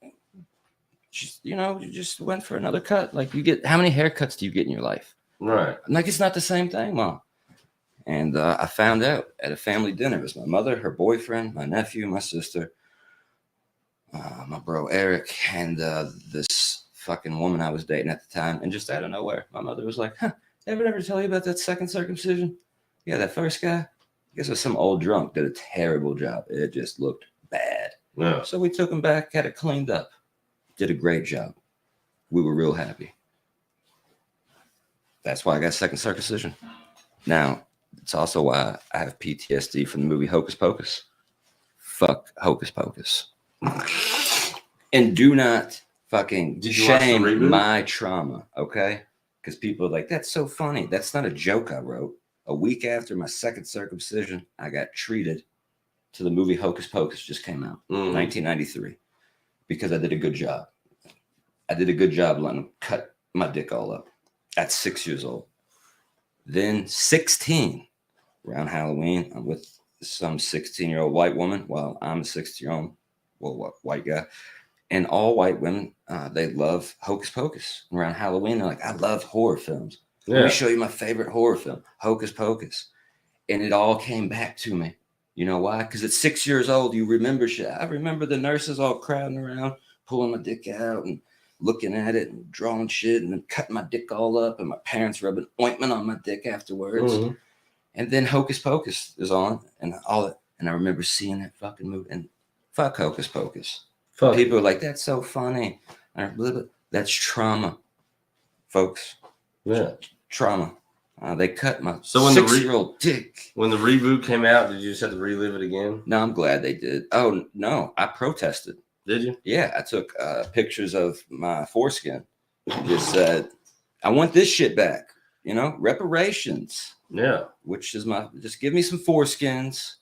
You just went for another cut. Like, how many haircuts do you get in your life? Right. I'm like, it's not the same thing, Mom. And I found out at a family dinner. It was my mother, her boyfriend, my nephew, my sister, my bro Eric, and this fucking woman I was dating at the time. And just out of nowhere, my mother was like, ever tell you about that second circumcision? Yeah, that first guy. I guess it was some old drunk, did a terrible job. It just looked bad. Yeah. So we took him back, had it cleaned up. Did a great job. We were real happy. That's why I got second circumcision. Now, it's also why I have PTSD from the movie Hocus Pocus. Fuck Hocus Pocus. And do not fucking Did you watch the shame reboot? my trauma, okay? Because people are like, that's so funny. That's not a joke I wrote. A week after my second circumcision, I got treated to the movie Hocus Pocus just came out, Mhm. 1993, because I did a good job. I did a good job letting them cut my dick all up at 6 years old. Then 16, around Halloween, I'm with some 16-year-old white woman while I'm a 60-year-old white guy. And all white women, they love Hocus Pocus. Around Halloween, they're like, I love horror films. Let Yeah. me show you my favorite horror film, Hocus Pocus. And it all came back to me. You know why? Because at 6 years old, you remember shit. I remember the nurses all crowding around, pulling my dick out and looking at it and drawing shit and then cutting my dick all up, and my parents rubbing ointment on my dick afterwards. Mhm. And then Hocus Pocus is on and all that. And I remember seeing that fucking movie and fuck Hocus Pocus. Fuck. People are like, that's so funny. That's trauma, folks. Yeah. Trauma. They cut my So when the 6-year-old dick. When the reboot came out, did you just have to relive it again? No, I'm glad they did. Oh, no, I protested. Did you? Yeah, I took pictures of my foreskin. Just said, I want this shit back. You know, reparations, Yeah. which is just give me some foreskins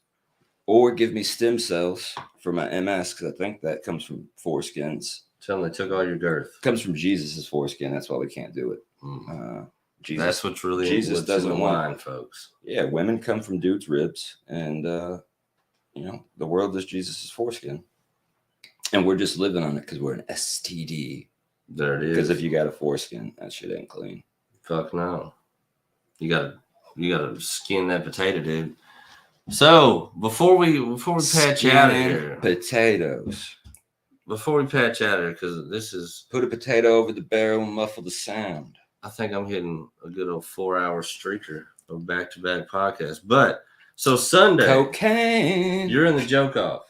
or give me stem cells for my MS, because I think that comes from foreskins. Tell them they took all your girth. Comes from Jesus's foreskin. That's why we can't do it. Mm. Jesus. That's what's really Jesus what's doesn't in the want- line, folks. Yeah, women come from dudes' ribs, and the world is Jesus's foreskin. And we're just living on it because we're an STD. There it is. Because if you got a foreskin, that shit ain't clean. Fuck no. You gotta skin that potato, dude. So before we patch out of here, Potatoes. before we patch out of here, because this is, Put a potato over the barrel and muffle the sound. I think I'm hitting a good old 4-hour streaker of back-to-back podcasts. But so Sunday, Cocaine. you're in the joke off.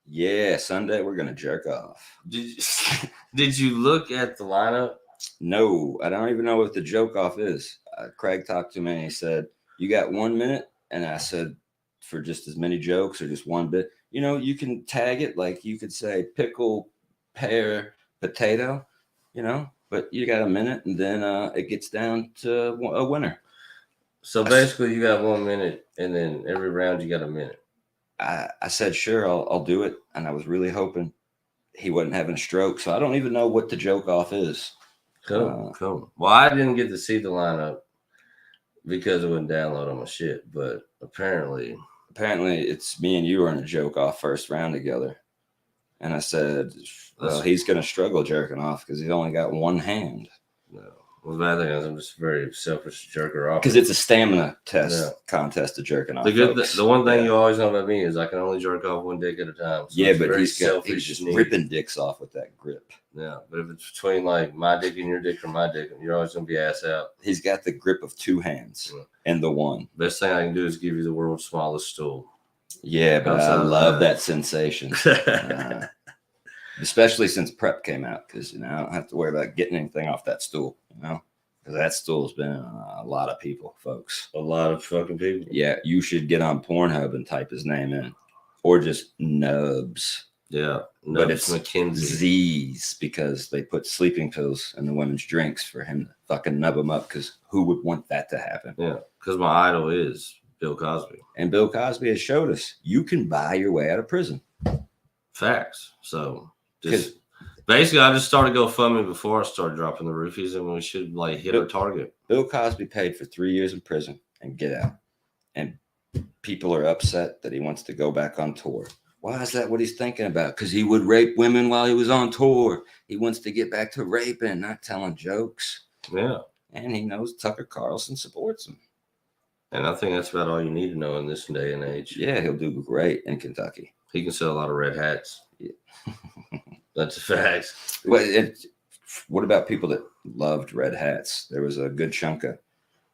Yeah, Sunday we're gonna jerk off. Did you look at the lineup? No, I don't even know what the joke off is. Craig talked to me and he said, "You got 1 minute?" And I said, "For just as many jokes or just one bit? You know, you can tag it like you could say pickle, pear, potato, you know, but you got a minute and then it gets down to a winner." So basically, you got 1 minute, and then every round you got a minute. I said, "Sure, I'll do it." And I was really hoping he wasn't having a stroke. So I don't even know what the joke off is. Cool, cool. Well, I didn't get to see the lineup because it wouldn't download on my shit, but apparently It's me and you are in a joke off first round together. And I said, well, he's going to struggle jerking off because he's only got one hand. no. Well, the bad thing is I'm just a very selfish jerker off. Because it's a stamina test contest to jerking off. The one thing you always know about me is I can only jerk off one dick at a time. So yeah, it's but very he's just need. ripping dicks off with that grip. Yeah, but if it's between like my dick and your dick or my dick, you're always gonna be ass out. He's got the grip of two hands and the one. Best thing I can do is give you the world's smallest stool. Yeah, but I love that sensation. Especially since prep came out, because I don't have to worry about getting anything off that stool, because that stool's been a lot of people, folks. A lot of fucking people. Yeah, you should get on Pornhub and type his name in, or just Nubs. Yeah, but it's McKenzie. Z's, because they put sleeping pills in the women's drinks for him to fucking nub them up. Because who would want that to happen? Yeah, because my idol is Bill Cosby, and Bill Cosby has showed us you can buy your way out of prison. Facts. So. Basically, I just started GoFundMe before I started dropping the roofies, and we should hit our target. Bill Cosby paid for 3 years in prison and get out, and people are upset that he wants to go back on tour. Why is that what he's thinking about? Because he would rape women while he was on tour. He wants to get back to raping, not telling jokes. Yeah, and he knows Tucker Carlson supports him. And I think that's about all you need to know in this day and age. Yeah, he'll do great in Kentucky. He can sell a lot of red hats. Yeah. That's a fact. What about people that loved red hats? There was a good chunk of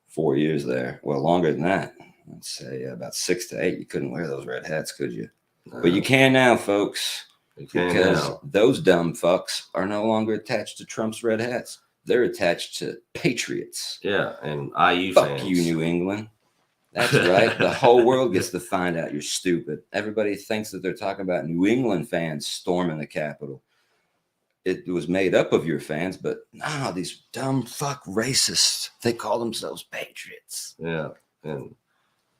4 years there. Well, longer than that. Let's say about 6 to 8. You couldn't wear those red hats, could you? No. But you can now, folks. You can because now. Those dumb fucks are no longer attached to Trump's red hats. They're attached to patriots. Yeah, and IU Fuck fans. you, New England. That's right. The whole world gets to find out you're stupid. Everybody thinks that they're talking about New England fans storming the Capitol. It was made up of your fans, but no, these dumb fuck racists. They call themselves patriots. Yeah, and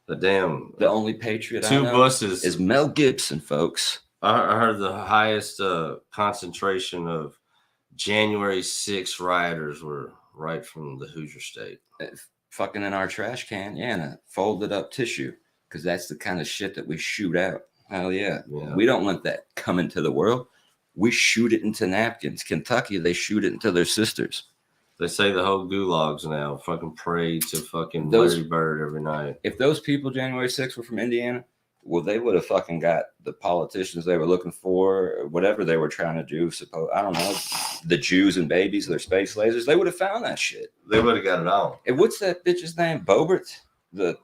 the only patriot two I know buses is Mel Gibson, folks. I heard the highest concentration of January 6th rioters were right from the Hoosier State. Fucking in our trash can, yeah, and a folded up tissue, because that's the kind of shit that we shoot out. Hell yeah. We don't want that coming to the world. We shoot it into napkins. Kentucky, they shoot it into their sisters. They say the whole gulags now fucking pray to fucking Larry Bird every night. If those people January 6th were from Indiana, well, they would have fucking got the politicians they were looking for, whatever they were trying to do. I don't know, the Jews and babies, their space lasers. They would have found that shit. They would have got it on. And what's that bitch's name? Bobert? The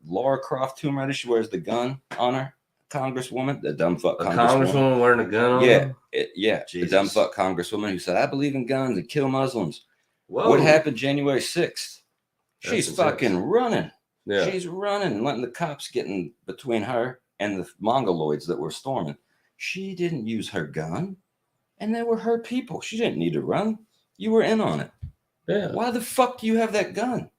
Laura Croft Tomb Raider. She wears the gun on her. Congresswoman, the dumb fuck congresswoman wearing a gun on her? Yeah. The dumb fuck congresswoman who said, I believe in guns and kill Muslims. Whoa. What happened January 6th? She's intense. fucking running. Yeah. She's running and letting the cops get in between her and the Mongoloids that were storming. She didn't use her gun, and they were her people. She didn't need to run. You were in on it. Yeah. Why the fuck do you have that gun?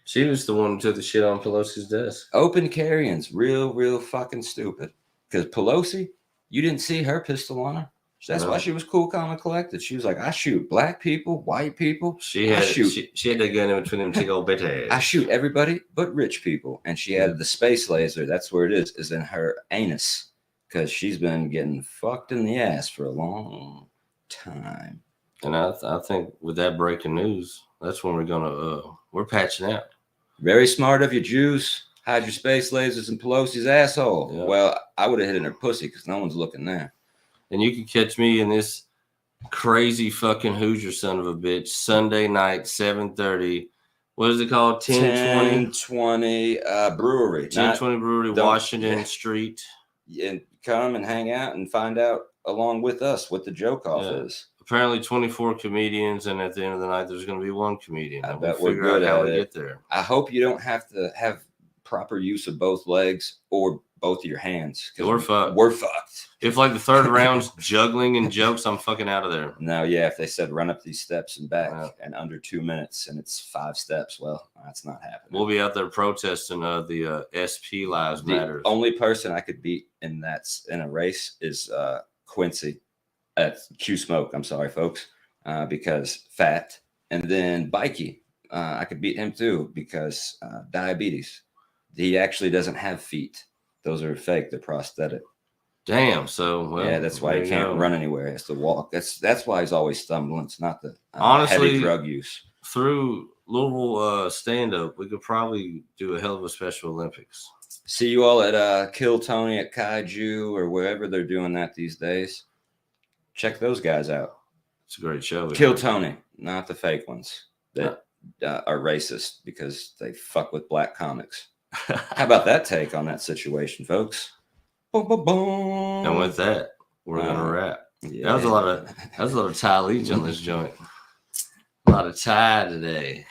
She was the one who took the shit on Pelosi's desk. Open carrying's real fucking stupid. Because Pelosi, you didn't see her pistol on her. That's why she was cool, calm, and collected. She was like, I shoot black people, white people. She had that gun in between them big old bitches. I shoot everybody but rich people. And she added the space laser. That's where it is in her anus. because she's been getting fucked in the ass for a long time. And I think with that breaking news, that's when we're patching out. Very smart of you, Jews. Hide your space lasers in Pelosi's asshole. Yeah. Well, I would have hit in her pussy because no one's looking there. And you can catch me in this crazy fucking Hoosier son of a bitch Sunday night, 7:30. What is it called? 1020 Brewery. 1020 Brewery, don't- Washington yeah. Street. And come and hang out and find out along with us what the joke off Yeah. is. Apparently 24 comedians, and at the end of the night, there's going to be one comedian. I And bet we'll we're figure good out how at we it. get there. I hope you don't have to have proper use of both legs or both of your hands. 'Cause We're fucked. We're fucked. If like the third round's juggling and jokes, I'm fucking out of there. No, yeah, if they said run up these steps and back Yeah. in under 2 minutes and it's 5 steps, well, that's not happening. We'll be out there protesting the SP Lives The Matters. only person I could beat in a race is Quincy at Q Smoke. I'm sorry, folks, because fat, and then Bikey. I could beat him too because diabetes. He actually doesn't have feet; those are fake. They're prosthetic. Damn. So well, Yeah, that's why there he you can't go. run anywhere. He has to walk. That's why he's always stumbling. It's not the Honestly, heavy drug use. Through Louisville stand up, we could probably do a hell of a Special Olympics. See you all at Kill Tony at Kaiju or wherever they're doing that these days. Check those guys out. It's a great show. Kill Tony, not the fake ones that are racist because they fuck with black comics. How about that take on that situation, folks? Boom, boom, boom. And with that, we're gonna wrap. yeah. That was a lot of Ty Leach on this joint. A lot of Ty today.